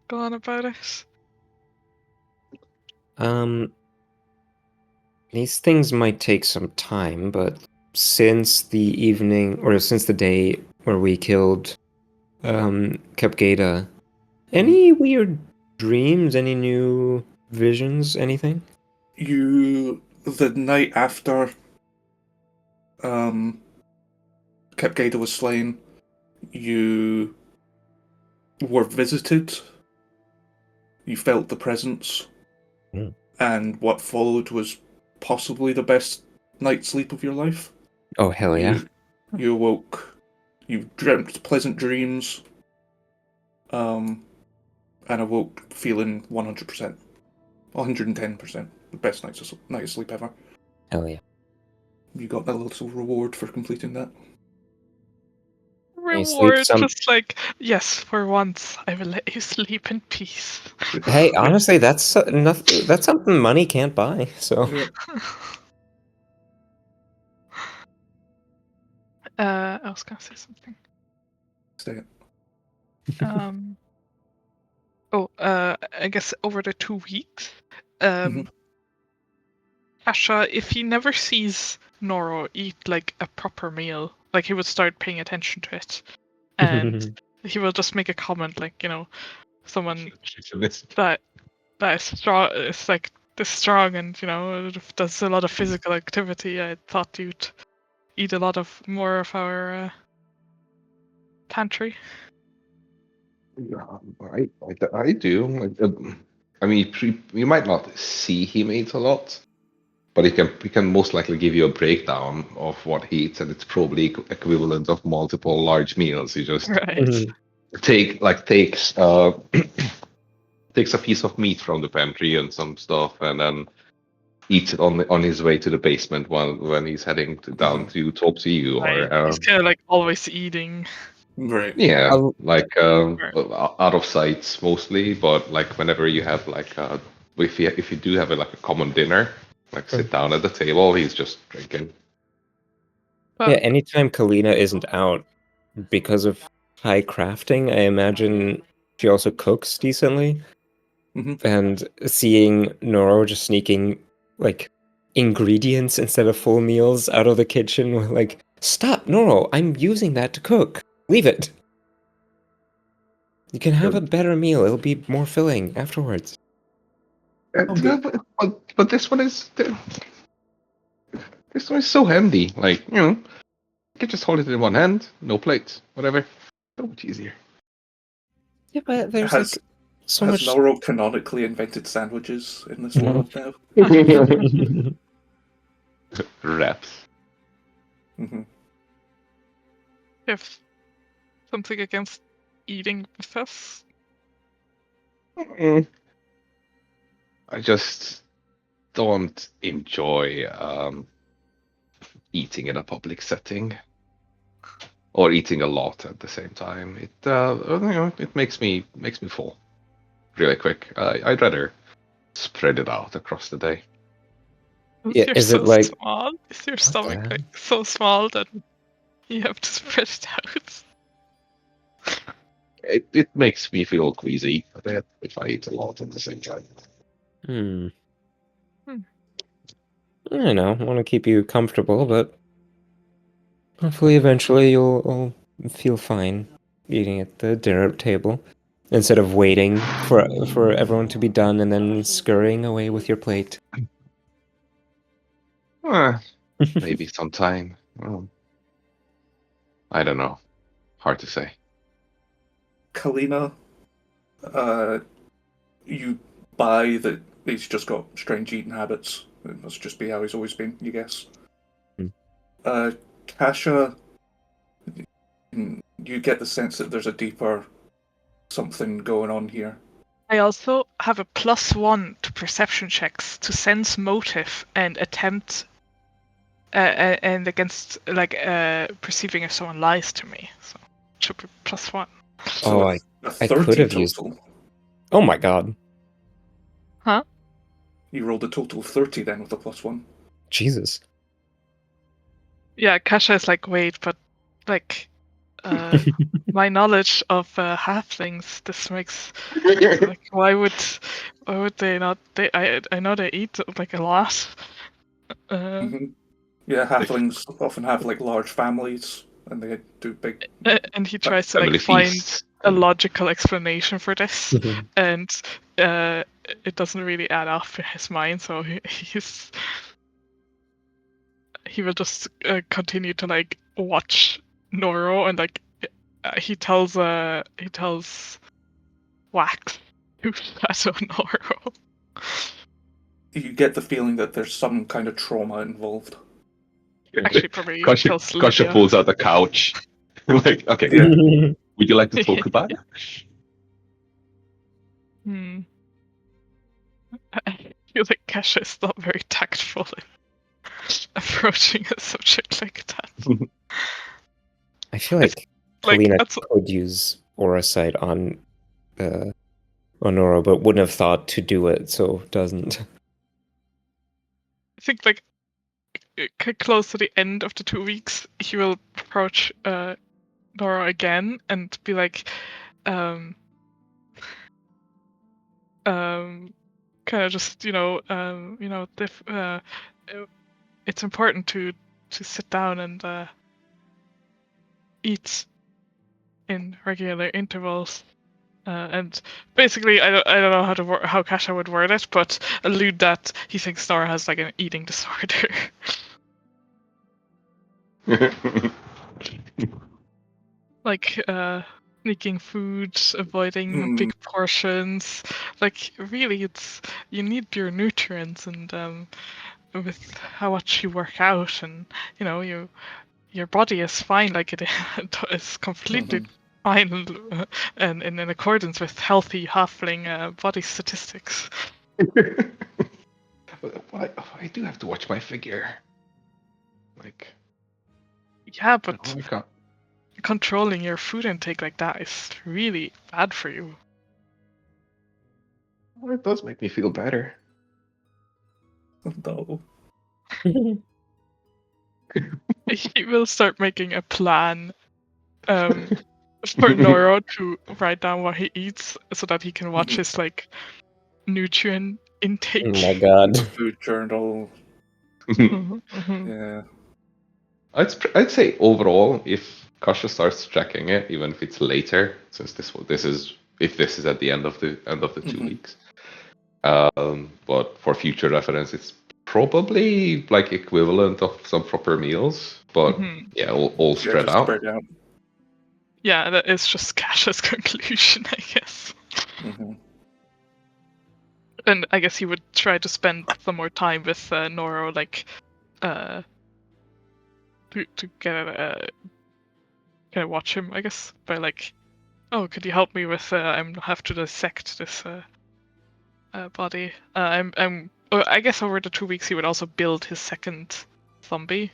go on about it. These things might take some time, but since the evening, or since the day where we killed Capgada, any weird dreams, any new visions, anything? The night after Capgada was slain, you were visited, you felt the presence, and what followed was possibly the best night's sleep of your life. Oh, hell yeah. You awoke, you dreamt pleasant dreams, and awoke feeling 100%, 110%, the best night of sleep ever. Hell yeah. You got that little reward for completing that. Reward, just like, yes, for once, I will let you sleep in peace. Hey, honestly, that's something money can't buy, so... Yeah. I was gonna say something. Say it. I guess over the 2 weeks, Asha, if he never sees Noro eat like a proper meal, like he would start paying attention to it, and he will just make a comment like, someone that is strong, is like this strong, and does a lot of physical activity. I thought you'd eat a lot of more of our pantry. Yeah, I do. I mean, you might not see him eat a lot, but he can most likely give you a breakdown of what he eats, and it's probably equivalent of multiple large meals. He just takes takes a piece of meat from the pantry and some stuff, and then eats it on his way to the basement when he's heading down to talk to you. Right. Or He's kind of like always eating. Right. yeah, like Right. out of sight mostly, but like whenever you have like if you do have like a common dinner, like sit down at the table, he's just drinking. Yeah, anytime Kalina isn't out, because of high crafting, I imagine she also cooks decently. And seeing Noro just sneaking like ingredients instead of full meals out of the kitchen, like, stop, Noro, I'm using that to cook. Leave it. You can have a better meal. It'll be more filling afterwards. But this one is so handy. Like, you can just hold it in one hand, no plates, whatever. So much easier. Yeah, but there's Has much. Noro canonically invented sandwiches in this world now? Wraps. You have something against eating with us? I just don't enjoy eating in a public setting, or eating a lot at the same time. It makes me full really quick. I'd rather spread it out across the day. Yeah, You're is so it like small? Is your stomach like so small that you have to spread it out? It makes me feel queasy a bit if I eat a lot at the same time. I don't know. I want to keep you comfortable, but hopefully eventually you'll feel fine eating at the dinner table instead of waiting for everyone to be done and then scurrying away with your plate. Maybe sometime. I don't know. Hard to say. Kalina, you buy that he's just got strange eating habits. It must just be how he's always been, you guess. Kasha, you get the sense that there's a deeper something going on here. I also have a +1 to perception checks to sense motive and attempt and against like perceiving if someone lies to me. So it should be +1. So I could 30 have used. total. Oh my god! Huh? You rolled a total of 30 then with a +1. Jesus. Yeah, Kasha is like, wait, but like, my knowledge of halflings, this makes like, why would they not? I know they eat like a lot. Hmm. Yeah, halflings often have like large families, and they do big. And he tries to like Family find feasts. a logical explanation for this, and it doesn't really add up in his mind. So he will just continue to like watch Noro, and like he tells Wax to shadow Noro. You get the feeling that there's some kind of trauma involved. Actually, probably even Kasha, tells Kasha Lydia. pulls out the couch. Like, okay, Yeah. would you like to talk about it? I feel like Kesha is not very tactful in approaching a subject like that. I feel like Like, Polina that's could use Aura Sight on Noro, but wouldn't have thought to do it, so doesn't. I think like close to the end of the 2 weeks, he will approach Nora again and be like, kind of just it's important to sit down and eat in regular intervals. And basically, I don't know how Kasha would word it, but allude that he thinks Nora has like an eating disorder. Like sneaking food, avoiding big portions. Like really, it's you need your nutrients, and with how much you work out, and your body is fine. Like it is completely fine, and in accordance with healthy halfling body statistics. I do have to watch my figure. Like, Yeah, but oh my god. controlling your food intake like that is really bad for you. Well, it does make me feel better. No. He will start making a plan for Noro to write down what he eats so that he can watch his like nutrient intake. Oh my god. Food journal. Mhm. Yeah. I'd say overall, if Kasha starts tracking it, even if it's later, since this is at the end of the 2 weeks. But for future reference, it's probably like equivalent of some proper meals, but yeah, all spread just out. Spread out. Yeah, that is just Kasha's conclusion, I guess. And I guess he would try to spend some more time with Noro, like, to get kind of watch him, I guess, by like, oh, could you help me with? I have to dissect this body. I guess over the 2 weeks he would also build his second zombie.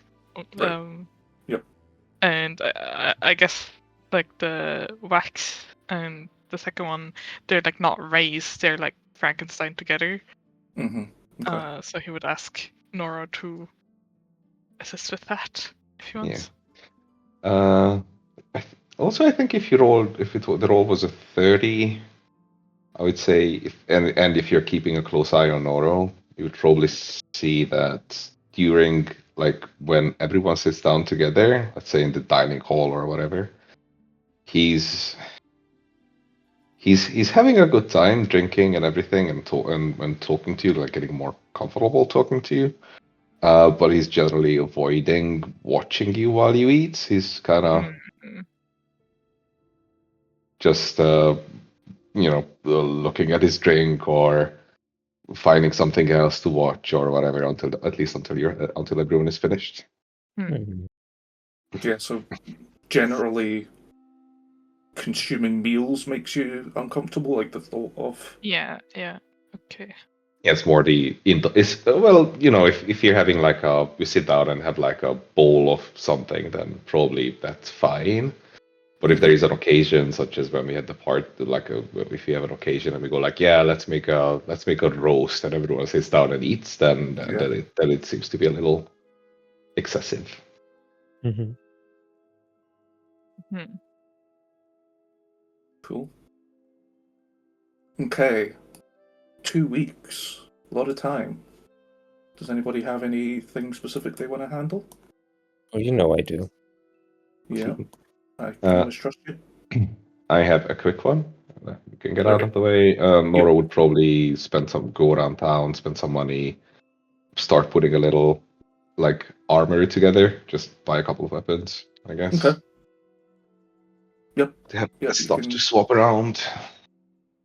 Right. Yep. And I guess like the wax and the second one, they're like not raised; they're like Frankenstein together. Okay. So he would ask Noro to assist with that if he wants. Yeah. I think if the roll was a 30, I would say if you're keeping a close eye on Noro, you would probably see that during like when everyone sits down together, let's say in the dining hall or whatever, he's having a good time drinking and everything and talking to you, like getting more comfortable talking to you. But he's generally avoiding watching you while you eat. He's kind of just looking at his drink or finding something else to watch or whatever until everyone is finished. Yeah, so generally consuming meals makes you uncomfortable, like the thought of. Yeah. Okay. Yeah, it's more if you're having like you sit down and have like a bowl of something, then probably that's fine. But if there is an occasion, such as when we had the if you have an occasion and we go like, yeah, let's make a roast, and everyone sits down and eats, then it seems to be a little excessive. Mm-hmm. Hmm. Cool. Okay. 2 weeks. A lot of time. Does anybody have anything specific they want to handle? Oh, you know I do. Yeah. I can always trust you. I have a quick one. You can get out Okay. of the way. Nora would probably go around town, spend some money, start putting a little like armor together, just buy a couple of weapons, I guess. Okay. Yep. They have Yep, stuff to swap around.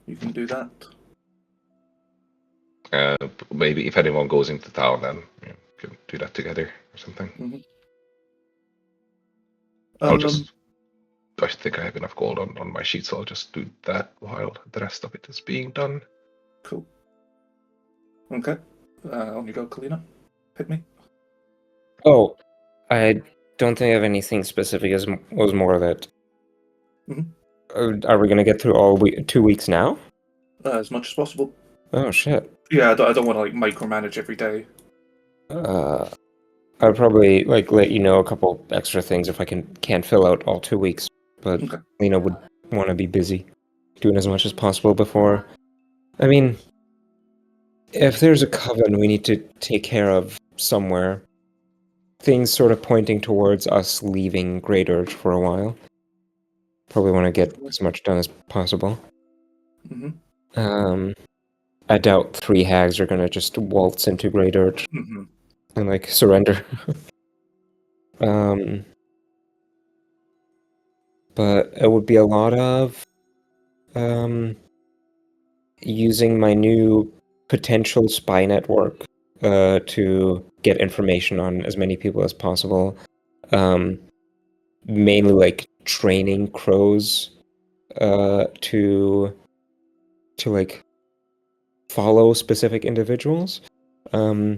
You can do that. Maybe if anyone goes into town, then you can do that together or something. Mm-hmm. I think I have enough gold on my sheet, so I'll just do that while the rest of it is being done. Cool. Okay. On you go, Kalina. Hit me. Oh, I don't think I have anything specific. It was more that. Are we gonna get through all 2 weeks now? As much as possible. Oh shit. Yeah, I don't want to like micromanage every day. I'll probably like let you know a couple extra things if I can't fill out all 2 weeks. But Okay. Lena would want to be busy, doing as much as possible before. I mean, if there's a coven we need to take care of somewhere, things sort of pointing towards us leaving Great Urge for a while. Probably want to get as much done as possible. Mm-hmm. I doubt 3 hags are gonna just waltz into Great Urge and like surrender. But it would be a lot of using my new potential spy network to get information on as many people as possible. Mainly like training crows to like follow specific individuals. So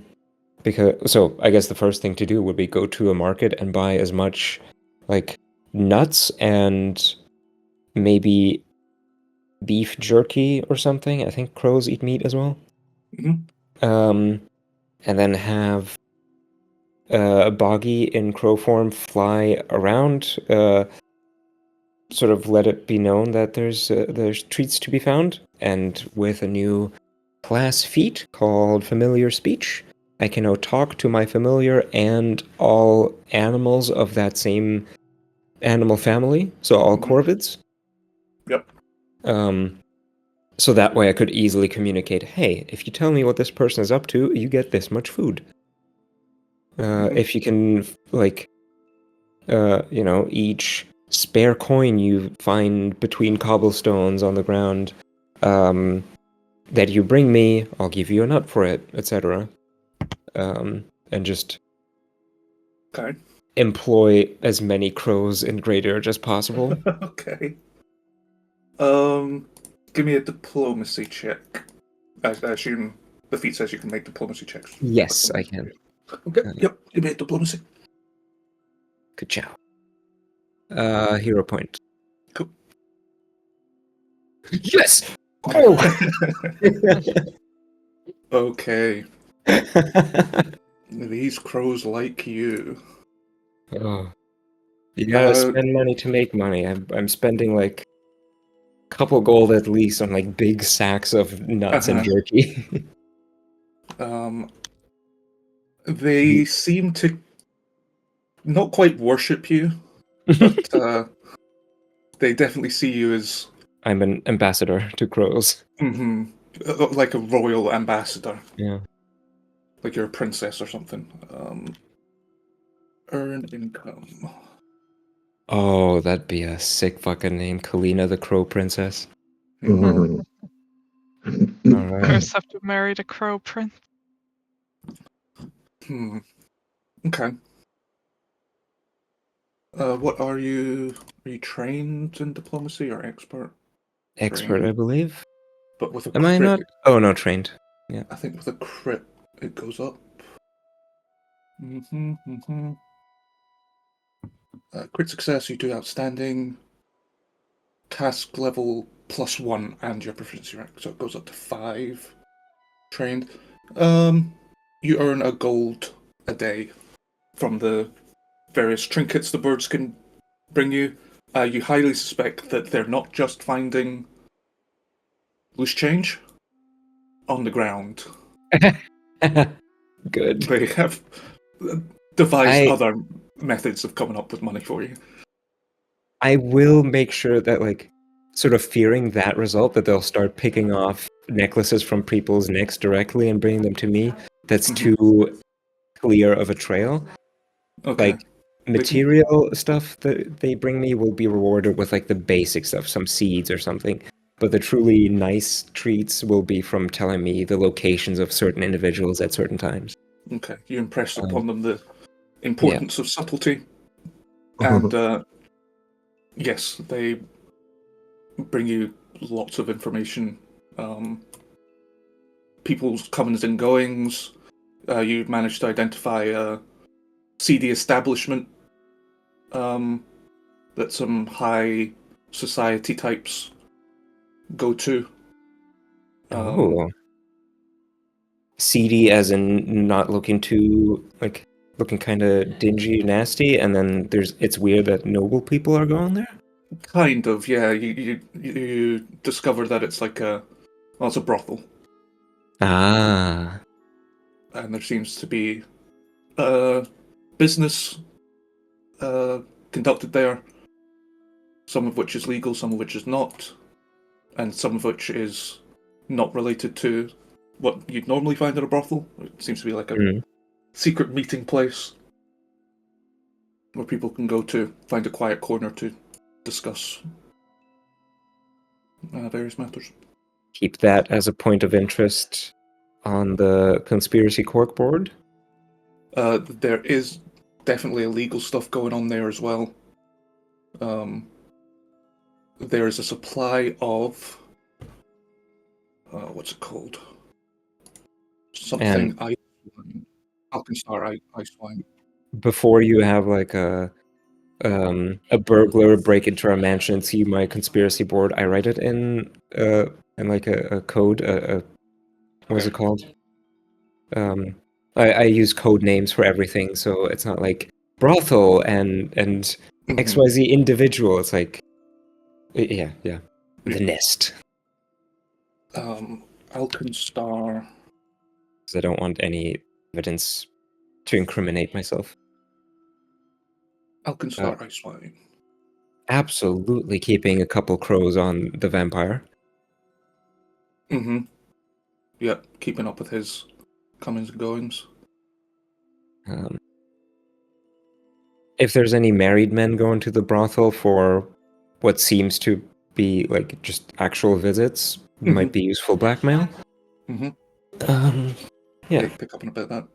I guess the first thing to do would be go to a market and buy as much like nuts and maybe beef jerky or something. I think crows eat meat as well. And then have a boggy in crow form fly around, sort of let it be known that there's treats to be found, and with a new class feat called Familiar Speech, I can now talk to my familiar and all animals of that same animal family, so all corvids. Yep. So that way I could easily communicate, hey, if you tell me what this person is up to, you get this much food. If you can, like, each spare coin you find between cobblestones on the ground, that you bring me, I'll give you a nut for it, etc. And just employ as many crows in Great Urge as possible. Okay. Give me a diplomacy check. I assume the feat says you can make diplomacy checks. Yes, I can. Okay. Yep. Give me a diplomacy. Good job. Hero point. Cool. Yes! Oh! Okay. These crows like you. Oh. You gotta spend money to make money. I'm spending like a couple gold at least on like big sacks of nuts and jerky. They seem to not quite worship you, but they definitely see you as... I'm an ambassador to crows. Like a royal ambassador. Yeah. Like you're a princess or something. Earn income. Oh, that'd be a sick fucking name. Kalina the Crow Princess. Alright. Alright. First have to marry the crow prince. Okay. What are you? Are you trained in diplomacy or expert? Expert, I believe. But with a Am I not? Oh no, trained. Yeah. I think with a crit, it goes up. Crit success, you do outstanding. Task level +1 and your proficiency rank, so it goes up to 5. Trained. You earn a gold a day from the various trinkets the birds can bring you. You highly suspect that they're not just finding loose change on the ground. Good. They have devised I- other methods of coming up with money for you. I will make sure that, like, sort of fearing that result, that they'll start picking off necklaces from people's necks directly and bringing them to me. That's too clear of a trail. Okay. Like, material stuff that they bring me will be rewarded with, like, the basic stuff, some seeds or something. But the truly nice treats will be from telling me the locations of certain individuals at certain times. Okay. You impress upon them the importance of subtlety. Uh-huh. And yes, they bring you lots of information. People's comings and goings. You managed to identify a seedy establishment that some high society types go to. Oh. Seedy as in not looking too, like, looking kind of dingy, nasty, and then it's weird that noble people are going there? Kind of, yeah. You discover that it's like it's a brothel, Ah. and there seems to be business conducted there, some of which is legal, some of which is not, and some of which is not related to what you'd normally find at a brothel. It seems to be like a secret meeting place where people can go to find a quiet corner to discuss various matters. Keep that as a point of interest on the conspiracy corkboard. There is definitely illegal stuff going on there as well. There is a supply of what's it called? Something ice wine. Alkenstar ice wine. Before you have like a burglar break into our mansion and see my conspiracy board, I write it in like a code. What is it called? I use code names for everything, so it's not like brothel and XYZ individual. It's like yeah, the nest. Alkenstar. Because I don't want any evidence to incriminate myself. Alkenstar ice wine. Absolutely keeping a couple crows on the vampire. Yep, keeping up with his comings and goings. If there's any married men going to the brothel for what seems to be like just actual visits, might be useful blackmail. Yeah. Pick up on a bit of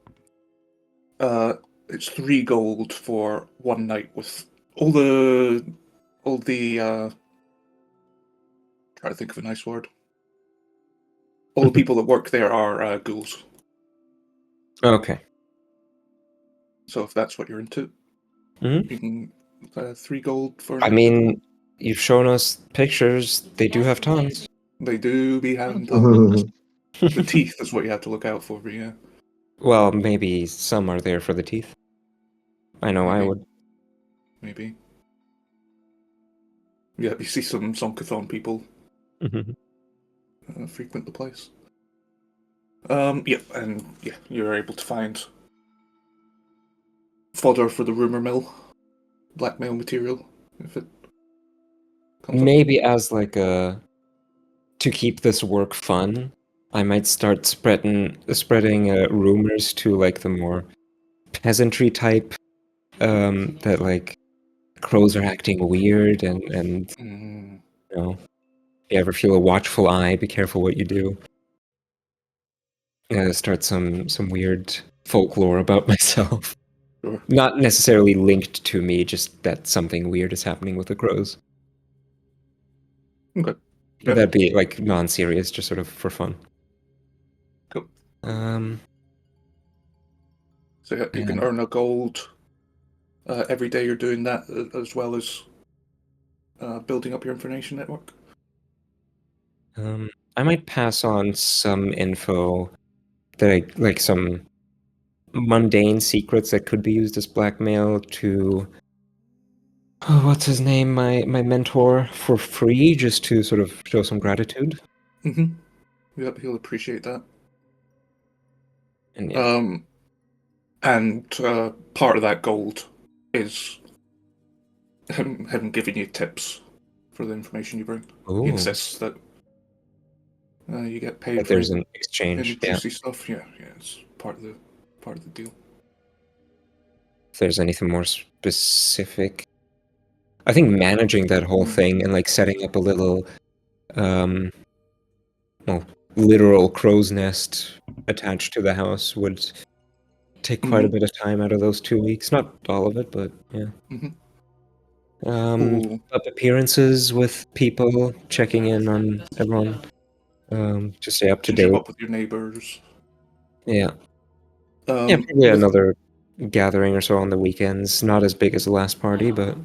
that. It's 3 gold for 1 night with all the try to think of a nice word. All the people that work there are ghouls. Okay. So if that's what you're into, you can 3 gold for. I mean, you've shown us pictures. They do have tons. They do be having tons. The teeth is what you have to look out for, but yeah. Well, maybe some are there for the teeth. I know Maybe. I would. Maybe. Yeah, you see some Zonkathon people frequent the place. And you're able to find fodder for the rumor mill, blackmail material, if it comes up. Maybe as like to keep this work fun, I might start spreading rumors to like the more peasantry type, that like crows are acting weird and you know, if you ever feel a watchful eye, be careful what you do. Start some weird folklore about myself. Sure. Not necessarily linked to me, just that something weird is happening with the crows. Okay. But that'd be like non-serious, just sort of for fun. Cool. So you can earn a gold every day you're doing that, as well as building up your information network. I might pass on some info that I like, some mundane secrets that could be used as blackmail to what's his name, my mentor, for free, just to sort of show some gratitude. Mm-hmm. Yep, he'll appreciate that. And yeah. And part of that gold is him giving you tips for the information you bring. Ooh. He insists that you get paid That for there's an any exchange. Yeah. juicy stuff. Yeah, it's part of the deal. If there's anything more specific, I think managing that whole thing and like setting up a little, literal crow's nest attached to the house would take quite a bit of time out of those 2 weeks. Not all of it, but yeah. Cool. Up appearances with people, checking in on everyone, to stay up to Ginger date. up with your neighbors. Yeah. Yeah, probably with- another gathering or so on the weekends. Not as big as the last party, but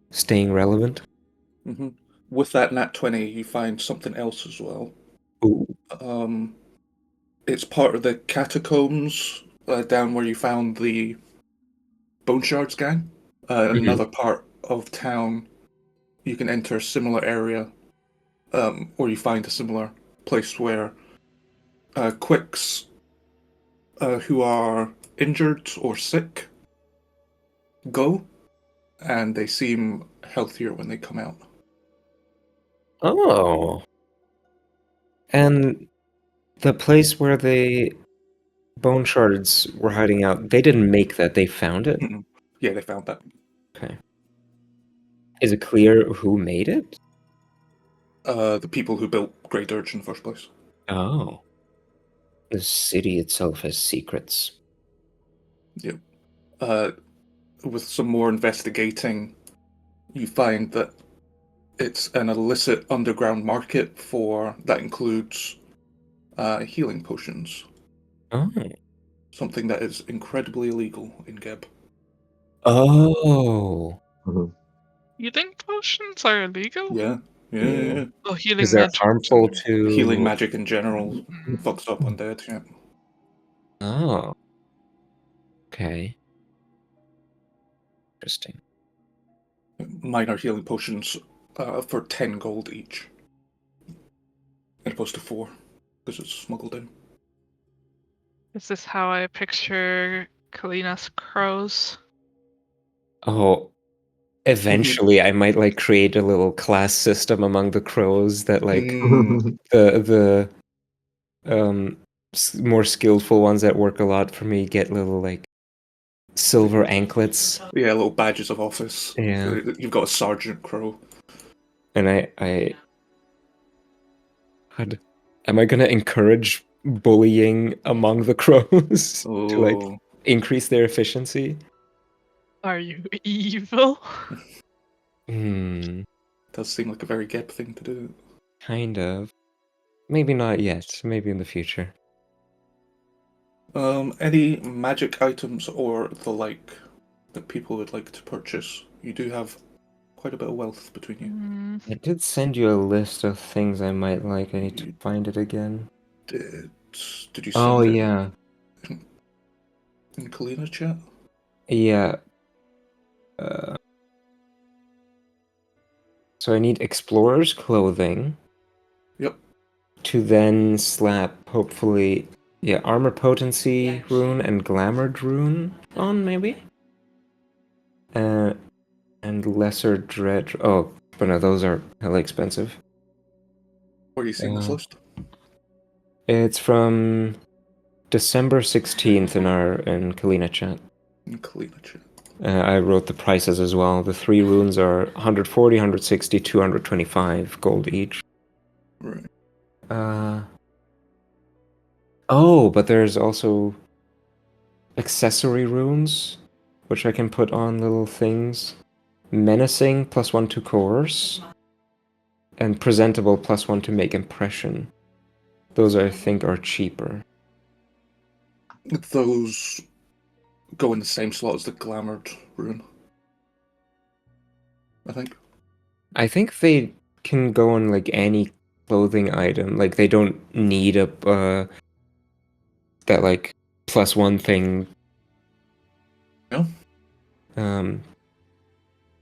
staying relevant. With that nat 20, you find something else as well. Ooh. It's part of the catacombs down where you found the Bone Shards gang. Another part of town, you can enter a similar area, or you find a similar place where quicks who are injured or sick go, and they seem healthier when they come out. Oh. And the place where the bone shards were hiding out, they didn't make that, they found it? Yeah, they found that. Okay. Is it clear who made it? The people who built Grey Dirge in the first place. Oh. The city itself has secrets. Yep. With some more investigating, you find that it's an illicit underground market that includes healing potions. Oh. Something that is incredibly illegal in Geb. Oh. You think potions are illegal? Yeah. Oh, healing Because they're magic. harmful to... Healing magic in general fucks up undead, yeah. Oh. Okay. Interesting. Minor healing potions for 10 gold each. As opposed to 4, because it's smuggled in. Is this how I picture Kalina's crows? Oh. Eventually, I might like create a little class system among the crows that like the more skillful ones that work a lot for me get little like silver anklets. Yeah, little badges of office. Yeah. So you've got a sergeant crow. And am I gonna encourage bullying among the crows to like increase their efficiency? Are you evil? Does seem like a very Geb thing to do. Kind of. Maybe not yet. Maybe in the future. Any magic items or the like that people would like to purchase? You do have quite a bit of wealth between you. I did send you a list of things I might like. I need to find it again. Did you send Oh, it yeah. in Kalina chat? Yeah. So I need explorer's clothing. Yep. To then slap, hopefully, armor potency rune and glamored rune on, maybe? And lesser dread... Oh, but no, those are hella expensive. Where are you seeing this list? It's from December 16th in Kalina chat. In Kalina chat. I wrote the prices as well. The 3 runes are 140, 160, 225 gold each. Right. Oh, but there's also accessory runes, which I can put on little things. Menacing, +1 to coerce. And presentable, +1 to make impression. Those, I think, are cheaper. Those go in the same slot as the Glamoured rune, I think. I think they can go on, like, any clothing item. Like, they don't need that, like, +1 thing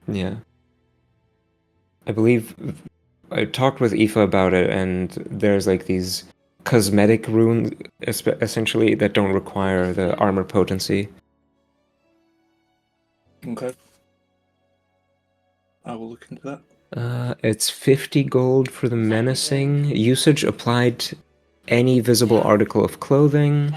Yeah. I believe I talked with Aoife about it, and there's like these cosmetic runes, essentially, that don't require the armor potency. Okay. I will look into that. It's 50 gold for the menacing. Usage applied to any visible article of clothing.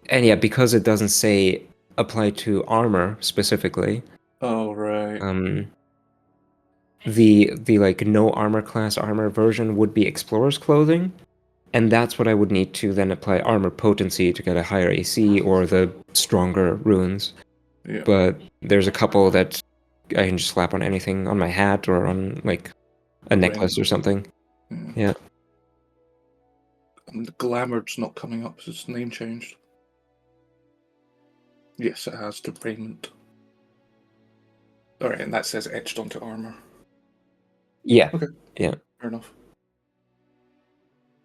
And yeah, because it doesn't say apply to armor specifically. Oh, right. The like no armor class armor version would be explorer's clothing, and that's what I would need to then apply armor potency to get a higher AC or the stronger runes. Yeah. But there's a couple that I can just slap on anything, on my hat or on like a necklace or something. Yeah. And the Glamour's not coming up, so its name changed. Yes, it has to raiment. Alright, and that says etched onto armor. Yeah. Okay. Yeah. Fair enough.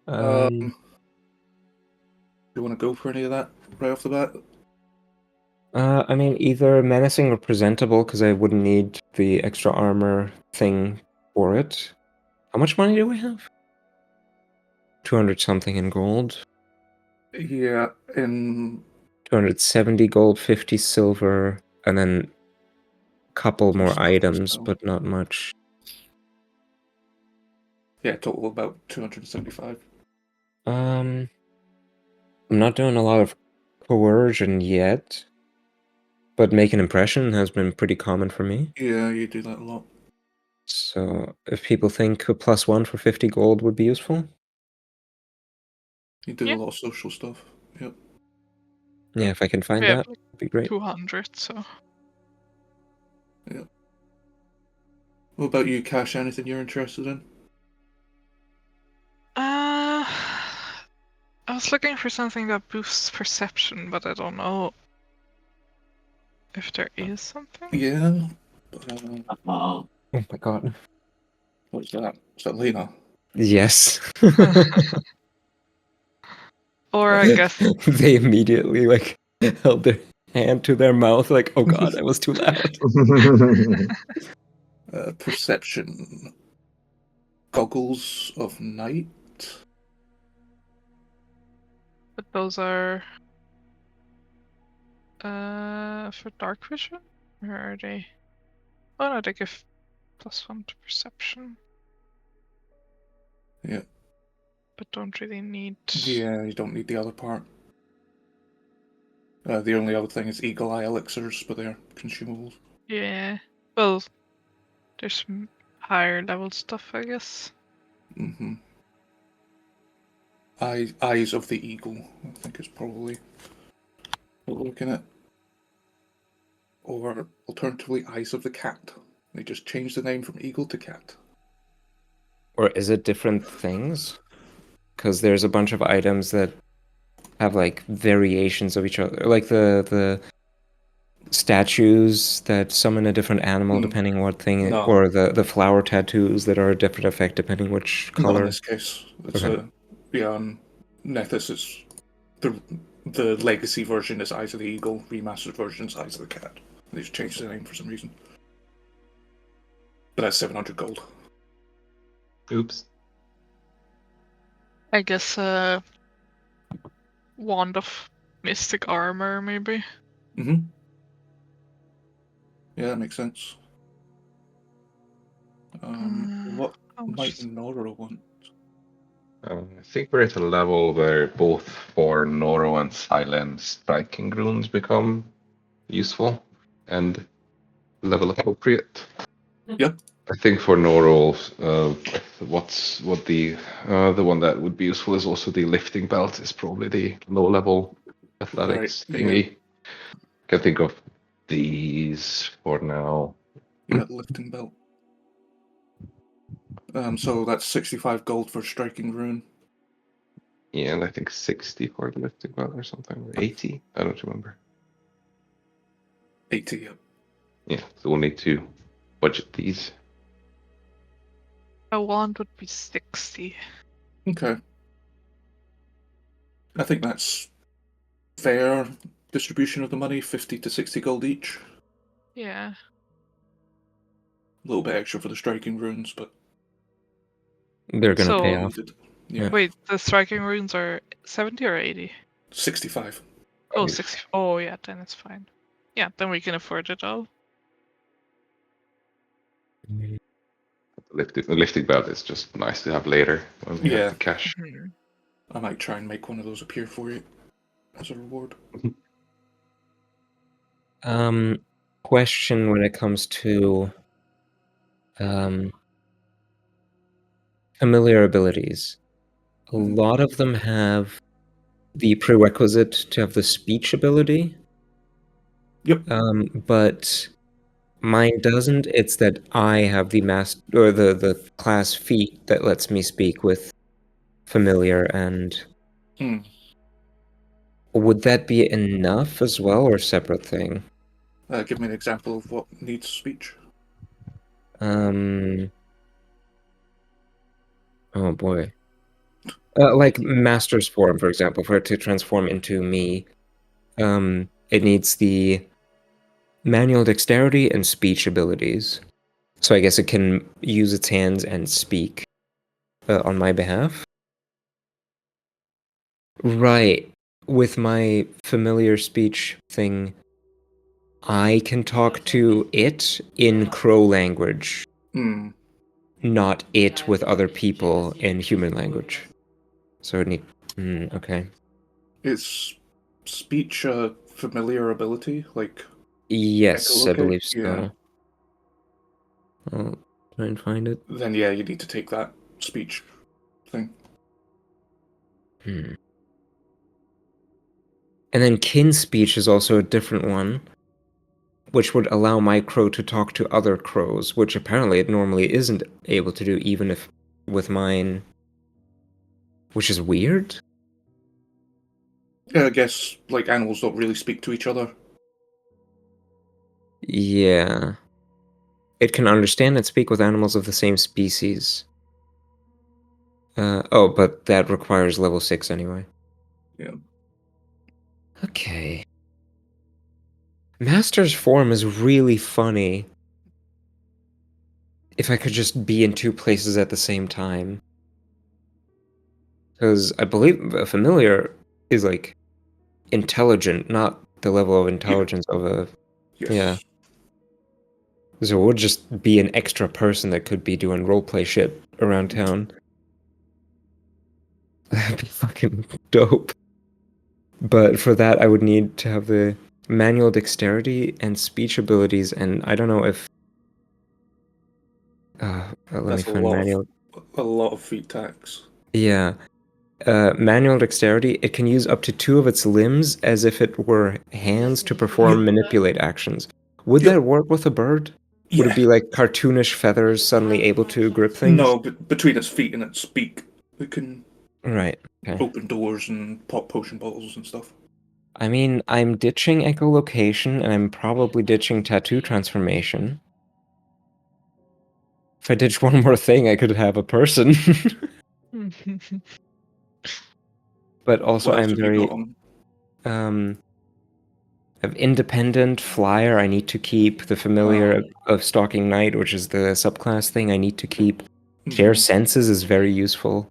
Um, Do you want to go for any of that right off the bat? I mean, either menacing or presentable, because I wouldn't need the extra armor thing for it. How much money do we have? 200 something in gold. Yeah, in 270 gold, 50 silver, and then a couple more stuff items, still. but not much. Yeah, total about 275. I'm not doing a lot of coercion yet, but make an impression has been pretty common for me. Yeah, you do that a lot. So if people think a +1 for 50 gold would be useful. You do Yeah. a lot of social stuff. Yep. Yeah, if I can find Yeah, that, like would be great. 200, so. Yeah. What about you, Cash? Anything you're interested in? I was looking for something that boosts perception, but I don't know if there is something. Yeah. Oh my god. What's that? Is that Lena? Yes. Or I guess They immediately like held their hand to their mouth, like, oh god, I was too loud. Perception. Goggles of Night. but those are for dark vision? Where are they? Oh no, they give +1 to perception. Yeah. But don't really need. Yeah, you don't need the other part. The only other thing is Eagle Eye elixirs, but they're consumables. Yeah. Well, there's some higher level stuff, I guess. Mm-hmm. Eyes of the Eagle, I think is probably what we're looking at. Or alternatively, Eyes of the Cat. They just changed the name from Eagle to Cat. Or is it different things? Because there's a bunch of items that have like variations of each other, like the statues that summon a different animal depending what thing, No. or the flower tattoos that are a different effect depending which color. Not in this case. It's Okay. Nethys is the legacy version is Eyes of the Eagle, remastered version is Eyes of the Cat. They just changed the name for some reason. But that's 700 gold. Oops. I guess Wand of Mystic Armor, maybe. Mm-hmm. Yeah, that makes sense. What how much might is it? Nora want? I think we're at a level where both for Noro and Silent striking runes become useful and level appropriate. Yep. I think for Noro, the one that would be useful is also the lifting belt. Is probably the low level athletics Right, thingy. Can think of these for now. Yeah, lifting belt. So that's 65 gold for striking rune. Yeah, and I think 60 for the lifting belt or something, or 80. I don't remember. 80, yep. Yeah, so we'll need to budget these. A wand would be 60. Okay. I think that's fair. distribution of the money, 50 to 60 gold each. Yeah. A little bit extra for the striking runes, but They're gonna So- pay off. needed. Yeah. Wait, the striking runes are 70 or 80? 65. Oh, Nice. 60. Oh, yeah, then it's fine. Yeah, then we can afford it all. The lifting belt is just nice to have later when we Yeah. have the cash. Mhm. I might try and make one of those appear for you as a reward. Question when it comes to familiar abilities. A lot of them have the prerequisite to have the speech ability. Yep. But mine doesn't. It's that I have the the class feat that lets me speak with familiar, and Hmm. would that be enough as well, or a separate thing? Give me an example of what needs speech. Oh boy. Like Master's form, for example, for it to transform into me, it needs the manual dexterity and speech abilities. So I guess it can use its hands and speak on my behalf. Right. With my familiar speech thing, I can talk to it in crow language, Hmm. not it with other people in human language. So it need. Okay. Is speech a familiar ability? Like, Yes, I echolocate? believe so. Yeah. I'll try and find it. Then yeah, you need to take that speech thing. And then kin speech is also a different one, which would allow my crow to talk to other crows, which apparently it normally isn't able to do, even if with mine, which is weird. Yeah, I guess like animals don't really speak to each other. Yeah. It can understand and speak with animals of the same species. Oh, but that requires level 6 anyway. Yeah. Okay. Master's form is really funny. If I could just be in two places at the same time. Because I believe a familiar is like intelligent, not the level of intelligence of a. Yes. Yeah. So it would just be an extra person that could be doing roleplay shit around town. That'd be fucking dope. But for that, I would need to have the manual dexterity and speech abilities, and I don't know if. Let That's me find manual. a lot of feet tax. Yeah. Manual dexterity, it can use up to 2 of its limbs as if it were hands to perform manipulate actions. Would Yep. that work with a bird? Would Yeah. it be like cartoonish feathers suddenly able to grip things? No, but between its feet and its beak, it can Right. Okay. open doors and pop potion bottles and stuff. I mean, I'm ditching echolocation and I'm probably ditching tattoo transformation. If I ditch one more thing, I could have a person. But also, What else I'm have you very got on? of independent flyer. I need to keep the familiar of stalking night, which is the subclass thing. I need to keep. Share senses is very useful.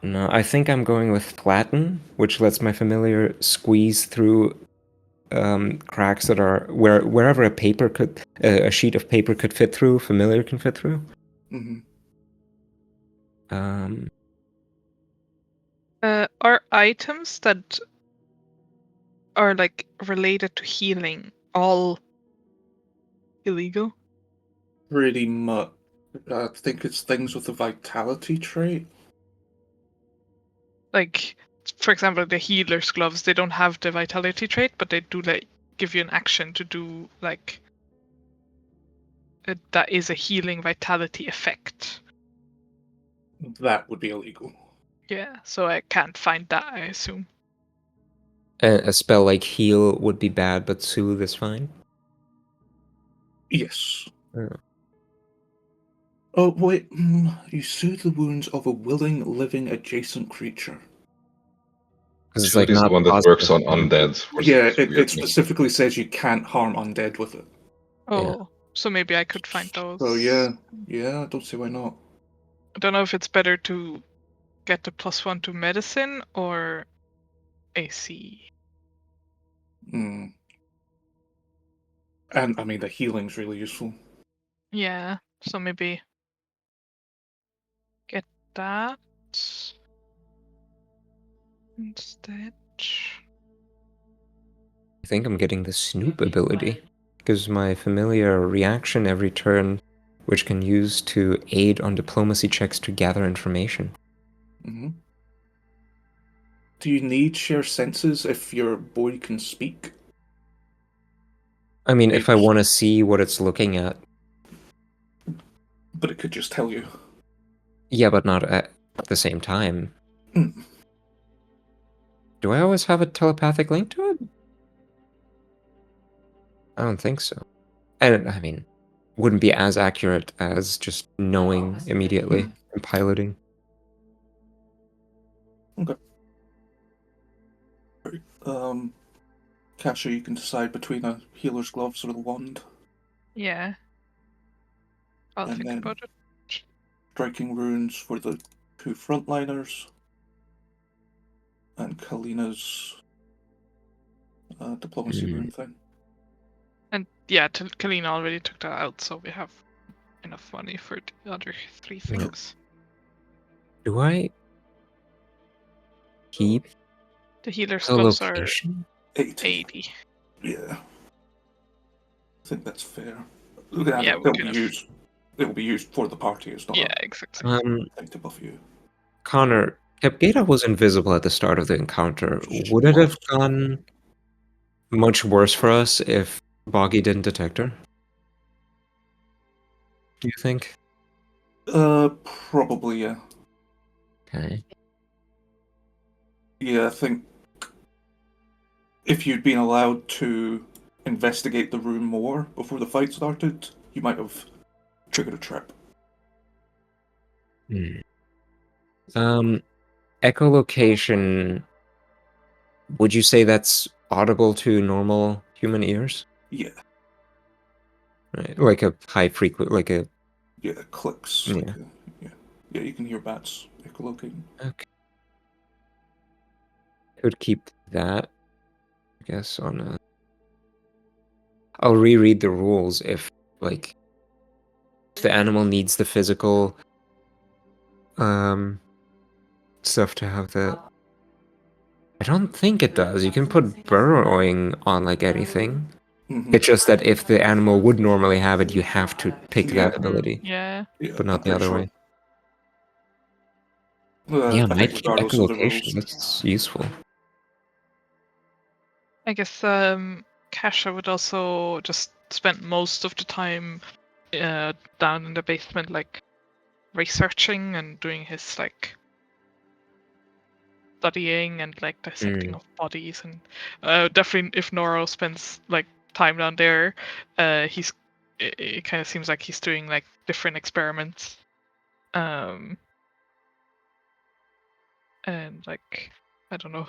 No, I think I'm going with flatten, which lets my familiar squeeze through cracks that are wherever a sheet of paper could fit through, familiar can fit through. Are items that are like related to healing all illegal? Pretty much. I think it's things with the vitality trait. Like, for example, the healer's gloves, they don't have the vitality trait, but they do like give you an action to do like that is a healing vitality effect. That would be illegal. Yeah, so I can't find that, I assume. A spell like heal would be bad, but soothe is fine. Yes. Oh. Oh, wait. You soothe the wounds of a willing, living, adjacent creature. Because it's Food like is the not one that positive. works on undead. Yeah, it Weirdly. specifically says you can't harm undead with it. Oh, so maybe I could find those. So yeah, I don't see why not. I don't know if it's better to get the +1 to medicine or AC. Hmm. And I mean, the healing's really useful. Yeah, so maybe get that instead. I think I'm getting the Snoop ability. Gives my familiar reaction every turn, which can use to aid on diplomacy checks to gather information. Hmm. Do you need share senses if your boy can speak? I mean, if I want to see what it's looking at. But it could just tell you. Yeah, but not at the same time. Hmm. Do I always have a telepathic link to it? I don't think so. And I mean, wouldn't be as accurate as just knowing immediately and piloting. Okay. Kasha, you can decide between a healer's gloves or the wand. Yeah. I'll And think then about it. striking runes for the 2 frontliners. And Kalina's diplomacy rune thing. And yeah, Kalina already took that out, so we have enough money for the other 3 things. Do I keep The healer's the gloves are location? 80. Yeah. I think that's fair. Yeah, we can have... It will be used for the party. It's not Yeah, exactly. a thing to buff you. Connor, Capgata was invisible at the start of the encounter. Would it have gone much worse for us if Boggy didn't detect her? Do you think? Probably, yeah. Okay. Yeah, I think if you'd been allowed to investigate the room more before the fight started, you might have triggered a trap. Echolocation. Would you say that's audible to normal human ears? Yeah. Right. Like a high frequency, like a... Yeah, clicks. Yeah. Like yeah, you can hear bats echolocating. Okay. Could keep that, I guess, on a... I'll reread the rules if, like, the animal needs the physical stuff to have the... I don't think it does. You can put burrowing on, like, anything. Mm-hmm. It's just that if the animal would normally have it, you have to pick that ability. Yeah. But not the other way. I Might think keep regardless of the echolocation. rules. That's useful. I guess Kasha would also just spend most of the time down in the basement, like researching and doing his like studying and like dissecting of bodies, and definitely if Noro spends like time down there, it kind of seems like he's doing like different experiments, and like I don't know.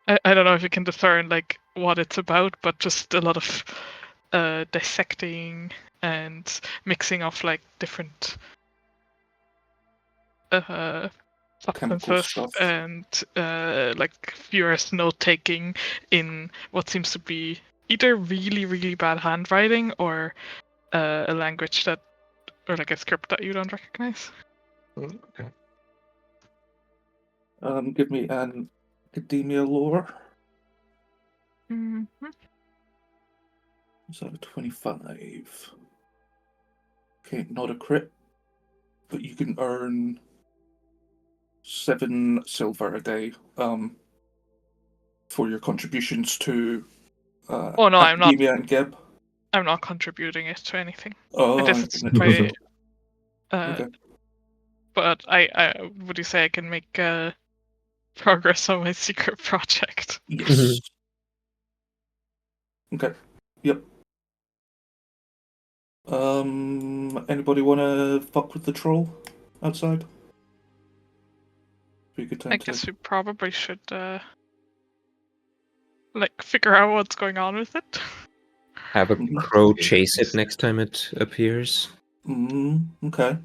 I don't know if you can discern like what it's about, but just a lot of dissecting and mixing of like different Chemical substances stuff. and like furious note taking in what seems to be either really really bad handwriting or a language that, or like a script that you don't recognize. Okay. Give me an academia lore. Mm-hmm. Is that a 25? Okay, not a crit, but you can earn 7 silver a day for your contributions to Oh no, I'm not. academia and Geb. I'm not contributing it to anything. Oh, I just by, okay. but I would you say I can make progress on my secret project? Yes. Okay. Yep. Anybody want to fuck with the troll outside? Be a good time I guess we probably should like figure out what's going on with it. Have a Mhm. crow chase it next time it appears. Okay.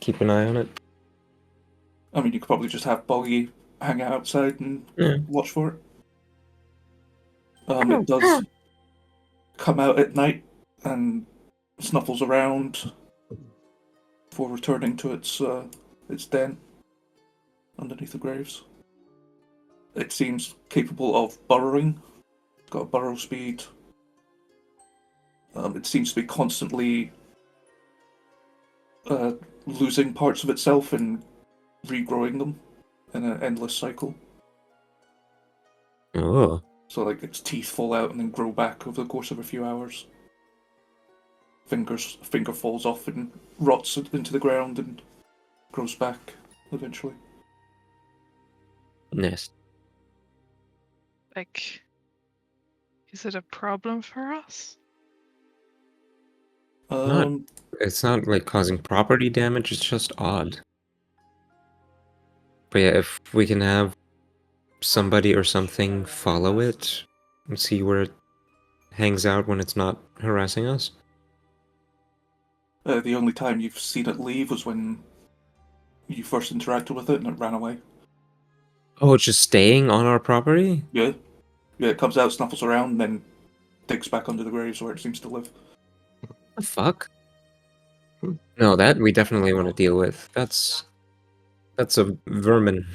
Keep an eye on it. I mean, you could probably just have Boggy hang out outside and Yeah. watch for it. It does come out at night and snuffles around before returning to its den underneath the graves. It seems capable of burrowing. It's got a burrow speed. It seems to be constantly losing parts of itself and regrowing them in an endless cycle. Oh. So, like, its teeth fall out and then grow back over the course of a few hours. Finger falls off and rots into the ground and grows back eventually. Nice. Like, is it a problem for us? It's not like causing property damage, it's just odd. But yeah, if we can have somebody or something follow it and see where it hangs out when it's not harassing us. The only time you've seen it leave was when you first interacted with it and it ran away. Oh, it's just staying on our property? Yeah. Yeah, it comes out, snuffles around, then digs back under the graves where it seems to live. The fuck? No, that we definitely want to deal with. That's a vermin.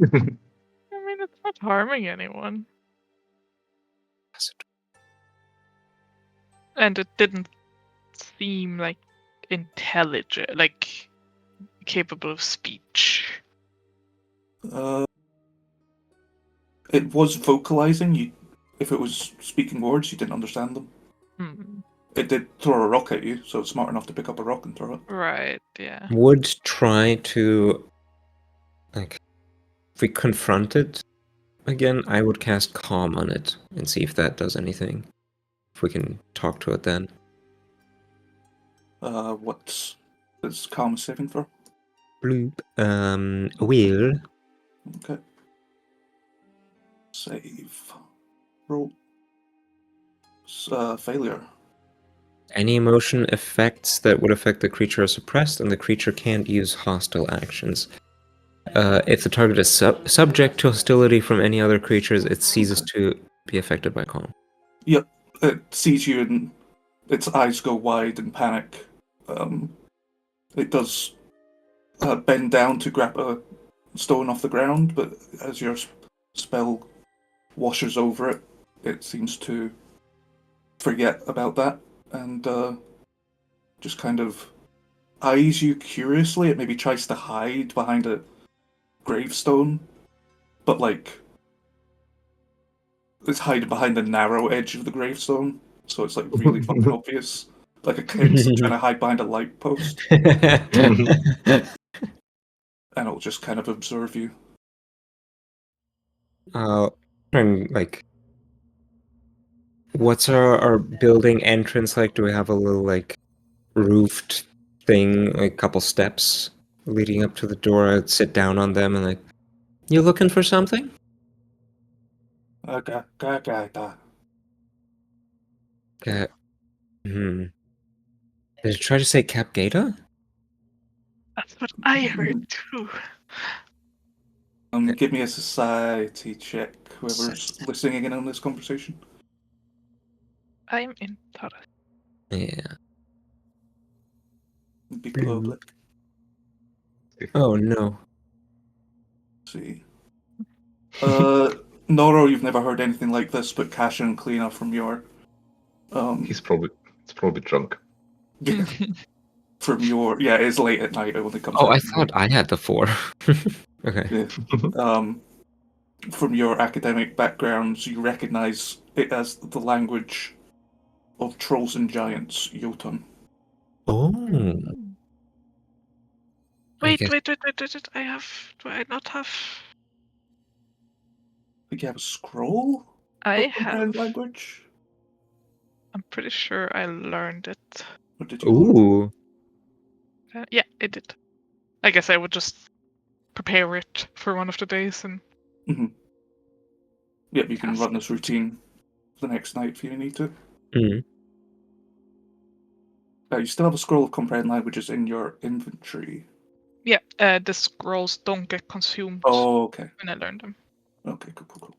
I mean, it's not harming anyone. And it didn't seem like intelligent, like capable of speech. It was vocalizing. If it was speaking words, you didn't understand them. Hmm. It did throw a rock at you, so it's smart enough to pick up a rock and throw it. Right, yeah. Would try to, like, if we confront it again, I would cast Calm on it and see if that does anything. If we can talk to it then. What's its calm saving throw? Bloop. Will. Okay. Save. Roll. Failure. Any emotion effects that would affect the creature are suppressed, and the creature can't use hostile actions. If the target is subject to hostility from any other creatures, it ceases to be affected by Calm. Yep. It sees you and its eyes go wide in panic. It does bend down to grab a stone off the ground, but as your spell washes over it, it seems to forget about that and just kind of eyes you curiously. It maybe tries to hide behind a gravestone, but like it's hiding behind the narrow edge of the gravestone, so it's like really fucking obvious. Like a kid trying to hide behind a light post, and it'll just kind of observe you. And like, what's our building entrance like? Do we have a little like roofed thing, like a couple steps leading up to the door? I'd sit down on them and like, you looking for something? Okay. Okay. Did it try to say Capgata? That's what I heard too. Give me a society check, whoever's listening in on this conversation. I'm in Taurus. Yeah. It'd be public. Oh no. Let's see. Noro, you've never heard anything like this, but Cash and Cleaner from your It's probably drunk. yeah, it's late at night when it comes Oh, out. I thought I had the 4. Okay. Yeah. From your academic backgrounds, you recognize it as the language of trolls and giants, Jotun. Oh. Wait. guess- Do I not have? Think you have a scroll I of some have. language? I'm pretty sure I learned it. Or did you learn? Ooh. Yeah, it did. I guess I would just prepare it for one of the days and. Yep, you can Cast. run this routine the next night if you need to. Mm. You still have a scroll of comprehend languages in your inventory. Yeah, the scrolls don't get consumed Oh, okay. when I learn them. Okay, cool.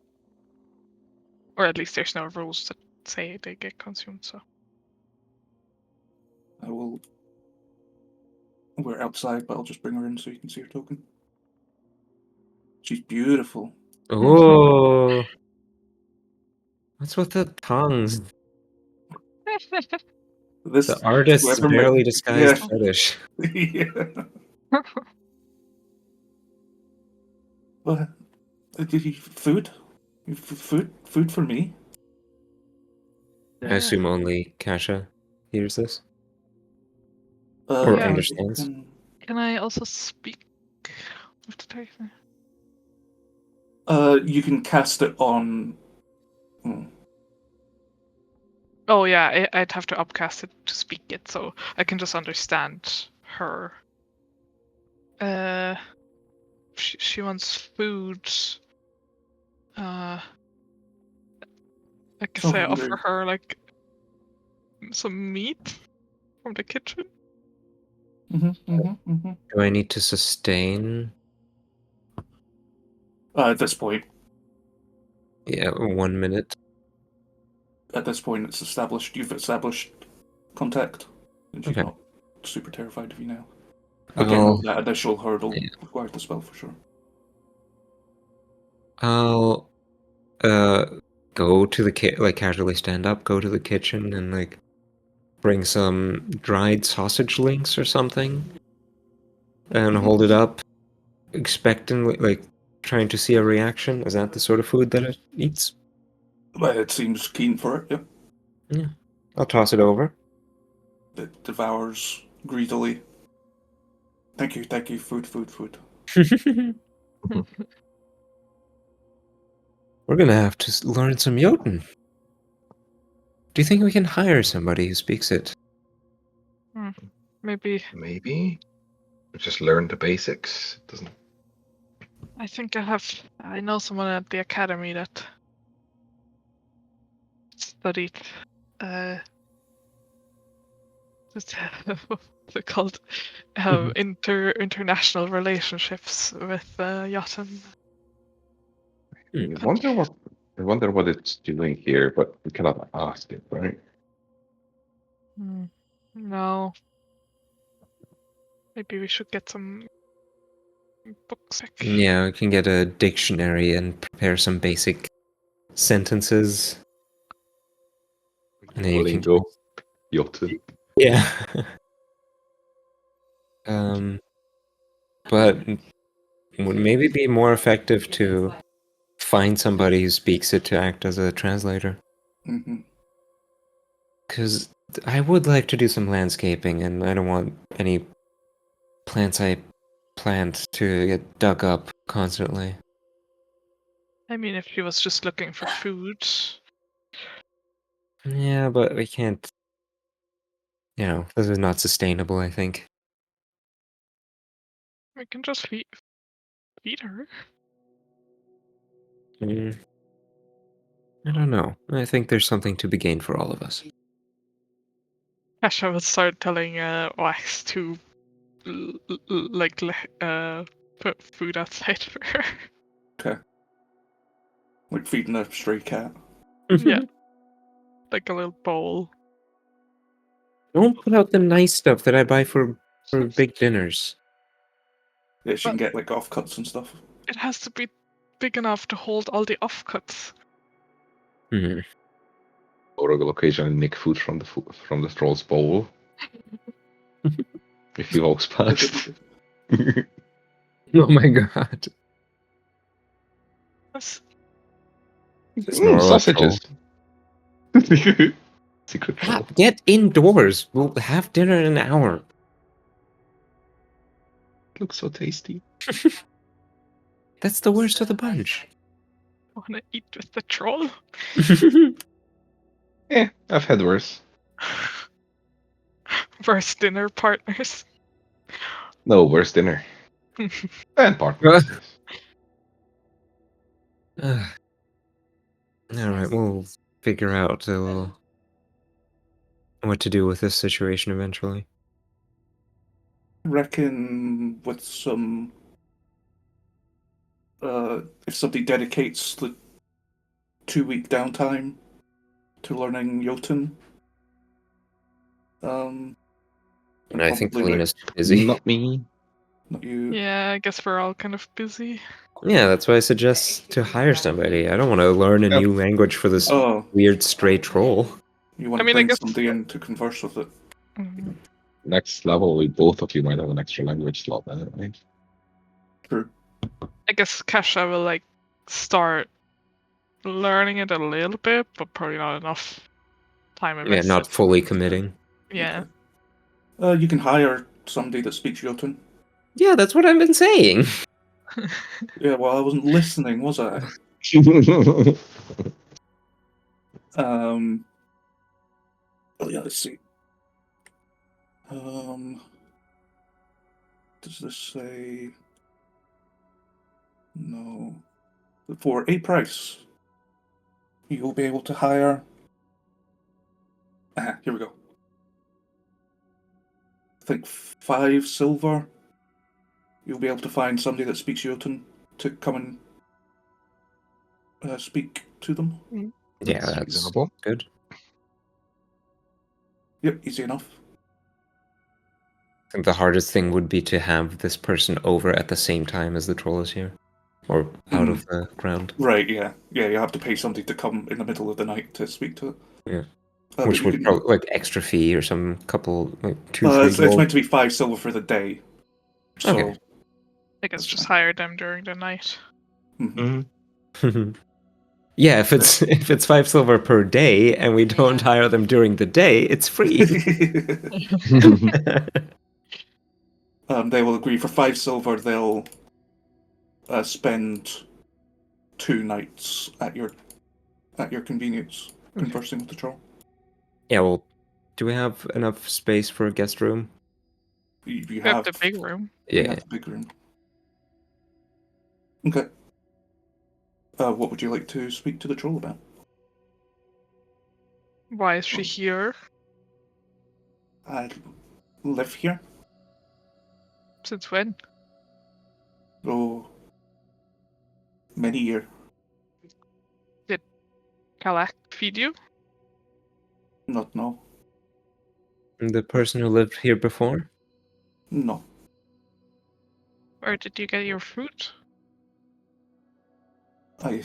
Or at least there's no rules that say they get consumed, so. I will. We're outside, but I'll just bring her in so you can see her token. She's beautiful. Oh, what's with the tongues? This The artist's whoever barely made- disguised yeah. fetish. Yeah. What? Did you food? Food for me? I assume only Kasha hears this. Or Yeah. understands. Can I also speak with the titan? You can cast it on. Oh yeah, I'd have to upcast it to speak it, so I can just understand her. She wants food. I guess So I hungry. offer her like some meat from the kitchen. Do I need to sustain? At this point, Yeah, 1 minute. it's established. You've established contact, and she's Okay. not super terrified of you now. But getting I'll over that initial hurdle yeah. requires the spell for sure. I'll go to the like casually stand up, go to the kitchen and like bring some dried sausage links or something and hold it up expectantly, like trying to see a reaction. Is that the sort of food that it eats? Well, it seems keen for it. Yep. Yeah. I'll toss it over. It devours greedily. Thank you. Food. We're gonna have to learn some Jotun. Do you think we can hire somebody who speaks it? Maybe. Maybe. Just learn the basics. Doesn't. I think I know someone at the academy that studied what's it called? International relationships with Jotun. I wonder what it's doing here, but we cannot ask it, right? No. Maybe we should get some books. Yeah, we can get a dictionary and prepare some basic sentences. And then you can Lingo. Jotun. Yeah. But would maybe be more effective to find somebody who speaks it to act as a translator. Because I would like to do some landscaping, and I don't want any plants I plant to get dug up constantly. I mean, if she was just looking for food. Yeah, but we can't. You know, this is not sustainable, I think. We can just feed her. I don't know. I think there's something to be gained for all of us. Ash, I would start telling Wax to put food outside for her. Okay. Like feeding a stray cat. Yeah. Like a little bowl. Don't put out the nice stuff that I buy for big dinners. Yeah, she can get like offcuts and stuff. It has to be big enough to hold all the offcuts. Or will occasionally nick food from the troll's bowl. If he walks past. Oh my god. It's Noros Sausages. Secret troll. Get indoors. We'll have dinner in an hour. Looks so tasty. That's the worst of the bunch. Wanna eat with the troll? I've had worse. Worst dinner partners. No, worse dinner. And partners. Yes. Alright, we'll figure out what to do with this situation eventually. Reckon with some if somebody dedicates the 2-week downtime to learning Jotun, And I think probably, Kalina's too busy. Not me. not you. Yeah, I guess we're all kind of busy. Yeah, that's why I suggest to hire somebody. I don't want to learn a Yep. new language for this Oh, weird stray troll. you want I to mean, I bring guess- somebody in to converse with it. Mhm. Next level, both of you might have an extra language slot then, right? True. I guess Kasha will like start learning it a little bit, but probably not enough time Yeah, invested. not fully committing. Yeah. You can hire somebody that speaks Jotun. Yeah, that's what I've been saying. Yeah, well, I wasn't listening, was I? Oh yeah, let's see. Does this say no? For a price, you'll be able to hire. Here we go. I think 5 silver. You'll be able to find somebody that speaks Jotun to come and speak to them. Yeah, That's that's reasonable. good. Yep, easy enough. I think the hardest thing would be to have this person over at the same time as the troll is here. Or out of the ground. Right, yeah. Yeah, you have to pay somebody to come in the middle of the night to speak to it. Yeah. But Which you would can- probably, like, extra fee or some couple, like, 2, 3 it's gold. meant to be 5 silver for the day. So, Okay. I guess just hire them during the night. mhm. Yeah, if it's 5 silver per day and we don't hire them during the day, it's free. They will agree for 5 silver. They'll spend 2 nights at your convenience conversing with the troll. Yeah, well, do we have enough space for a guest room? You We have have the big room. you Yeah. have the big room. Okay. What would you like to speak to the troll about? Why is she here? I live here. Since when? Oh, many years. Kalak feed you? Not no. The person who lived here before? No. Where did you get your food? I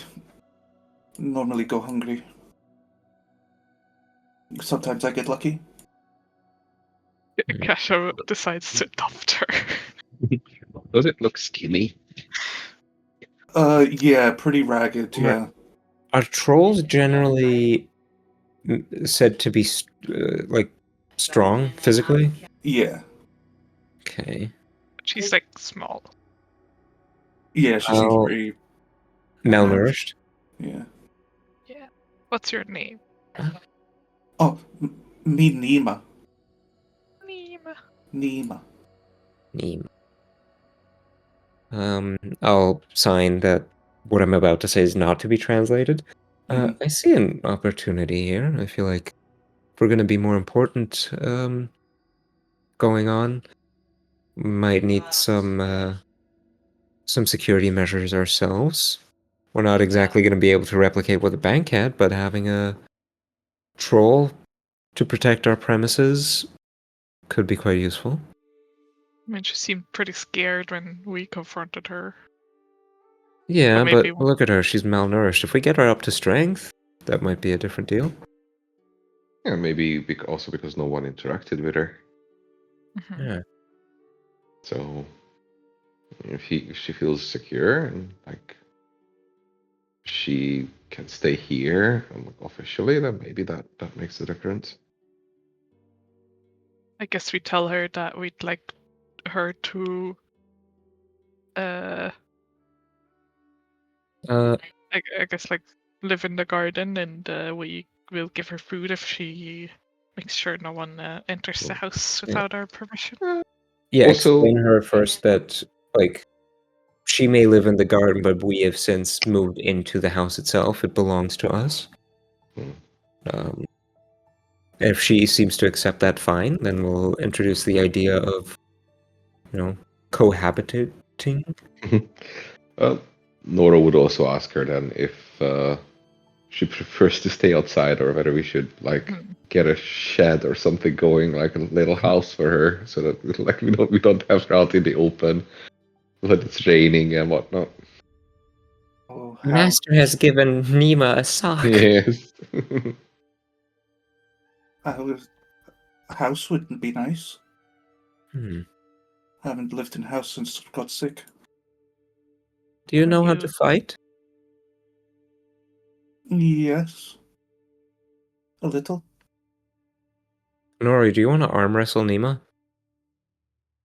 normally go hungry. Sometimes I get lucky. Kasha decides to adopt her. Does it look skinny? Yeah, pretty ragged, yeah. Are trolls generally said to be, like, strong physically? Yeah. Okay. She's like small. Yeah, she seems How pretty malnourished? yeah. Yeah. What's your name? Oh, me Nima. Nima. Nima. Neem. I'll sign that what I'm about to say is not to be translated. I see an opportunity here. I feel like if we're going to be more important going on, we might need some security measures ourselves. We're not exactly going to be able to replicate what the bank had, but having a troll to protect our premises could be quite useful. I mean, she seemed pretty scared when we confronted her. Yeah, But but maybe- look at her. She's malnourished. If we get her up to strength, that might be a different deal. Yeah, maybe also because no one interacted with her. Mhm. Yeah. So if she feels secure and like she can stay here and like, officially, then maybe that makes a difference. I guess we tell her that we'd like her to I guess like live in the garden, and we will give her food if she makes sure no one enters the house without our permission. Yeah, Also- explain her first that, like, she may live in the garden, but we have since moved into the house itself. It belongs to us. Hmm. If she seems to accept that, fine. Then we'll introduce the idea of, cohabitating. Well, Nora would also ask her then if she prefers to stay outside or whether we should get a shed or something going, like a little house for her, so that we don't have her out in the open when it's raining and whatnot. Oh, Master has given Nima a sock. Yes. A house wouldn't be nice. Hmm. I haven't lived in a house since I got sick. Do you know how to fight? Yes. A little. Nori, do you want to arm wrestle Nima?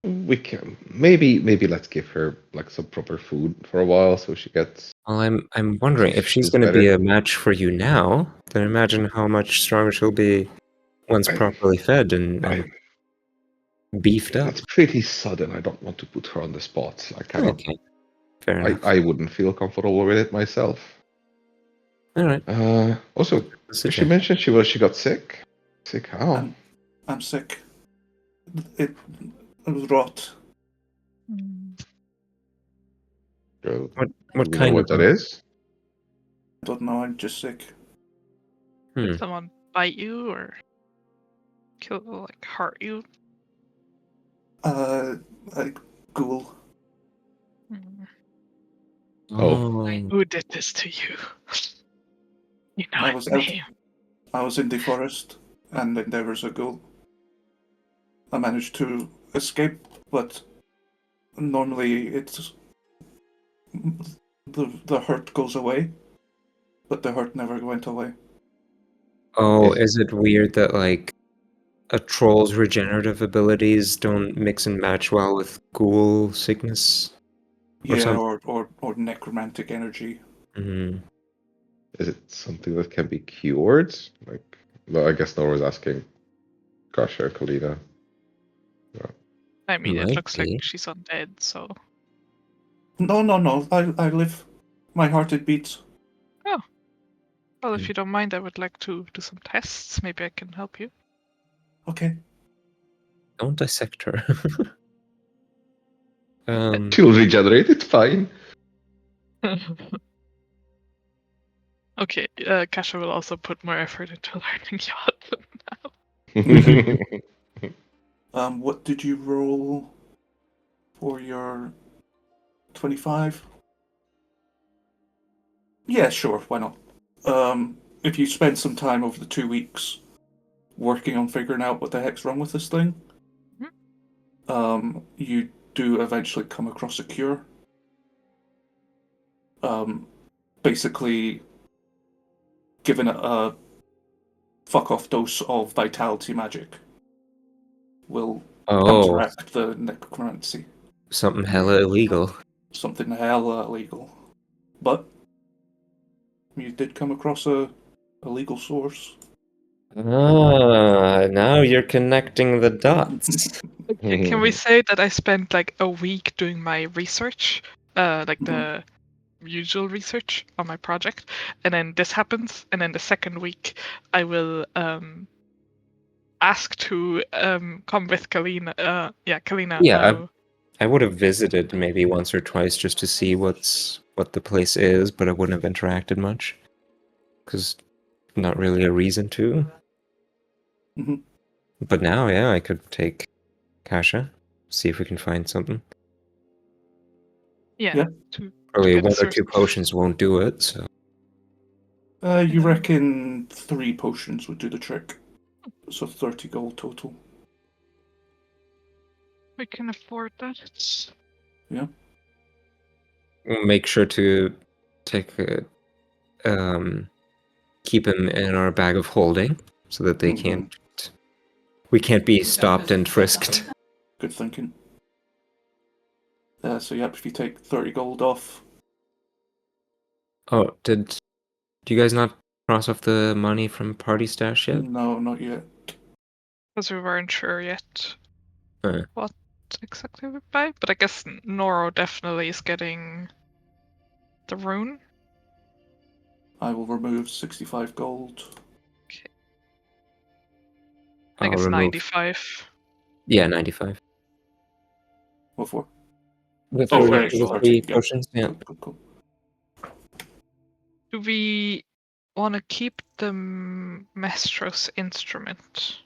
We can maybe let's give her some proper food for a while so she gets. Well, I'm wondering if she's feels going to be better. a match for you now. Then imagine how much stronger she'll be once properly fed and beefed up. It's pretty sudden. I don't want to put her on the spot. Okay, fair enough. I wouldn't feel comfortable with it myself. All right. Also, she mentioned she got sick. Sick how? I'm sick. It was rot. What Do you kind know what of that is? I don't know, I'm just sick. Did someone bite you or hurt you? A ghoul. Oh. Who did this to you? You know I was his name. I was in the forest, and then there was a ghoul. I managed to escape, but normally it's the hurt goes away, but the hurt never went away. Oh, is it weird that a troll's regenerative abilities don't mix and match well with ghoul sickness? Yeah, or necromantic energy. Mm-hmm. Is it something that can be cured? Well, I guess Nora was asking Kasha or Kalina. Yeah. I mean, it looks like she's undead, so. No. I live. My heart it beats. Oh. Well, if you don't mind, I would like to do some tests. Maybe I can help you. Okay. Don't dissect her. She'll regenerate. It's fine. Okay, Kasha will also put more effort into learning Yacht now. What did you roll for your 25? Yeah, sure, why not? If you spend some time over the 2 weeks working on figuring out what the heck's wrong with this thing, you do eventually come across a cure. Basically, given it a fuck-off dose of vitality magic will counteract the necromancy. Something hella illegal. Something hella illegal. But you did come across a legal source. Now you're connecting the dots. Can we say that I spent a week doing my research, the usual research on my project, and then this happens, and then the second week I will ask to come with Kalina. Kalina. Yeah, I would have visited maybe once or twice just to see what the place is, but I wouldn't have interacted much because not really a reason to. Mm-hmm. But now, yeah, I could take Kasha, see if we can find something. Yeah. Probably one or two potions won't do it, so. You reckon 3 potions would do the trick? So 30 gold total. We can afford that. Yeah. We'll make sure to take keep him in our bag of holding so that they can't. We can't be stopped and frisked. Good thinking. So yep, if you take 30 gold off. Oh, do you guys not cross off the money from party stash yet? No, not yet. Because we weren't sure yet what exactly buy, but I guess Noro definitely is getting the rune. I will remove 65 gold. I I'll guess remove. 95. Yeah, 95. What for? The Oh, three, right, the 30. three Yeah. potions. Yeah. Cool. Do we want to keep the Mestros instrument?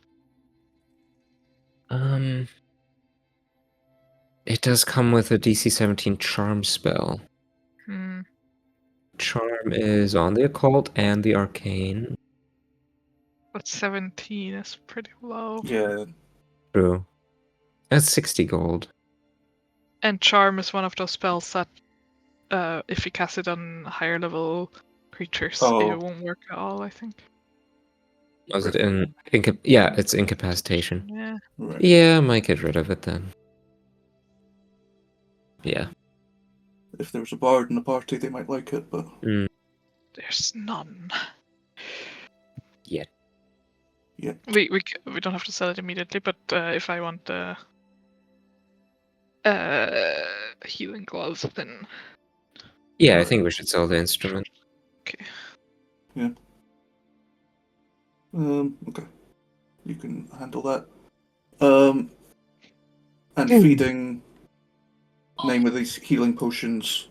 It does come with a DC 17 charm spell. Hmm. Charm is on the occult and the arcane. But 17 is pretty low. Yeah. True. That's 60 gold. And charm is one of those spells that, if you cast it on higher level creatures, Oh. it won't work at all, I think. Was it in yeah, it's incapacitation. Yeah. Right. Yeah, I might get rid of it then. Yeah. If there was a bard in the party, they might like it, but There's none. Yeah. yeah. We don't have to sell it immediately, but if I want the healing gloves, then Yeah, I think we should sell the instrument. okay. Okay. You can handle that. And feeding name of these healing potions.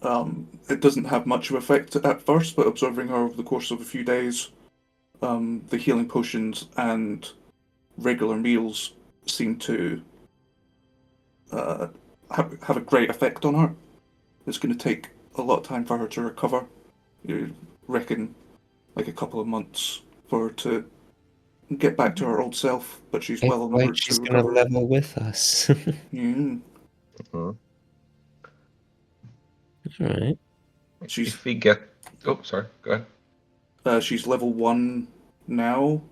It doesn't have much of effect at first, but observing her over the course of a few days, the healing potions and regular meals seem to have a great effect on her. It's going to take a lot of time for her to recover. You reckon like a couple of months for her to get back to her old self, but she's well on the Like route she's to gonna recovery. level with us. Yeah. Alright. If we get... Oh, sorry. Go ahead. She's level 1 now.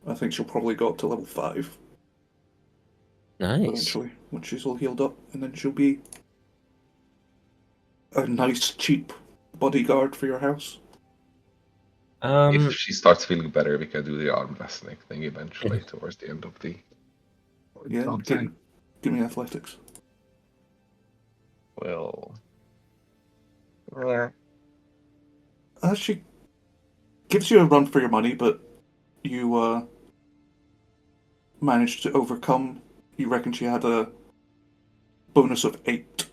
I think she'll probably go up to level 5 Nice. eventually, when she's all healed up, and then she'll be a nice, cheap bodyguard for your house. If she starts feeling better, we can do the arm wrestling thing eventually towards the end of the... Yeah, downtime. give me athletics. Well... She gives you a run for your money, but you managed to overcome. You reckon she had a bonus of 8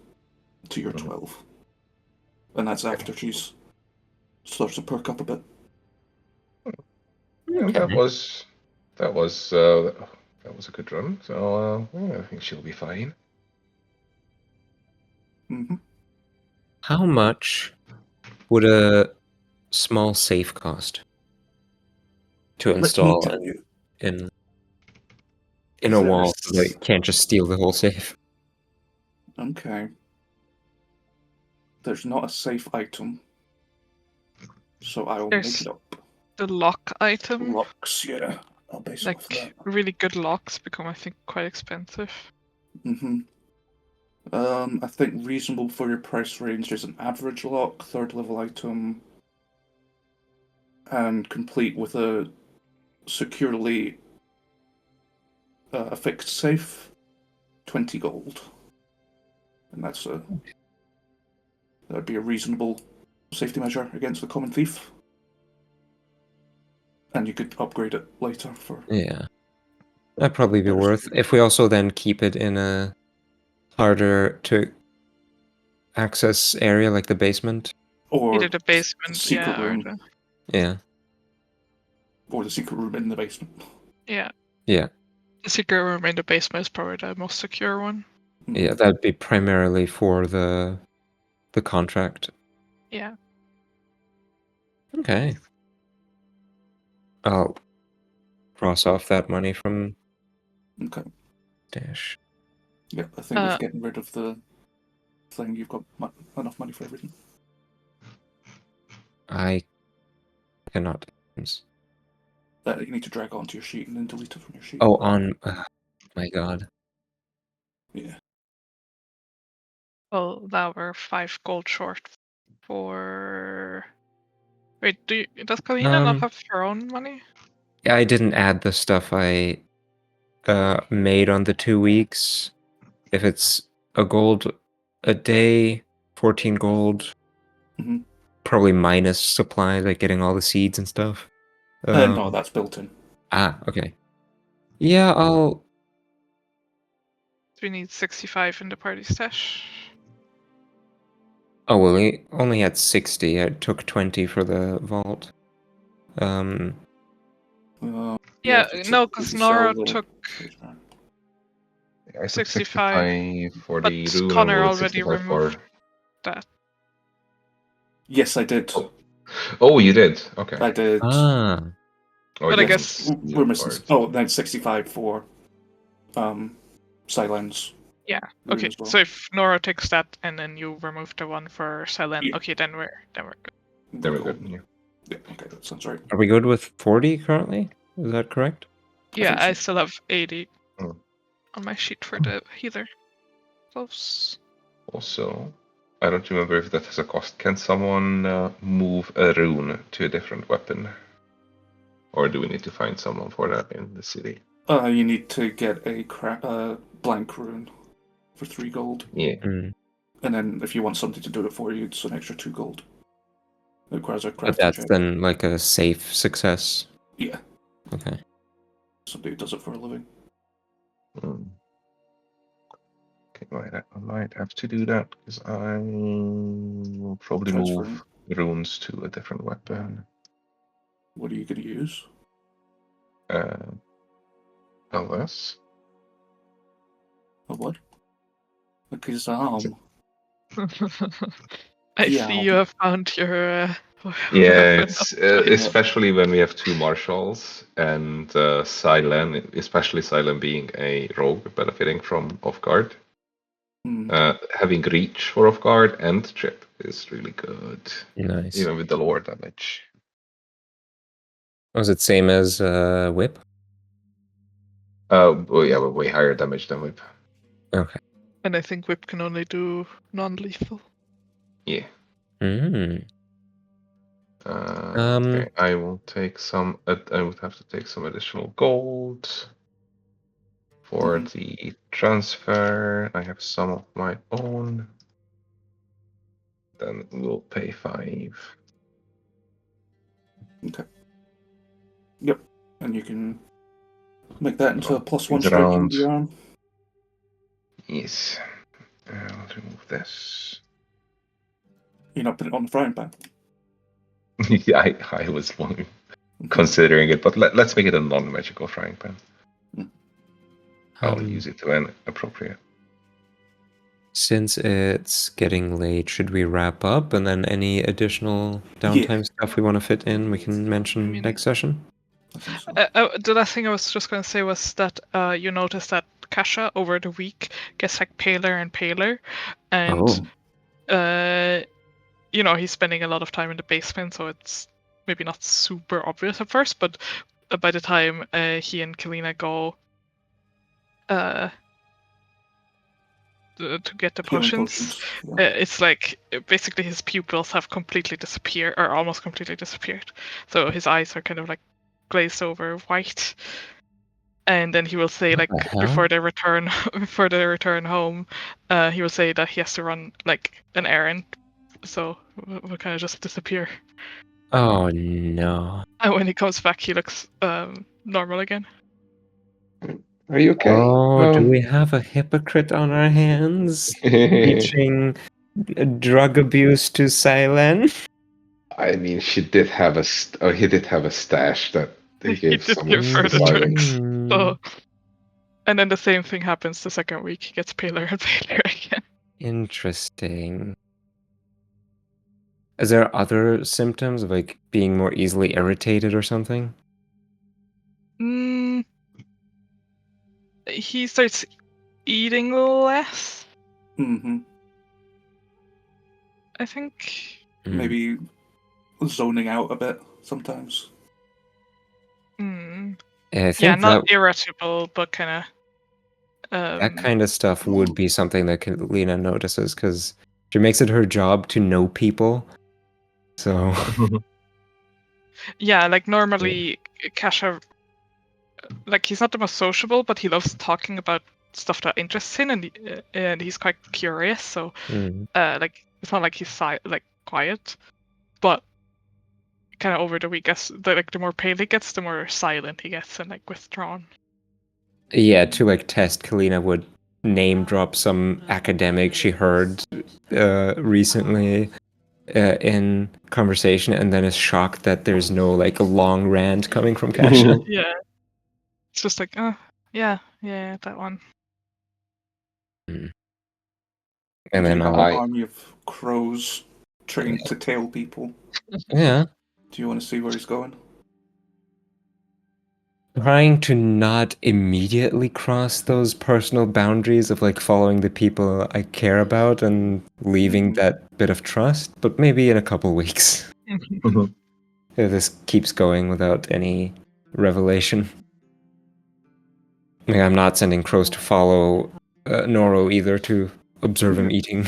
to your 12. And that's after she's starts to perk up a bit. Yeah, Okay. that was a good run. So I think she'll be fine. Mm-hmm. How much would a small safe cost to Let me install tell you. in a wall so they can't just steal the whole safe? Okay. There's not a safe item, so I will There's make it up. the lock item. Locks, yeah. I'll base it off Like that. really good locks become, I think, quite expensive. Mm-hmm. I think reasonable for your price range is an average lock, 3rd level item, and complete with a securely affixed safe, 20 gold. And that'd be a reasonable safety measure against the common thief. And you could upgrade it later for... Yeah. That'd probably be worth. If we also then keep it in a harder to access area like the basement. Or Either the basement, secret yeah, room. Yeah. Or the secret room in the basement. Yeah. Yeah. The secret room in the basement is probably the most secure one. Yeah, that'd be primarily for the contract. Yeah. Okay. I'll cross off that money from Okay. Dash. Yeah, I think with getting rid of the thing, you've got enough money for everything. I cannot. You need to drag onto your sheet and then delete it from your sheet. Oh, on. My God. Yeah. Well, now we're 5 gold short for. Wait, does Kalina not have her own money? I didn't add the stuff I made on the 2 weeks. If it's a gold a day, 14 gold, Mhm. probably minus supplies, like getting all the seeds and stuff. No, that's built in. Okay. Yeah, I'll... We need 65 in the party stash. Oh, well, we only had 60. I took 20 for the vault. Yeah, if you no, if because you sell Nora the- took I took 65, 65 for but the rune Connor removal, already 65 for... removed that. Yes, I did. Oh, you did? Okay. I did. Oh, But you I didn't guess- do We're it missing. for it. Oh, then 65 for Silence. Yeah. Rune Okay. as well. So if Nora takes that and then you remove the one for Silent, Yeah. okay, then we're good. There we go. Yeah. Yeah, okay, that sounds right. Are we good with 40 currently? Is that correct? Yeah, think so. I still have 80 Oh. on my sheet for the healer. Close. Also, I don't remember if that has a cost. Can someone move a rune to a different weapon? Or do we need to find someone for that in the city? You need to get a blank rune for 3 gold. Yeah. Mm. And then if you want something to do it for you, it's an extra 2 gold. It requires a crafting But that's check. then like a safe success. Yeah, Okay. somebody who does it for a living. Hmm. Okay, I might have to do that because I will probably Transferring. move runes to a different weapon. What are you going to use? LS. A what? Because I Yeah. see you have found your. Yeah, weapon it's of choice. especially when we have 2 marshals and Silen, especially Silen being a rogue benefiting from off guard. Having reach for off guard and trip is really good, Nice. even with the lower damage. Was it same as whip? Oh yeah, but way higher damage than whip. Okay. And I think Whip can only do non-lethal. Yeah. Mm. Okay, I will take some. I would have to take some additional gold for the transfer. I have some of my own. Then we'll pay 5. Okay. Yep. And you can make that into a +1 it's strike around. in the arm. Yes. I'll remove this. You're not putting it on the frying pan. Yeah, I was considering it, but let's make it a non-magical frying pan. I'll use it when appropriate. Since it's getting late, should we wrap up and then any additional downtime stuff we want to fit in, we can mention next session? I think so. The last thing I was just going to say was that you notice that Kasha over the week gets like paler and paler, and he's spending a lot of time in the basement, so it's maybe not super obvious at first, but by the time he and Kalina go to get the potions, it's like basically his pupils have completely disappeared, or almost completely disappeared. So his eyes are kind of like glazed over white. And then he will say, like, before they return home, he will say that he has to run like an errand, so we'll kind of just disappear. Oh no! And when he comes back, he looks normal again. Are you okay? Oh, do we have a hypocrite on our hands teaching drug abuse to Silen? I mean, she did have he did have a stash that he gave did someone give her the surviving. drugs. So, and then the same thing happens the second week. He gets paler and paler again. Interesting. Is there other symptoms of like being more easily irritated or something? He starts eating less. I think. Maybe zoning out a bit sometimes. I think not irritable, but kind of. That kind of stuff would be something that Lena notices because she makes it her job to know people. So. Yeah, like normally Kasha like he's not the most sociable, but he loves talking about stuff that interests him, and he's quite curious. So like it's not like he's like quiet, but kind of over the week, the more pale he gets, the more silent he gets and like withdrawn. Yeah, to like test, Kalina would name drop some academic she heard recently in conversation, and then is shocked that there's no like a long rant coming from Kasha. Yeah, it's just like, yeah, that one. And You then have I'll an army of crows trained to tail people. yeah. Do you want to see where he's going? Trying to not immediately cross those personal boundaries of like following the people I care about and leaving that bit of trust, but maybe in a couple weeks. If this keeps going without any revelation. Like, I'm not sending crows to follow Noro either to observe him eating.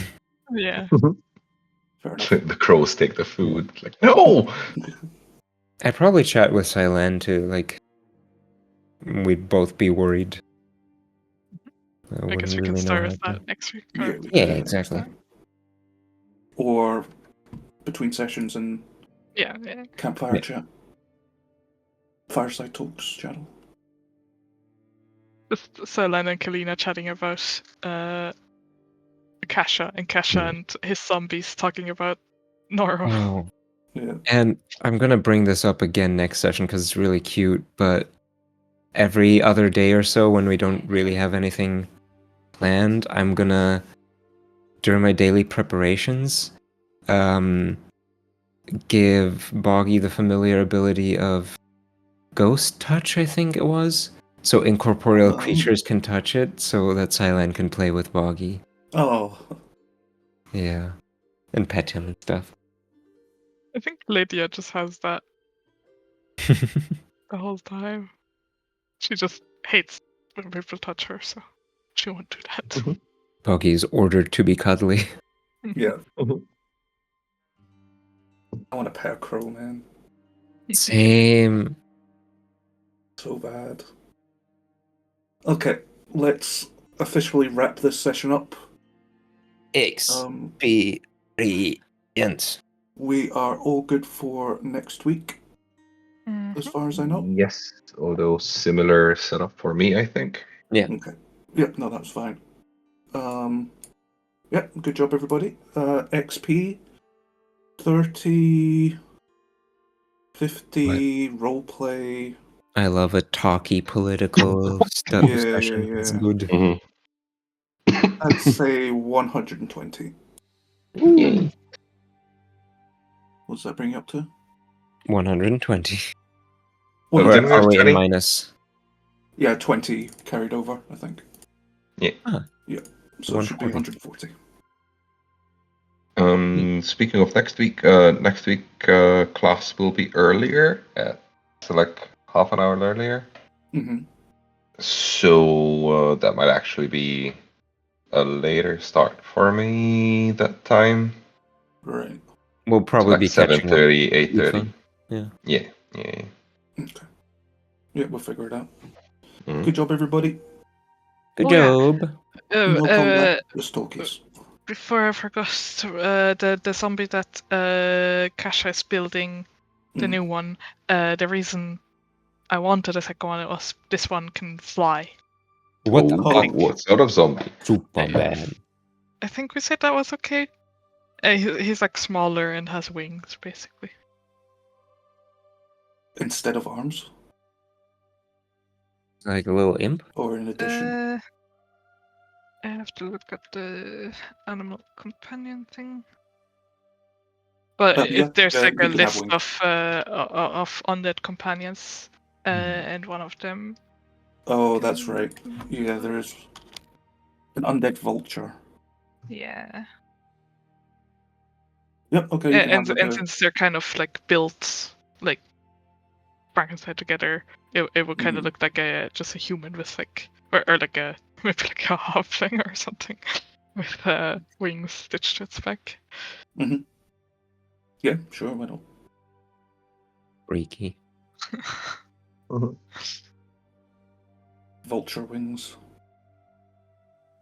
Yeah. Fair enough. The crows take the food. Like, no! I'd probably chat with Silen too, like, we'd both be worried. I guess we can start with that next week. Yeah, Yeah, exactly. Or between sessions and Yeah. campfire chat. Fireside talks channel. Just Selene and Kalina chatting about Kasha and his zombies talking about Noro. Oh. Yeah. And I'm gonna bring this up again next session because it's really cute, but every other day or so when we don't really have anything planned, I'm gonna, during my daily preparations, give Boggy the familiar ability of Ghost Touch, I think it was. So incorporeal creatures can touch it, so that Silen can play with Boggy. Oh. Yeah. And pet him and stuff. I think Lydia just has that the whole time. She just hates when people touch her, so she won't do that. Boggy is ordered to be cuddly. Yeah. I want a pet crow, man. Same. So bad. Okay, let's officially wrap this session up. Experience. We are all good for next week, as far as I know. Yes, although similar setup for me, I think. Yeah. Okay. Yep, no, that's fine. Yeah, good job, everybody. XP, 30, 50, roleplay. I love a talky political stuff session. It's good. I'd say 120. Yay. What does that bring you up to? 120. Well, didn't we have Are we in 20? minus? Yeah, 20 carried over, I think. Yeah. Yeah, so it should be 140. Speaking of next week class will be earlier, so like half an hour earlier. So that might actually be a later start for me that time. Right. We'll probably be catching 7:30, 8:30. Yeah. Yeah. Okay. Yeah, we'll figure it out. Good job, everybody. Good job. No combat, just talkies. Before I forgot, the zombie that Kasha is building, the new one, the reason I wanted a second one was this one can fly. What the fuck? What sort of zombie? Superman. I think we said that was okay. He's like smaller and has wings, basically. Instead of arms? Like a little imp? Or in addition? I have to look at the animal companion thing. But there's like a list of undead companions, and one of them. Oh, that's right. Yeah, there is an undead vulture. Yeah. Yep. Okay. And since they're kind of like built like Frankenstein together, it would kind of look like just a human with like or like a maybe like a halfling or something with wings stitched to its back. Yeah, sure, why not? Freaky. vulture wings.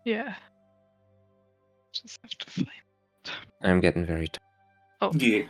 Yeah. Just have to find. I'm getting very tired. Oh, Yeah.